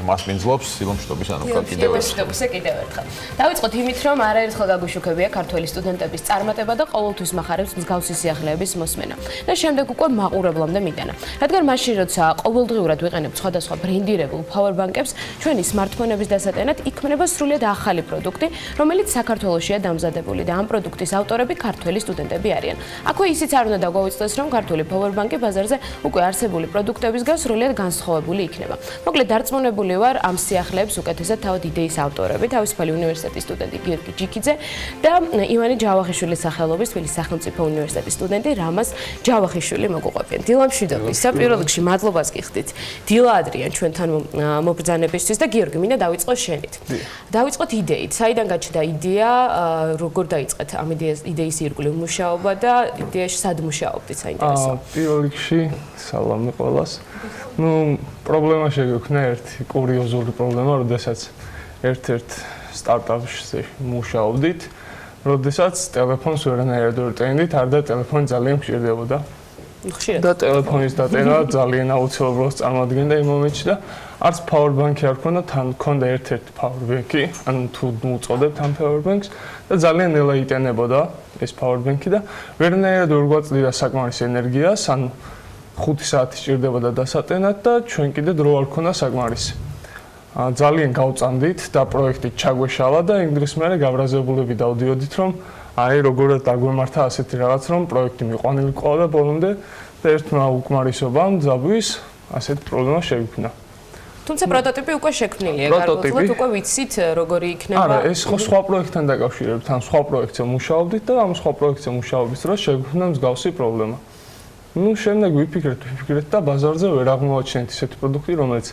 მასპინძლობს. სილომშტობის ანუკა კიდევ ერთხელ. დავიწყოთ იმით, რომ არაერთხელ გაგუშუქებია ქართველი სტუდენტების წარმატება და ყოველთვის მახარებს მსგავსი სიახლეების მოსმენა. და შემდეგ უკვე მაყურებლამდე მიტანა. რადგან მაშინ როცა ყოველდღიურად ვიყენებთ სხვადასხვა ბრენდირებულ powerbank-ებს, ჩვენი smartphone-ების დასატენად იქმნება სრულიად ახალი პროდუქტი, რომელიც საქართველოშია დამზადებული და ამ პროდუქტის ავტორები ქართველი სტუდენტები არიან. აქვე ისიც არ უნდა დაგვაუწყდეს, რომ ქართული powerbank-ი ბაზარზე უკვე არსებული პროდუქტებისგან სრულიად განსხვავებული იქნება. მოკლედ დარწმუნებული ვარ, ამ სიახლეებს უკეთესად თავად იდეის ავტორები, თავისუფალი უნივერსიტეტის სტუდენტი გიორგი ჯიქიძე და ივანე ჯავახიშვილის სახელობის თბილისის სახელმწიფო უნივერსიტეტის სტუდენტი რამაზ ჯავახიშვილი მოგუყვებიან. დილა მშვიდობი, პირველ რიგში მადლობას გიხდით. დილა ადრიან ჩვენთან მობრძანებისთვის და გიორგი, მინდა დავიწყოთ შენით. დავიწყოთ იდეით. საიდან გაჩნდა იდეა, როგორ დაიწყეთ ამ იდეის ირგვლივ მუშაობა და იდეაში სად მუშაობდით, საინტერესოა. პირველ რიგში სალამი ყველას. პრობლემა შეგვექნა ერთი კურიოზული პრობლემა, როდესაც ერთ-ერთ სტარტაპში მუშაობდით, როდესაც ტელეფონს ვერანაირად ვერ ტენდით, არდა ტელეფონი ძალიან მჭირდებოდა. და ტელეფონის დატენა ძალიან აუცილებლად წარმოადგენდა იმ მომენტში და არც power bank-ი არ ქონდა, თან ქონდა ერთ-ერთი power bank-ი, ანუ თუ უწოდებთ ამ power bank-ს და ძალიან ნელა იტენებოდა ეს power bank-ი და ვერანაირად ვერ გვაწლიდა საკმარის ენერგიას, ანუ 5 საათი სჭირდებოდა დასატენად და ჩვენ კიდე დრო არ ქონდა საკმარისი. ძალიან გავწამდით და პროექტი ჩაგვეშალა და იმ დღის მერე გაბრაზებულები დავდიოდით, რომ აი როგორად დაგვემართა ასეთი რაღაც, რომ პროექტი მიყვანილი ყოლა და ბოლომდე და ერთმა უკმარისობამ ძაბვის ასეთი პრობლემა შეგვიქმნა. თუმცა პროტოტიპი უკვე შექმნილია, გარკვეულად უკვე ვიცით როგორი იქნება. არა, ეს ხო სხვა პროექტთან დაკავშირებით, ან სხვა პროექტზე მუშაობდით და ამ სხვა პროექტზე მუშაობის დროს შეგვიქმნა მსგავსი პრობლემა. შემდეგ ვიფიქრეთ და ბაზარზე ვერ აღმოაჩენთ ისეთი პროდუქტი, რომელიც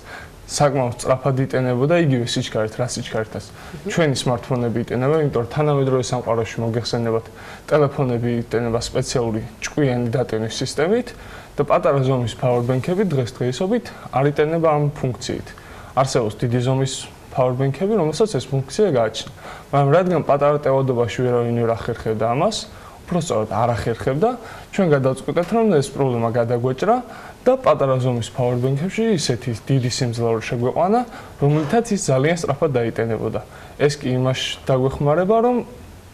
საკმაოდ სწრაფად იტენებოდა იგივე სიჩქარით, რა სიჩქარითაც. ჩვენი smartphone-ები იტენება, იმიტომ რომ თანამედროვე სამყაროში მოგეხსენებათ, ტელეფონები იტენება სპეციალური ჭკვიანი დატენის სისტემით და პატარა ზომის power bank-ები დღესდღეობით არ იტენება ამ ფუნქციით. არსებობს დიდი ზომის power bank-ები, რომელსაც ეს ფუნქცია გააჩნია. მაგრამ რადგან პატარა ტევადობაში ვერავინ ვერ ახერხებდა ამას, უბრალოდ არ ახერხებდა, ჩვენ გადავწყვიტეთ, რომ ეს პრობლემა გადაგვეჭრა და პატარა ზომის power bank-ებში ისეთი დიდი სიმძლავრე შეგვეყვანა, რომელთაც ის ძალიან სწრაფად დაიტენებოდა. ეს კი იმას დაგვეხმარება, რომ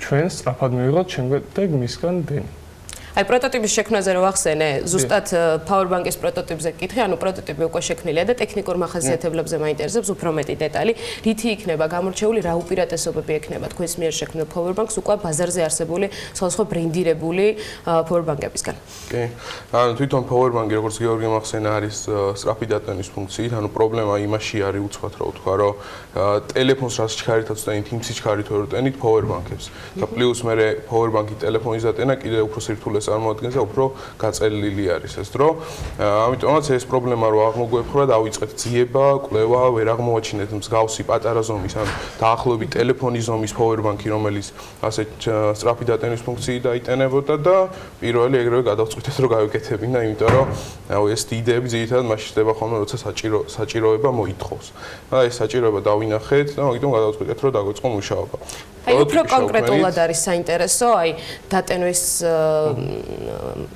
ჩვენ სწრაფად მივიღოთ შემდეგ მისგან დენი. აი პროტოტიპის შექმნაზე რო ახსენე, ზუსტად power bank-ის პროტოტიპზე გკითხე, ანუ პროტოტიპი უკვე შექმნილია და ტექნიკურ მახასიათებლებზე მაინტერესებს უფრო მეტი დეტალი. რითი იქნება გამორჩეული, რა უპირატესობები ექნება თქვენს მიერ შექმნილ power bank-ს უკვე ბაზარზე არსებული სხვადასხვა ბრენდირებული power bank-ებისგან. კი. ანუ თვითონ power bank-ი, როგორც გიორგიმ ახსენა, არის სწრაფი დატანის ფუნქციით, ანუ პრობლემა იმაში არის უცბად რა ვთქვა, რომ ტელეფონს რა სიჩქარითაც ტენით, იმ სიჩქარით ვერ ტენით power bank-ებს. და პლუს მე power bank-ი ტელეფონის დატენა კიდე უფრო სირთულეს წარმოადგენს და უფრო გაწელილი არის ეს დრო. ამიტომაც ეს პრობლემა რო აღმოგვეფხვრა, დავიწყეთ ძიება, კვლევა, ვერ აღმოაჩინეთ მსგავსი პატარა ზომის, ან დაახლოებით ტელეფონის ზომის power bank-ი, რომელიც ასე სწრაფი დატენის ფუნქციით დაიტენებოდა და პირველი ეგრევე გადავწყვიტეთ, რომ გავიკეთებინა, იმიტომ რომ ეს იდეები ძირითადად მაშინ ხდება ხოლმე, როცა საჭიროება მოითხოვს. და ეს საჭიროება დავინახეთ და მაგიტომ გადავწყვიტეთ, რომ დაგვეწყო მუშაობა. აი უფრო კონკრეტულად არის საინტერესო, აი დატენვის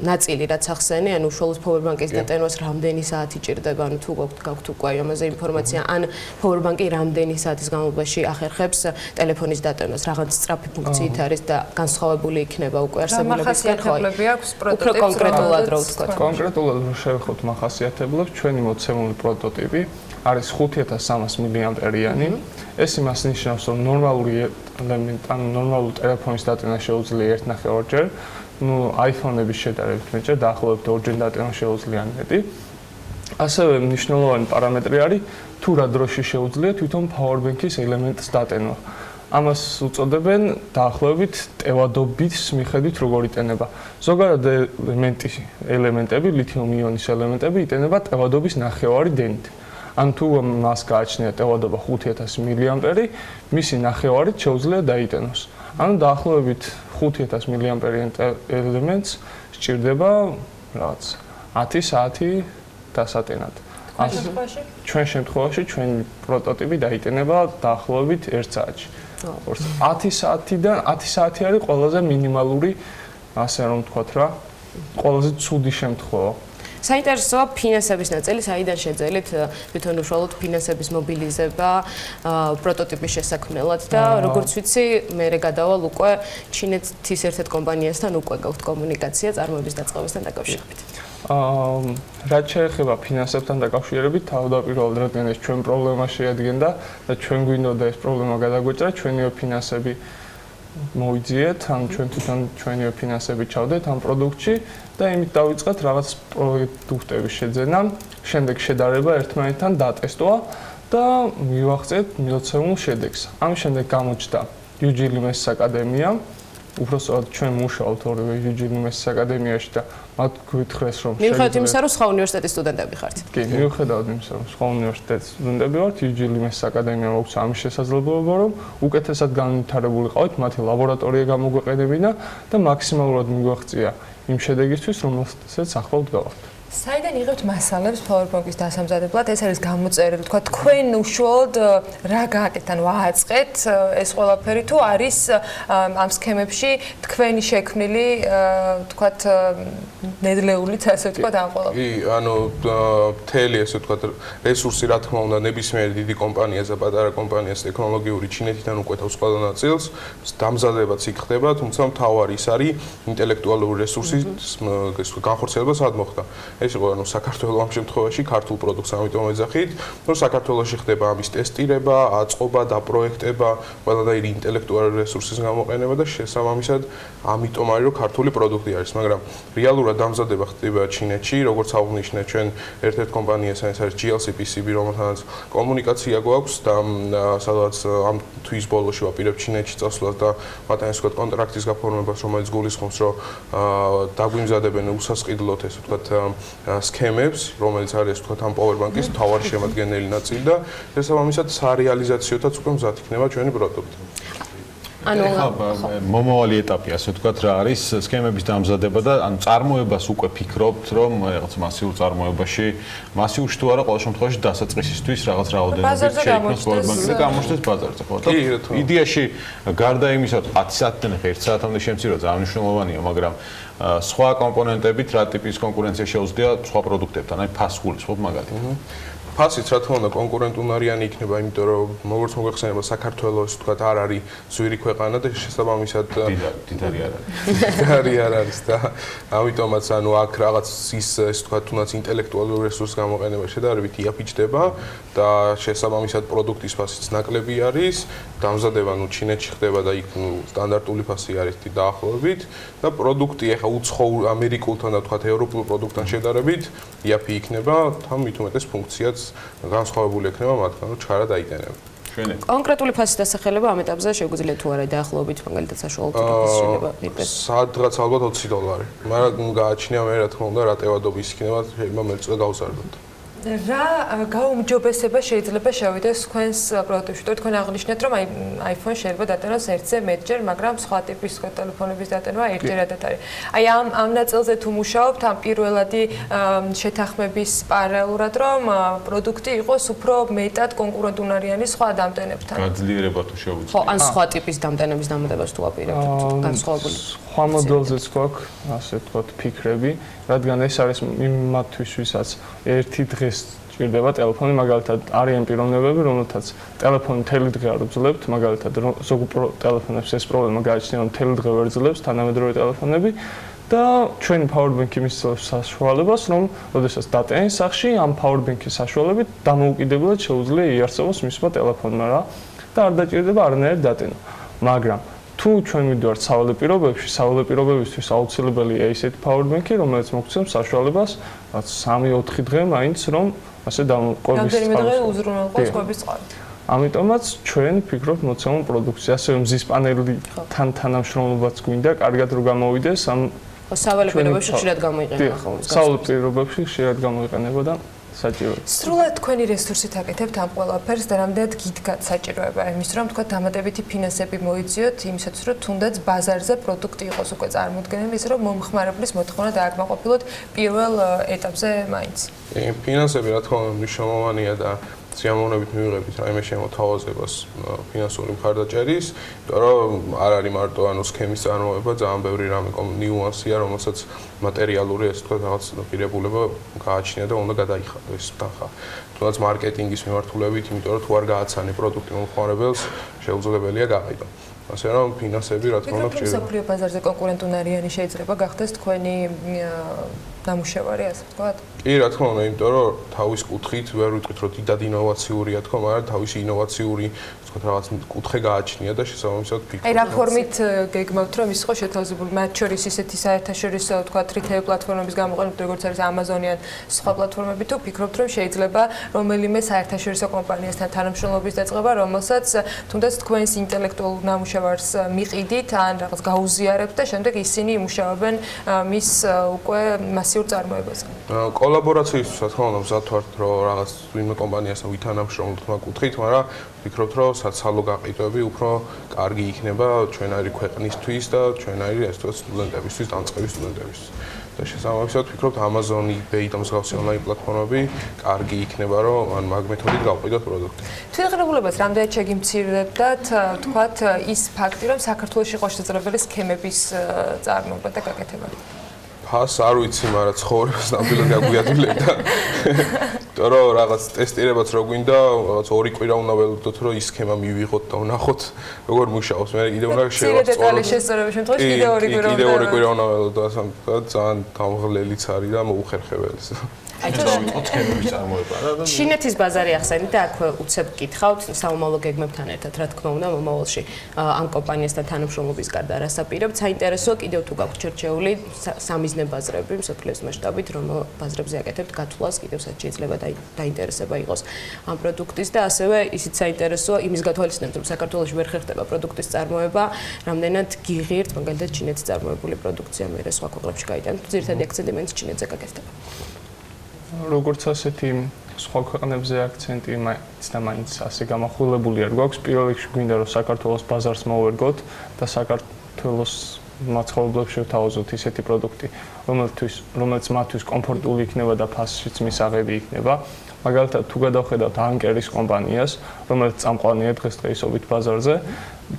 ნაწილი რაც ახსენე, ანუ უშუალოდ power bank-ის დატენვას რამდენი საათი ჭირდება, ანუ თუ გაქვთ უკვე ამაზე ინფორმაცია, ან power bank-ი რამდენი საათის განმავლობაში ახერხებს ტელეფონის დატენვას, რაღაც სწრაფი ფუნქციით არის და განსხვავებული იქნება უკვე არსებულებისგან, ხო? უფრო კონკრეტულად რო ვთქვათ. კონკრეტულად რო შევეხოთ მახასიათებლებს, ჩვენი მოცემული პროტოტიპი არის 5300 მილიამპერიანი. ეს იმას ნიშნავს, რომ ნორმალური ელემენტი, ანუ ნორმალური ტელეფონის დატენა შეუძლია 1.5-ჯერ, iPhone-ების შედარებით მეტჯერ, დაახლოებით 2-ჯერ დატენა შეუძლია მეტი. ასევე მნიშვნელოვანი პარამეტრი არის, თუ რა დროში შეუძლია თვითონ power bank-ის ელემენტს დატენვა. ამას უწოდებენ დაახლოებით ტევადობის მიხედვით როგორ იტენება. ზოგადად ელემენტები, ლითიუმ-იონის ელემენტები იტენება ტევადობის ნახევარი დენით. ან თუ მას გააჩნია ტევადობა 5000 მAh, მისი ნახევარით შეუძლია დაიტანოს. ანუ დაახლოებით 5000 mAh ელემენტს სჭირდება რაღაც 10 საათი დასატენად. ჩვენ შემთხვევაში ჩვენი პროტოტიპი დაიტანება დაახლოებით 1 საათში. 10 საათიდან 10 საათი არის ყველაზე მინიმალური, ასე რომ ვთქვათ რა, ყველაზე ცუდი შემთხვევა. საინტერესოა ფინანსების ნაწილი, საიდან შეძელით თვითონ უშუალოდ ფინანსების მობილიზება პროტოტიპის შესაქმნელად და როგორც ვიცი, მე გადავალ უკვე ჩინეთის ერთ-ერთ კომპანიასთან უკვე გაქვთ კომუნიკაცია წარმოების დაწყებასთან დაკავშირებით. რაც შეეხება ფინანსებთან დაკავშირებით, თავდაპირველად რადგან ეს ჩვენ პრობლემა შეადგენდა და ჩვენ გვინდოდა ეს პრობლემა გადაგვეჭრა, ჩვენივე ფინანსები მოვიძიეთ, ან ჩვენ თვითონ ჩვენივე ფინანსები ჩავდეთ ამ პროდუქტში და იმით დავიწყეთ რაღაც პროდუქტების შეძენა, შემდეგ შედარება ერთმანეთთან დატესტვა და მივაღწევთ მილოცემულ შედეგს. ამის შემდეგ გამოჩნდა UG-ლის აკადემია, უბრალოდ ჩვენ მუშაობთ ორივე UG-ლის აკადემიაში და მათ გვითხრეს რომ მიუხედავად იმისა, რომ სხვა უნივერსიტეტის სტუდენტები ხართ. კი, მიუხედავად იმისა, რომ სხვა უნივერსიტეტის სტუდენტები ვართ, UG-ლის აკადემიამ აქვს ამის შესაძლებლობა, რომ უკეთესად განვითარებული ყავით, მათი ლაბორატორია გამოგვეყენებინა და მაქსიმალურად მიგვაღწია იმ შედეგისთვის, რომელსაც ახლა ვდგავართ. საიდან იღებთ მასალებს PowerPoint-ის დასამზადებლად? ეს არის გამოწერილი, თქვა თქვენ უშუალოდ რა გააკეთეთ, ანუ ააწყეთ ეს ყველაფერი თუ არის ამ სქემებში თქვენი შექმნილი, თქვა ნედლეულით, ასე ვთქვა, ამ ყველაფერი? კი, ანუ მთელი ესე ვთქვა რესურსი, რა თქმა უნდა, ნებისმიერი დიდი კომპანიას და პატარა კომპანიას ტექნოლოგიური ჩინეთიდან უკვეთავს ყველა ნაწილს, დამზადებაც იქ ხდება, თუმცა მთავარი ის არის ინტელექტუალური რესურსის განხორციელება სად მოხდა. ეს იყო ანუ საქართველოს ამ შემთხვევაში ქართულ პროდუქტს ამიტომ ეძახით, რომ საქართველოში ხდება ამის ტესტირება, აწყობა, დაპროექტება, ყველანაირი ინტელექტუალური რესურსის გამოყენება და შესაბამისად ამიტომ არის რომ ქართული პროდუქტი არის, მაგრამ რეალურად დამზადება ხდება ჩინეთში, როგორც აღნიშნე ჩვენ ერთ-ერთ კომპანიასთან, ეს არის GLC-PCB, რომელთანაც კომუნიკაცია გვაქვს და სადაც ამ თვის ბოლოში ვაპირებ ჩინეთში წასვლას და მათთან ეს ვთქვათ კონტრაქტის გაფორმებას, რომელიც გულისხმობს, რომ დაგვიმზადებენ უსასყიდლოდ ეს ვთქვათ სქემებს, რომელიც არის ვთქვათ ამ PowerBank-ის მთავარი შემადგენელი ნაწილი და შესაბამისად სარეალიზაციოთაც უკვე მზად იქნება ჩვენი პროდუქტი. ანუ მომავალი ეტაპი, ასე ვთქვათ, რა არის სქემების დამზადება და ანუ წარმოებას უკვე ფიქრობთ, რომ რაღაც მასიურ წარმოებაში, მასიურში თუ არა, ყოველ შემთხვევაში დასაწყისისთვის რაღაც რაოდენობით შეიქმნოს PowerBank-ი და გამოჩნდეს ბაზარზე, ხო? იდეაში გარდა იმისა, რომ 10 საათიდან 1 საათამდე შემცირება ძალიან მნიშვნელოვანია, მაგრამ სხვა კომპონენტებით რა ტიპის კონკურენცია შეუძლია სხვა პროდუქტებთან, აი ფასულის, ხო, მაგალითად. ფასიც რა თქმა უნდა კონკურენტუნარიანი იქნება, იმიტომ რომ როგორც მოგვეხსენება საქართველოს თქვა არ არის ძვირი ქვეყანა და შესაბამისად დიდარი არ არის. დიდარი არ არის და ამიტომაც ანუ აქ რაღაც ის თქვა თუნდაც ინტელექტუალური რესურსის გამოყენება შედარებით იაფიჩდება და შესაბამისად პროდუქტის ფასიც ნაკლები არის, დამზადება ნუ ჩინეთში ხდება და იქ ნუ სტანდარტული ფასი არის დაახლოებით და პროდუქტი ახლა უცხოურ ამერიკულთან და თქვა ევროპულ პროდუქტთან შედარებით იაფი იქნება, თან მით უმეტეს ფუნქციაც განსხვავებული ექნება მათგან, რომ ჩქარა დაიტანება. კონკრეტული ფასის დასახელება ამ ეტაპზე შეგვიძლია თუ არა დაახლოებით მაგალითად საშუალო ფასი შეიძლება მიყრეს. სადღაც ალბათ $20, მაგრამ გააჩნია მე რა თქმა უნდა რა ტევადობის იქნება, შეიძლება მერწყვე გავზარდოთ. რა გაუმჯობესება შეიძლება შევიდეს თქვენს პროდუქტში? თქვენ აღნიშნეთ, რომ iPhone შეიძლება დატანოს ერთზე მეტჯერ, მაგრამ სხვა ტიპის ტელეფონების დატანება ერთჯერადად არის. აი ამ ნაწილზე თუ მუშაობთ, ამ პირველადი შეთანხმების პარალელურად, რომ პროდუქტი იყოს უფრო მეტად კონკურენტუნარიანი სხვა დამტენებთან. გაძლიერება თუ შეუძლია. ხო, ან სხვა ტიპის დამტენების დამატებას თუ აპირებთ, განსხვავებული. სხვა მოდელზეც გვაქვს, ასე ვთქვათ, ფიქრები, რადგან ეს არის იმათთვის, ვისაც ერთი დღეს ჭირდება ტელეფონი, მაგალითად არიან პიროვნებები, რომელთაც ტელეფონი მთელი დღე არ უძლებთ, მაგალითად ზოგ ტელეფონებს ეს პრობლემა გააჩნია, რომ მთელი დღე ვერ ძლებს თანამედროვე ტელეფონები და ჩვენი PowerBank-ი მისცემს საშუალებას, რომ ოდესაც დატენენ სახში, ამ PowerBank-ის საშუალებით დამოუკიდებლად შეუძლია იარსებოს მისმა ტელეფონმა რა და არ დაჭირდება არანაირი დატენა. მაგრამ თუ ჩვენ მივიდივართ სავალე პირობებში, სავალე პირობებისთვის აუცილებელია ისეთი PowerBank-ი, რომელიც მოგცემს საშუალებას 3-4 დღე მაინც რომ ასე დამოუკიდებლად რამდენიმე დღე უზრუნველყოს კვების წყალი. ამიტომაც ჩვენ ვფიქრობთ მოცემულ პროდუქტზე, ასევე მზის პანელთან თანამშრომლობაც გვინდა, კარგად რომ გამოვიდეს ამ სავალე პირობებში ხშირად გამოიყენება ხოლმე. სავალე პირობებში ხშირად გამოიყენება და საჭიროება. სრულად თქვენი რესურსით აკეთებთ ამ ყველაფერს და რამდენად გიდგათ საჭიროება იმის რომ თქვა დამატებითი ფინანსები მოიძიოთ იმისაც რომ თუნდაც ბაზარზე პროდუქტი იყოს უკვე წარმოდგენილი ისე რომ მომხმარებლის მოთხოვნა დააკმაყოფილოთ პირველ ეტაპზე მაინც. ფინანსები რა თქმა უნდა მნიშვნელოვანია და სიამოვნებით მივიღებით რაიმე შემოთავაზებას ფინანსური მხარდაჭერის, იმიტომ რომ არ არის მარტო ანუ სქემის წარმოება, ძალიან ბევრი რამე ნიუანსია, რომელსაც მატერიალური ესე თქვა რაღაც ღირებულება გააჩნია და უნდა გადაიხადო ეს თანხა. თუნდაც მარკეტინგის მიმართულებით, იმიტომ რომ თუ არ გააცანი პროდუქტი მომხმარებელს, შეუძლებელია გაყიდო. ასე რომ ფინანსები რა თქმა უნდა ფიქრობთ, რომ მსოფლიო ბაზარზე კონკურენტუნარიანი შეიძლება გახდეს თქვენი ნამუშევარი, ასე ვთქვათ? კი, რა თქმა უნდა, იმიტომ რომ თავის კუთხით ვერ ვიტყვით, რომ დიდად ინოვაციურია თქო, მაგრამ თავისი ინოვაციური, ვთქვათ, რაღაც კუთხე გააჩნია და შესაბამისად ფიქრობ. აი, რა ფორმით გეგმავთ, რომ ის იყო შეთავაზებული, მათ შორის ისეთი საერთაშორისო, ვთქვათ, რიტეილ პლატფორმების გამოყენებით, როგორც არის Amazon-ი ან სხვა პლატფორმები, თუ ფიქრობთ, რომ შეიძლება რომელიმე საერთაშორისო კომპანიასთან თანამშრომლობის დაწყება, რომელსაც თუნდაც თქვენს ინტელექტუალურ ნამუშევარს მიყიდით, ან რაღაც გაუზიარებთ და შემდეგ ისინი იმუშავებენ მის უკვე მასიურ წარმოებაზე. კოლაბორაციისთვის რა თქმა უნდა მზად ვართ, რომ რაღაც ვინმე კომპანიასთან ვითანამშრომლოთ მაგ კუთხით, მაგრამ ვფიქრობთ, რომ საცალო გაყიდვები უფრო კარგი იქნება ჩვენარი ქვეყნისთვის და ჩვენარი ასე ვთქვათ სტუდენტებისთვის, დამწყები სტუდენტებისთვის. და შესაბამისად ვფიქრობთ Amazon, eBay და მსგავსი ონლაინ პლატფორმები კარგი იქნება, რომ ან მაგ მეთოდით გავყიდოთ პროდუქტი. თვითღირებულებას რამდენად შეგიმცირებდათ, თქვათ, ის ფაქტი, რომ საქართველოში იყო შესაძლებელი სქემების წარმოება და გაკეთება? ფას არ ვიცი, მაგრამ ცხოვრებას ნამდვილად გაგვიადვილებდა. იმიტომ რომ რაღაც ტესტირებაც რო გვინდა, რაღაც 2 კვირა უნდა ველოდოთ, რომ ის სქემა მივიღოთ და ვნახოთ, როგორ მუშაობს. მე კიდე უნდა შევასწავლო. დეტალი შესწორების შემთხვევაში კიდე 2 კვირა უნდა ველოდო, ასე ძალიან დამღლელიც არის და მოუხერხებელიც. ოთხების წარმოება რა. ჩინეთის ბაზარი ახსენეთ და აქვე უცებ გითხავთ საომალო გეგმებთან ერთად, რა თქმა უნდა, მომავალში ამ კომპანიასთან თანამშრომლობის გარდა რა საპირებთ, საინტერესოა კიდევ თუ გაქვთ ჩერჩეული სამიზნე ბაზრები მსოფლიოს მასშტაბით, რომ ბაზრებზე აკეთებთ გათვლას, კიდევ სადაც შეიძლება დაინტერესება იყოს ამ პროდუქტის და ასევე ისიც საინტერესოა იმის გათვალისწინებთ, რომ საქართველოში ვერ ხერხდება პროდუქტის წარმოება, რამდენად გიღირთ მაგალითად ჩინეთის წარმოებული პროდუქცია მე სხვა ქვეყნებში გაიტანთ, ძირითადი აქცენტი მაინც ჩინეთზე გაკეთდება. როგორც ასეთი სხვა ქვეყნებზე აქცენტი მაინც და მაინც ასე გამახვილებული არ გვაქვს. პირველ რიგში გვინდა რომ საქართველოს ბაზარს მოვერგოთ და საქართველოს მაცხოვრებლებს შევთავაზოთ ისეთი პროდუქტი, რომელიც მათთვის კომფორტული იქნება და ფასშიც მისაღები იქნება. მაგალითად, თუ გადავხედავთ ანკერის კომპანიას, რომელიც წამყვანია დღესდღეობით ბაზარზე,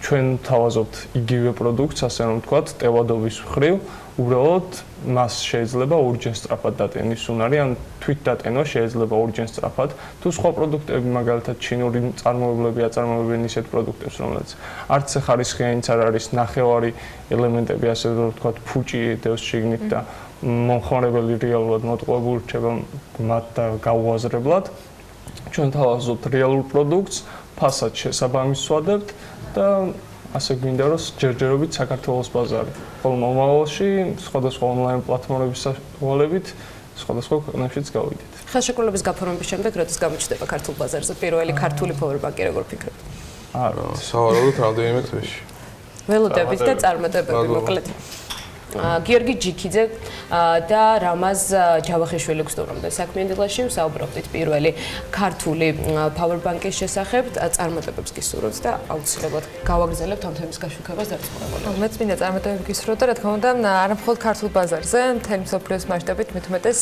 ჩვენ თავაზობთ იგივე პროდუქტს, ასე რომ ვთქვათ, ტევადობის მხრივ, უბრალოდ მას შეიძლება ორჯერ სწრაფად დატენის უნარი, ან თვით დატენვა შეიძლება ორჯერ სწრაფად. თუ სხვა პროდუქტები, მაგალითად, ჩინური წარმოებლები აწარმოებენ ისეთ პროდუქტებს, რომელიც არც ხარისხიანიც არ არის, ნახევარი ელემენტები, ასე რომ ვთქვათ, ფუჭი დევს შიგნით და მომხმარებელი რეალურად მოტყუებული რჩება მათ და გაუაზრებლად. ჩვენ თავაზობთ რეალურ პროდუქტს, ფასად შესაბამის ვსვადებთ და ასე გვინდა რომ ჯერჯერობით საქართველოს ბაზარი. ხოლო მომავალში სხვადასხვა ონლაინ პლატფორმების საშუალებით სხვადასხვა ქვეყნებშიც გავიდეთ. ხელშეკრულების გაფორმების შემდეგ როდის გამოჩნდება ქართულ ბაზარზე პირველი ქართული powerbank-ი, როგორ ფიქრობთ? სავარაუდოდ რამდენიმე თვეში. ველოდებით და წარმატებები მოკლედ. გიორგი ჯიქიძე და რამაზ ჯავახიშვილი გსტუმრობდნენ საქმიანი დილაში, ვსაუბრობდით პირველი ქართული powerbank-ის შესახებ, წარმატებებს გისურვებთ და აუცილებლად გავაგრძელებთ ამ თემის გაშუქებას დარწმუნებული. მეც მინდა წარმატებები გისურვოთ და რა თქმა უნდა, არა მხოლოდ ქართულ ბაზარზე, მთელი მსოფლიოს მასშტაბით მით უმეტეს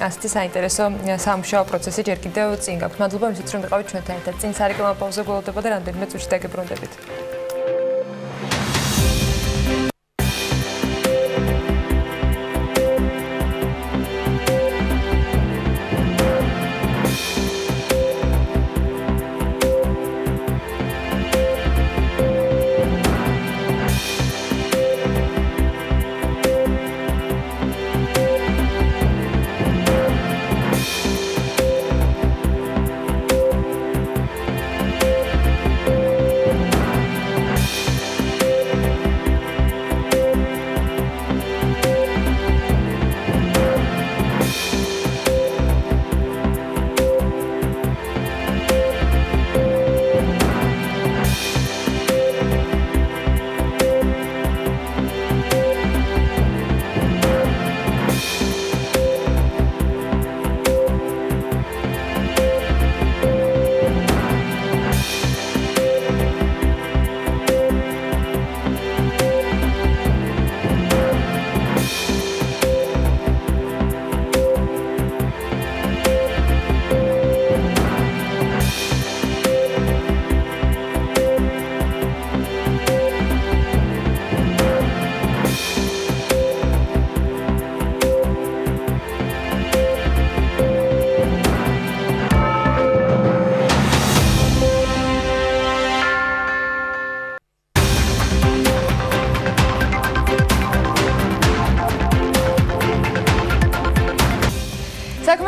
ასეთი საინტერესო სამუშაო პროცესი ჯერ კიდევ წინ გაქვთ. მადლობა იმისთვის, რომ იყავით ჩვენთან ერთად. წინ სარეკლამო პაუზა გველოდება და რამდენიმე წუთში დაგებრუნდებით.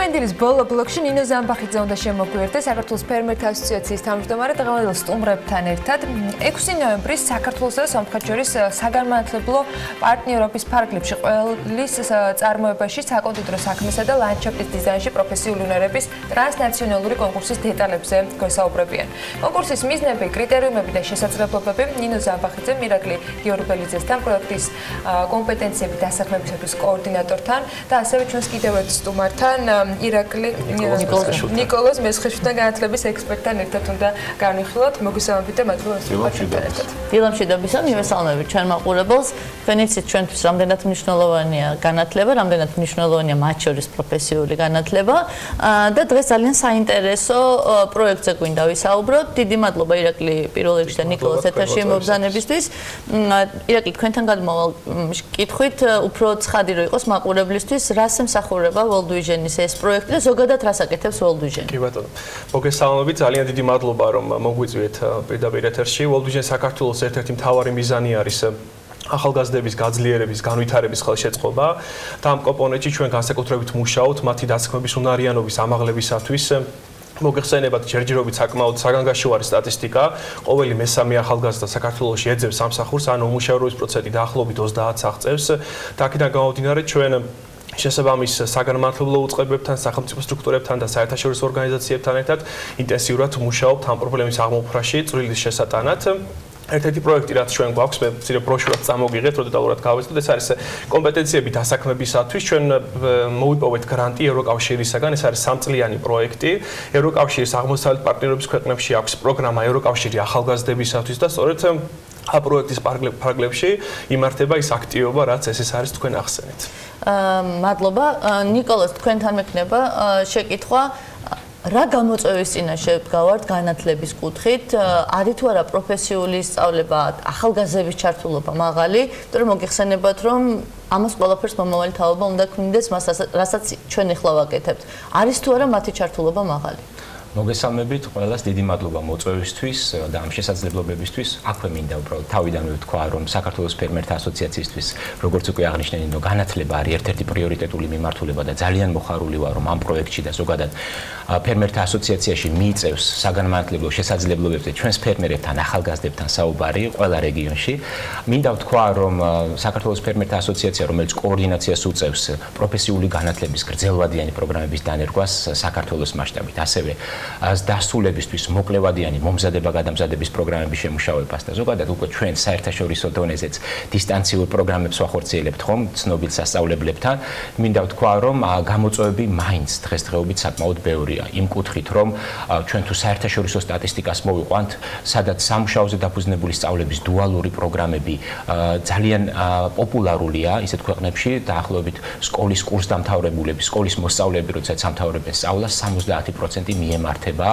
დღევანდელი დილის ბოლო ბლოკში ნინო ზამბახიძე უნდა შემოგვიერთდეს საქართველოს ფერმერთა ასოციაციის თავმჯდომარე დღევანდელ სტუმრებთან ერთად 6 ნოემბრის საქართველოსა და სომხეთს შორის საგანმანათლებლო პარტნიორობის ფარგლებში ყველის წარმოებაში საკონდიტრო საქმესა და ლანდშაფტის დიზაინში პროფესიული უნარების ტრანსნაციონალური კონკურსის დეტალებზე გვესაუბრებიან. კონკურსის მიზნები, კრიტერიუმები და შესაძლებლობები ნინო ზამბახიძემ, მირაკლი გიორგველიძესთან, პროექტის კომპეტენციები დასაქმებისათვის კოორდინატორთან და ასევე ჩვენს კიდევ ერთ სტუმართან ირაკლი ნიკოლოზ მესხიშვილთან განათლების ექსპერტთან ერთად უნდა განვიხილოთ. მოგესალმებით და მადლობა სტუმართან ერთად. დილა მშვიდობისა, მივესალმებით ჩვენ მაყურებელს. თქვენიცით ჩვენთვის რამდენად მნიშვნელოვანია განათლება, რამდენად მნიშვნელოვანია მათ შორის პროფესიული განათლება და დღეს ძალიან საინტერესო პროექტზე გვინდა ვისაუბროთ. დიდი მადლობა ირაკლი პირველ რიგში და ნიკოლოზ ეთერში მობრძანებისთვის. ირაკლი თქვენთან გადმოვალ კითხვით უფრო ცხადი რო იყოს მაყურებლისთვის, რას ემსახურება World Vision-ის ეს პროექტი და ზოგადად რას აკეთებს World Vision? კი ბატონო. მოგესალმებით, ძალიან დიდი მადლობა რომ მოგვიწვიეთ პირდაპირ ეთერში. World Vision საქართველოს ერთ-ერთი მთავარი მიზანი არის ახალგაზრდების გაძლიერების, განვითარების ხელშეწყობა და ამ კომპონენტში ჩვენ განსაკუთრებით მუშაობთ მათი დასაქმების უნარიანობის ამაღლებისათვის. მოგეხსენებათ ჯერჯერობით საკმაოდ საგანგაშოვარი სტატისტიკა, ყოველი მესამე ახალგაზრდა საქართველოში ეძებს სამსახურს, ანუ უმუშევრობის პროცენტი დაახლოებით 30-ს აღწევს. და აქედან გამომდინარე ჩვენ შესაბამის საგანმანათლებლო უწყებებთან, სახელმწიფო სტრუქტურებთან და საერთაშორისო ორგანიზაციებთან ერთად ინტენსიურად მუშაობთ ამ პრობლემის აღმოფხვრაში წვრილის შესატანად. ერთ-ერთი პროექტი რაც ჩვენ გვაქვს, მე მცირე ბროშურას წამოვიღეთ, რომ დეტალურად გავეცდოთ, ეს არის კომპეტენციები დასაქმებისათვის. ჩვენ მოვიპოვეთ გრანტი ევროკავშირისაგან, ეს არის 3-წლიანი პროექტი. ევროკავშირის აღმოსავლეთ პარტნიორობის ქვეყნებში აქვს პროგრამა ევროკავშირი ახალგაზრდებისათვის და სწორედ ამ პროექტის ფარგლებში იმართება ის აქტივობა, რაც ეს არის თქვენ ახსენეთ. მადლობა. ნიკოლოზ, თქვენთან მექნება შეკითხვა. რა გამოწვევის წინაშე ვდგავართ განათლების კუთხით? არის თუ არა პროფესიული სწავლება, ახალგაზრდების ჩართულობა მაღალი? იმიტომ რომ მოგეხსენებათ, რომ ამას ყველაფერს მომავალი თაობა უნდა გვინდეს, მას რასაც ჩვენ ახლა ვაკეთებთ. არის თუ არა მათი ჩართულობა მაღალი? მოგესალმებით ყველას, დიდი მადლობა მოწვევისთვის და ამ შესაძლებლობებისთვის. აქვე მინდა უბრალოდ თავიდანვე ვთქვა, რომ საქართველოს ფერმერთა ასოციაციისთვის, როგორც უკვე აღნიშნე, განათლება არის ერთ-ერთი პრიორიტეტული მიმართულება და ძალიან მოხარული ვარ, რომ ამ პროექტში და ზოგადად ფერმერთა ასოციაციაში მიიწევს საგანმანათლებლო შესაძლებლობებზე ჩვენს ფერმერებთან, ახალგაზრდებთან საუბარი ყველა რეგიონში. მინდა ვთქვა, რომ საქართველოს ფერმერთა ასოციაცია, რომელიც კოორდინაციას უწევს პროფესიული განათლების გრძელვადიანი პროგრამების დანერგვას საქართველოს მასშტაბით, ასევე დასრულებისთვის მოკლევადიანი მომზადება-გადამზადების პროგრამების შემუშავებას და ზოგადად უკვე ჩვენ საერთაშორისო დონეზეც დისტანციურ პროგრამებს ვახორციელებთ ხომ ცნობილ სასწავლებლებთან. მინდა ვთქვა, რომ გამოწვევები მაინც დღესდღეობით საკმაოდ ბევრია. იმ კუთხით, რომ ჩვენ თუ საერთაშორისო სტატისტიკას მოვიყვანთ, სადაც სამუშაოზე დაფუძნებული სწავლების დუალური პროგრამები ძალიან პოპულარულია ისეთ ქვეყნებში, დაახლოებით სკოლის კურსდამთავრებულები, სკოლის მოსწავლეები, როდესაც ამთავრებენ სწავლას, 70% მიემართება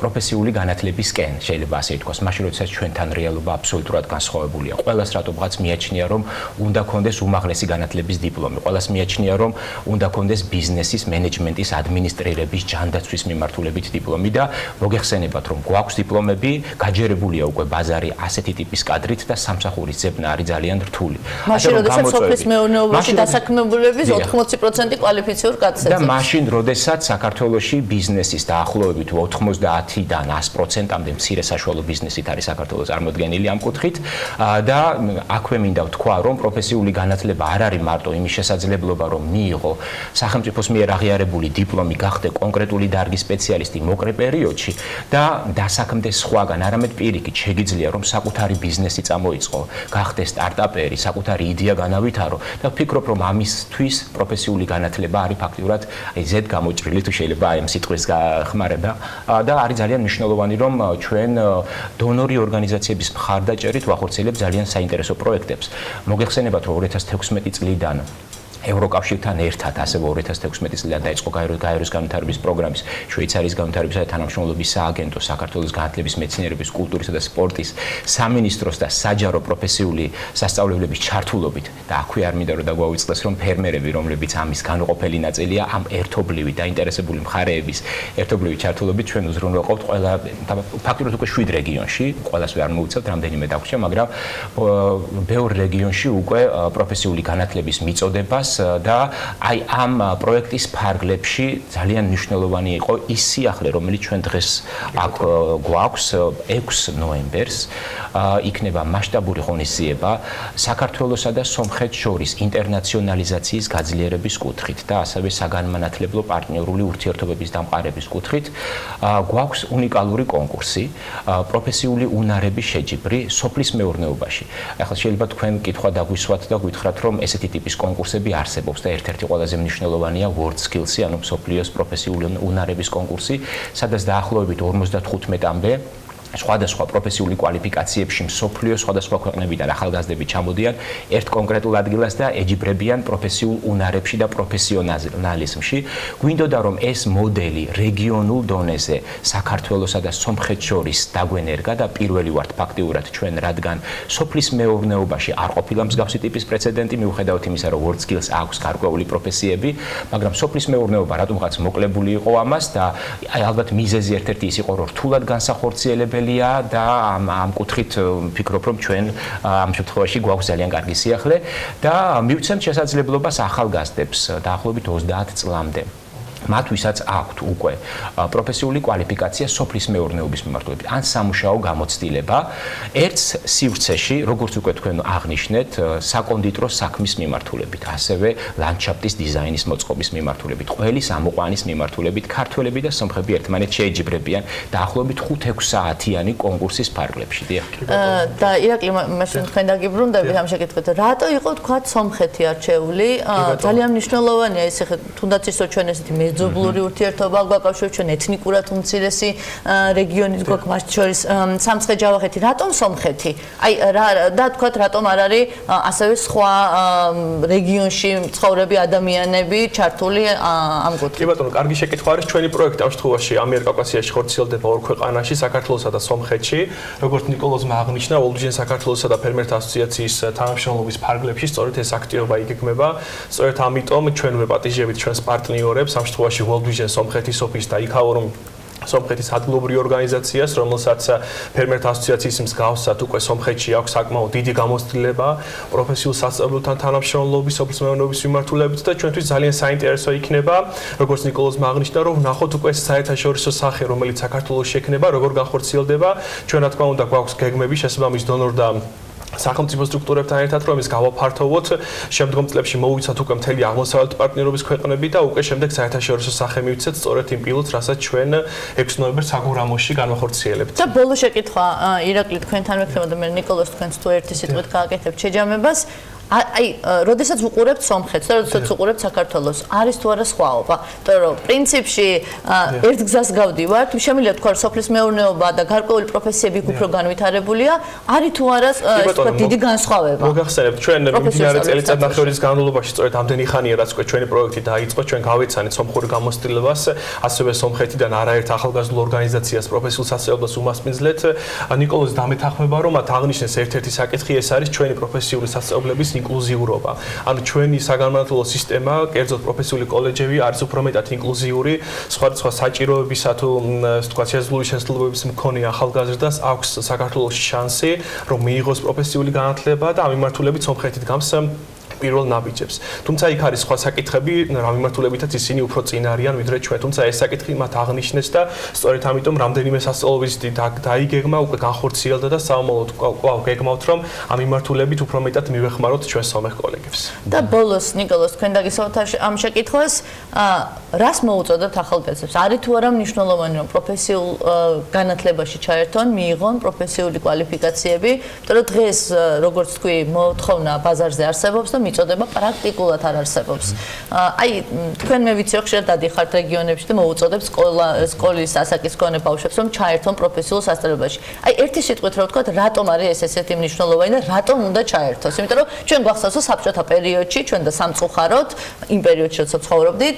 პროფესიული განათლებისკენ, შეიძლება ასე ითქვას, მაშინ როდესაც ჩვენთან რეალობა აბსოლუტურად განსხვავებულია. ყველას რატომღაც მიაჩნია, რომ უნდა კონდეს უმაღლესი განათლების დიპლომი, ყველას მიაჩნია, რომ უნდა კონდეს ბიზნესის, მენეჯმენტის, ადმინისტრირების, ჯანდაცვის მიმართულებით დიპლომი და მოგეხსენებათ, რომ გვაქვს დიპლომები, გაჯერებულია უკვე ბაზარი ასეთი ტიპის კადრით და სამსახურის ძებნა არის ძალიან რთული. მაშინ როდესაც სოფლის მეურნეობაში დასაქმებულების 80% კვალიფიციურ კადრს ეძებს. და მაშინ როდესაც საქართველოში ბიზნესის დაახლოებით 90-დან 100%-მდე მცირე საშუალო ბიზნესით არის საქართველოს წარმოდგენილი ამ კუთხით და აქვე მინდა ვთქვა, რომ პროფესიული განათლება არ არის მარტო იმის შესაძლებლობა, რომ მიიღო სახელმწიფოს მიერ აღიარებული დიპლომი, გახდე კონკრეტული დარგის სპეციალისტი მოკლე პერიოდში და დასაქმდეს სხვაგან, არამედ პირიქით შეგიძლია, რომ საკუთარი ბიზნესი წამოიწყო, გახდე სტარტაპერი, საკუთარი იდეა განავითარო და ვფიქრობ, რომ ამისთვის პროფესიული განათლება არის ფაქტიურად ზედ გამოჭრილი, თუ შეიძლება აი ამ სიტყვის გახმარება და არის ძალიან მნიშვნელოვანი, რომ ჩვენ დონორი ორგანიზაციების მხარდაჭერით ვახორციელებთ ძალიან საინტერესო პროექტებს. მოგეხსენებათ, რომ 2016 წლიდან ევროკავშირთან ერთად, ასევე 2016 წლიდან დაიწყო გაეროს განვითარების პროგრამის, შვეიცარიის განვითარებისა და თანამშრომლობის სააგენტო, საქართველოს განათლების, მეცნიერების, კულტურისა და სპორტის სამინისტროს და საჯარო პროფესიული სასწავლებლების ჩართულობით და აქვე არ მინდა რომ დაგვავიწყდეს, რომ ფერმერები, რომლებიც ამის განუყოფელი ნაწილია, ამ ერთობლივი დაინტერესებული მხარეების ერთობლივი ჩართულობით ჩვენ უზრუნველყოფთ ყველა ფაქტობრივად უკვე 7 რეგიონში, ყველას ვერ მოვიცავთ, რამდენიმე დაგვრჩა, მაგრამ ბევრ რეგიონში უკვე პროფესიული განათლების მიწოდებას და აი ამ პროექტის ფარგლებში ძალიან მნიშვნელოვანი იყო ის სიახლე, რომელიც ჩვენ დღეს აქ გვაქვს 6 ნოემბერს იქნება მასშტაბური ღონისძიება საქართველოსა და სომხეთს შორის ინტერნაციონალიზაციის გაძლიერების კუთხით და ასევე საგანმანათლებლო პარტნიორული ურთიერთობების დამყარების კუთხით გვაქვს უნიკალური კონკურსი პროფესიული უნარების შეჯიბრი სოფლის მეურნეობაში. ახლა შეიძლება თქვენ კითხვა დაგვისვათ და გითხრათ, რომ ესეთი ტიპის კონკურსები არსებობს და ერთ-ერთი ყველაზე მნიშვნელოვანია World Skills-ი, ანუ მსოფლიოს პროფესიული უნარების კონკურსი, სადაც დაახლოებით 55-მდე სხვადასხვა პროფესიული კვალიფიკაციებში მსოფლიოს სხვადასხვა ქვეყნებიდან ახალგაზრდები ჩამოდიან ერთ კონკრეტულ ადგილას და ეჯიბრებიან პროფესიულ უნარებში და პროფესიონალიზმში. გვინდოდა რომ ეს მოდელი რეგიონულ დონეზე საქართველოსა და სომხეთს შორის დაგვენერგა და პირველი ვართ ფაქტიურად ჩვენ, რადგან სოფლის მეურნეობაში არ ყოფილა მსგავსი ტიპის პრეცედენტი, მიუხედავად იმისა, რომ World Skills აქვს გარკვეული პროფესიები, მაგრამ სოფლის მეურნეობა რატომღაც მოკლებული იყო ამას და ალბათ მიზეზი ერთ-ერთი ის იყო, რომ რთულად განსახორციელებელი და ამ კუთხით ვფიქრობ, რომ ჩვენ ამ შემთხვევაში გვაქვს ძალიან კარგი სიახლე და მივცემთ შესაძლებლობას ახალგაზრდებს დაახლოებით 30 წლამდე. მათ ვისაც აქვთ უკვე პროფესიული კვალიფიკაცია სოფლის მეურნეობის მიმართულებით ან სამუშაო გამოცდილება ერთ სივრცეში, როგორც უკვე თქვენ აღნიშნეთ, საკონდიტრო საქმის მიმართულებით, ასევე ლანდშაფტის დიზაინის მოწყობის მიმართულებით, ყველის ამოყვანის მიმართულებით ქართველები და სომხები ერთმანეთს შეეჯიბრებიან დაახლოებით 5-6 საათიანი კონკურსის ფარგლებში. და ირაკლი, მაშინ თქვენ დაგიბრუნდებით ამ შეკითხვით, რატო იყო თქვა სომხეთი არჩეული? ძალიან მნიშვნელოვანია ეს, თუნდაც ისო ჩვენ ესეთი მეზობლური ურთიერთობა გვაკავშირებს, ჩვენ ეთნიკურად უმცირესი რეგიონით გვაქვს, მათ შორის სამცხე-ჯავახეთი. რატომ სომხეთი? აი და თქვათ, რატომ არ არის ასევე სხვა რეგიონში მცხოვრები ადამიანები ჩართული ამ კუთხით? კი ბატონო, კარგი შეკითხვა არის. ჩვენი პროექტი ამ შემთხვევაში ამიერკავკასიაში ხორციელდება ორ ქვეყანაში, საქართველოსა და სომხეთში. როგორც ნიკოლოზმა აღნიშნა, ოლდუჟენ საქართველოსა და ფერმერთა ასოციაციის თანამშრომლობის ფარგლებში სწორედ ეს აქტივობა იგეგმება. სწორედ ამიტომ ჩვენ ვეპატიჟებით ჩვენს პარტნიორებს ამ შემთხვევაში World Vision სომხეთის ოფისს და იქაურომ სომხეთის ადგილობრივ ორგანიზაციას, რომელსაც ფერმერთა ასოციაციის მსგავსად უკვე სომხეთში აქვს საკმაოდ დიდი გამოცდილება პროფესიულ სასწავლებლთან თანამშრომლობის, სოფლის მეურნეობის მიმართულებით და ჩვენთვის ძალიან საინტერესო იქნება, როგორც ნიკოლოზმა აღნიშნა, რომ ვნახოთ უკვე საერთაშორისო სახე, რომელიც საქართველოს შექმნება, როგორ განხორციელდება. ჩვენ რა თქმა უნდა გვაქვს გეგმები შესაბამის დონორ და სახელმწიფო სტრუქტურებთან ერთად, რომ ეს გავაფართოვოთ. შემდგომ წლებში მოვიცავთ უკვე მთელი აღმოსავლეთ პარტნიორობის ქვეყნები და უკვე შემდეგ საერთაშორისო სახე მივცეთ სწორედ იმ პილოტს, რასაც ჩვენ 6 ნოემბერს საგურამოში განვახორციელებთ. და ბოლო შეკითხვა, ირაკლი, თქვენთან მექნება და მე ნიკოლოზ თქვენს თუ ერთი სიტყვით გააკეთებთ შეჯამებას. აი, როდესაც ვუყურებთ სომხეთს და როდესაც ვუყურებთ საქართველოს, არის თუ არა სხვაობა? იმიტომ რომ პრინციპში ერთ გზას გავდივართ, შემიძლია თქვა, რომ სოფლის მეურნეობა და გარკვეული პროფესიები უფრო განვითარებულია, არის თუ არა ეს თქვა დიდი განსხვავება? მოგახსენებთ, ჩვენ მიმდინარე წელიწადნახევრის განმავლობაში სწორედ ამდენი ხანია, რაც უკვე ჩვენი პროექტი დაიწყო, ჩვენ გავეცანით სომხურ გამოცდილებას, ასევე სომხეთიდან არაერთ ახალგაზრდულ ორგანიზაციას პროფესიულ სასწავლებლებს უმასპინძლეთ. ნიკოლოზ დამეთანხმება, რომ მათ აღნიშნეს ერთ-ერთი საკითხი, ეს არის ჩვენი პროფესიული სასწავლებლების ინკლუზიურობა. ანუ ჩვენი საგანმანათლებლო სისტემა, კერძოდ პროფესიული კოლეჯები არის უფრო მეტად ინკლუზიური, სხვადასხვა საჭიროებისა თუ თქვა შესაძლებელი შესაძლებლობების მქონე ახალგაზრდას აქვს საქართველოში შანსი, რომ მიიღოს პროფესიული განათლება და ამ მიმართულებით სომხეთი დგამს პირველ ნაბიჯებს. თუმცა იქ არის სხვა საკითხები, რა მიმართულებითაც ისინი უფრო წინ არიან ვიდრე ჩვენ. თუმცა ეს საკითხი მათ აღნიშნეს და სწორედ ამიტომ რამდენიმე სასწავლებლის დაიგეგმა, უკვე განხორციელდა და საომალოდ კვლავ გეგმავთ, რომ ამ მიმართულებით უფრო მეტად მივეხმაროთ ჩვენ სომეხ კოლეგებს. და ბოლოს ნიკოლოზ, თქვენ დაგისვათ ამ შეკითხვას, რას მოუწოდოთ ახალგაზრდებს? არის თუ არა მნიშვნელოვანი, რომ პროფესიულ განათლებაში ჩაერთონ, მიიღონ პროფესიული კვალიფიკაციები, იმიტომ რომ დღეს, როგორც თქვი, მოთხოვნა ბაზარზე არსებობს და მიწოდება პრაქტიკულად არ არსებობს. აი, თქვენ მე ვიცი, ხშირად დადიხართ რეგიონებში და მოუწოდებს სკოლის ასაკის მქონე ბავშვებს, რომ ჩაერთონ პროფესიულ სასწავლებელში. აი, ერთი სიტყვით რა ვთქვათ, რატომ არის ეს ესეთი მნიშვნელოვანი და რატომ უნდა ჩაერთოს? იმიტომ რომ ჩვენ გვახსოვს, რომ საბჭოთა პერიოდში ჩვენ და სამწუხაროდ იმ პერიოდში როცა ცხოვრობდით,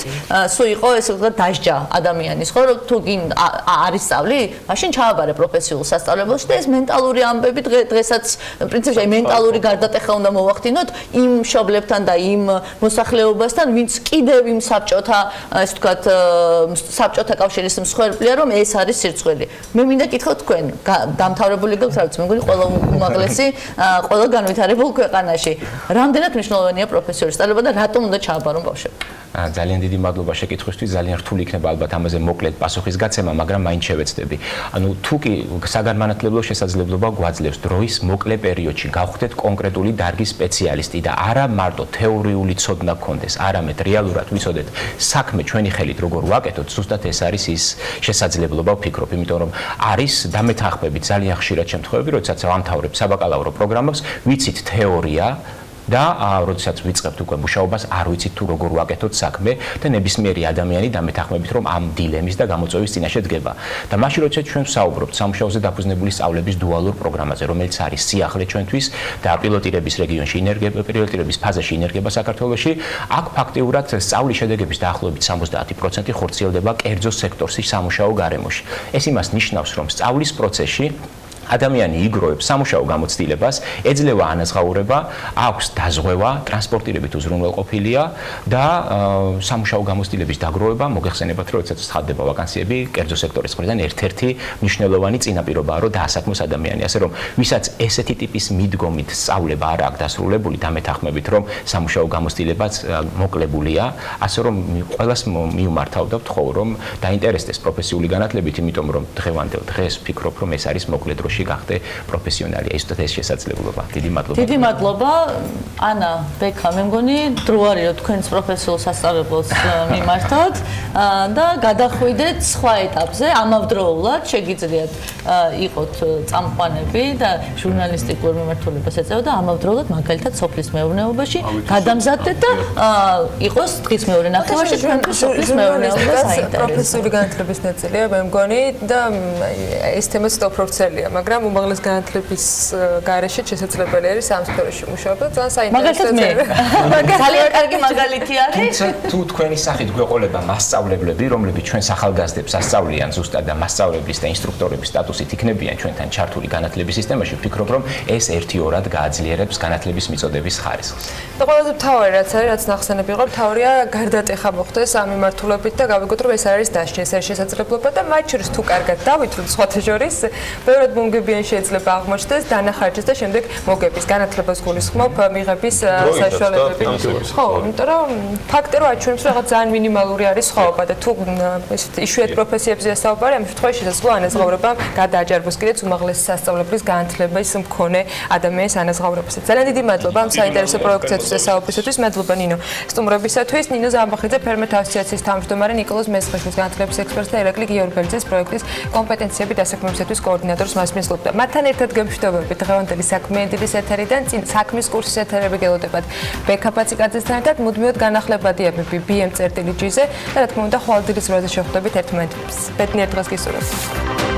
სულ იყო ესე ვთქვათ დასჯა ადამიანის, ხო, რომ თუ გინ არის სწავლი, მაშინ ჩააბარე პროფესიულ სასწავლებელში და ეს მენტალური ამბები დღესაც პრინციპში აი მენტალური გარდატეხა უნდა მოვახდინოთ იმ მშობლებთან და იმ მოსახლეობასთან, ვინც კიდევ იმ საბჭოთა, ასე ვთქვათ, საბჭოთა კავშირის მსხვერპლია, რომ ეს არის სირცხველი. მე მინდა კითხო თქვენ, დამთავრებული გქონთ, რაც მე მგონი ყველა უმაღლესი, ყველა განვითარებულ ქვეყანაში. რამდენად მნიშვნელოვანია პროფესიული სწავლება და რატომ უნდა ჩააბარონ ბავშვები? ძალიან დიდი მადლობა შეკითხვისთვის, ძალიან რთული იქნება ალბათ ამაზე მოკლედ პასუხის გაცემა, მაგრამ მაინც შევეცდები. ანუ თუ კი საგანმანათლებლო შესაძლებლობა გვაძლევს დროის მოკლე პერიოდში გავხდეთ კონკრეტული დარგის სპეციალისტი და არა მარტო თეორიული ცოდნა გქონდეს, არამედ რეალურად ვიცოდეთ საქმე ჩვენი ხელით როგორ ვაკეთოთ, ზუსტად ეს არის ის შესაძლებლობა ვფიქრობ, იმიტომ რომ არის დამეთანხმებით ძალიან ხშირად შემთხვევები, როდესაც ვამთავრებ საბაკალავრო პროგრამას, ვიცით თეორია და როდესაც ვიწყებთ უკვე მუშაობას, არ ვიცით თუ როგორ ვაკეთოთ საქმე და ნებისმიერი ადამიანი დამეთანხმებით რომ ამ დილემის და გამოწვევის წინაშე დგება. და მაშინ როდესაც ჩვენ ვსაუბრობთ სამუშაოზე დაფუძნებული სწავლების დუალურ პროგრამაზე, რომელიც არის სიახლე ჩვენთვის და პილოტირების რეგიონში პილოტირების ფაზაში ინერგება საქართველოში, აქ ფაქტიურად სწავლის შედეგების დაახლოებით 70% ხორციელდება კერძო სექტორში სამუშაო გარემოში. ეს იმას ნიშნავს, რომ სწავლის პროცესში ადამიანი იგროვებს სამუშაო გამოცდილებას, ეძლევა ანაზღაურება, აქვს დაზღვევა, ტრანსპორტირებით უზრუნველყოფილია და სამუშაო გამოცდილების დაგროვება, მოგეხსენებათ, რომ როდესაც ცხადდება ვაკანსიები, კერძო სექტორის მხრიდან ერთ-ერთი მნიშვნელოვანი წინაპირობაა, რომ დაასაქმოს ადამიანი. ასე რომ, ვისაც ესეთი ტიპის მიდგომით სწავლება არ აქვს დასრულებული, დამეთანხმებით, რომ სამუშაო გამოცდილებაც მოკლებულია, ასე რომ ყველას მიუმართავდავთ ხო, რომ დაინტერესდეს პროფესიული განათლებით, იმიტომ რომ დღეს ვფიქრობ, რომ ეს არის მოკლე დროში გახდე პროფესიონალი. ეს თოთ ეს შესაძლებლობა. დიდი მადლობა. დიდი მადლობა. ანა, ბექა, მე მგონი დრო არის რომ თქვენს პროფესიულ სასწავლებელს მიმართოთ და გადახვიდეთ სხვა ეტაპზე, ამავდროულად შეგიძლიათ იყოთ წამყვანები და ჟურნალისტიკურ მიმართულებას ეწევა და ამავდროულად მაგალითად სოფლის მეურნეობაში გადამზადდეთ და იყოს დღის მეორე ნახევარში თქვენთვის სოფლის მეურნეობა საინტერესო. პროფესიული განათლების ნაწილია, მე მგონი და ეს თემა სტოპროცელია. მაგრამ უმაღლეს განათლების გარეშე შესაძლებელი არის ამ სფეროში მუშაობა და ძალიან საინტერესოა. ძალიან კარგი მაგალითი არის. თუმცა თუ თქვენი სახით გვეყოლება მასწავლებლები, რომლებიც ჩვენს ახალგაზრდებს ასწავლიან ზუსტად და მასწავლებლების და ინსტრუქტორების სტატუსით იქნებიან ჩვენთან ჩართული განათლების სისტემაში, ვფიქრობ, რომ ეს ერთი-ორად გააძლიერებს განათლების მიწოდების ხარისხს. და ყველაზე მთავარი რაც არის, რაც ნახსენები იყო, მთავარია გარდატეხა მოხდეს ამ მიმართულებით და გავიგოთ, რომ ეს არის დასჯის შესაძლებლობა და მათ შორის თუ კარგად დავითვლით სხვათა შორის, ბევრად მომგებიან შეიძლება აღმოჩნდეს დანახარჯის და შემდეგ მოგების განათლებას გულისხმობ მიღების საშუალებები. ხო, იმიტომ რომ ფაქტი რომ აჩვენებს რაღაც ძალიან მინიმალური არის სხვაობა და თუ ესეთ იშვიათ პროფესიებზე საუბარი, ამ შემთხვევაში შესაძლოა ანაზღაურება გადააჯარბოს კიდეც უმაღლესი სასწავლებლის განათლების მქონე ადამიანის ანაზღაურებაზე. ძალიან დიდი მადლობა ამ საინტერესო პროექტისთვის და საუბრისათვის. მადლობა ნინო სტუმრობისათვის. ნინო ზამბახიძე ფერმერთა ასოციაციის თავმჯდომარე, ნიკოლოზ მესხიშვილის განათლების ექსპერტი და ირაკლი გიორგელიძეს პროექტის კომპეტენციები დასაქმებისათვის კოორდინატორს მასმისლობდა. მათთან ერთად გემშვიდობებით დღევანდელი საქმიანი დილის ეთერიდან წინ საქმის კურსის ეთერები გელოდებათ. ბექა პაციკაძესთან ერთად მუდმივად განახლებადია BM-წერტილი G-ზე და რა თქმა უნდა ხვალ დილის როაზე შეხვდებით ერთმანეთს. ბედნიერ დღეს გისურვებთ.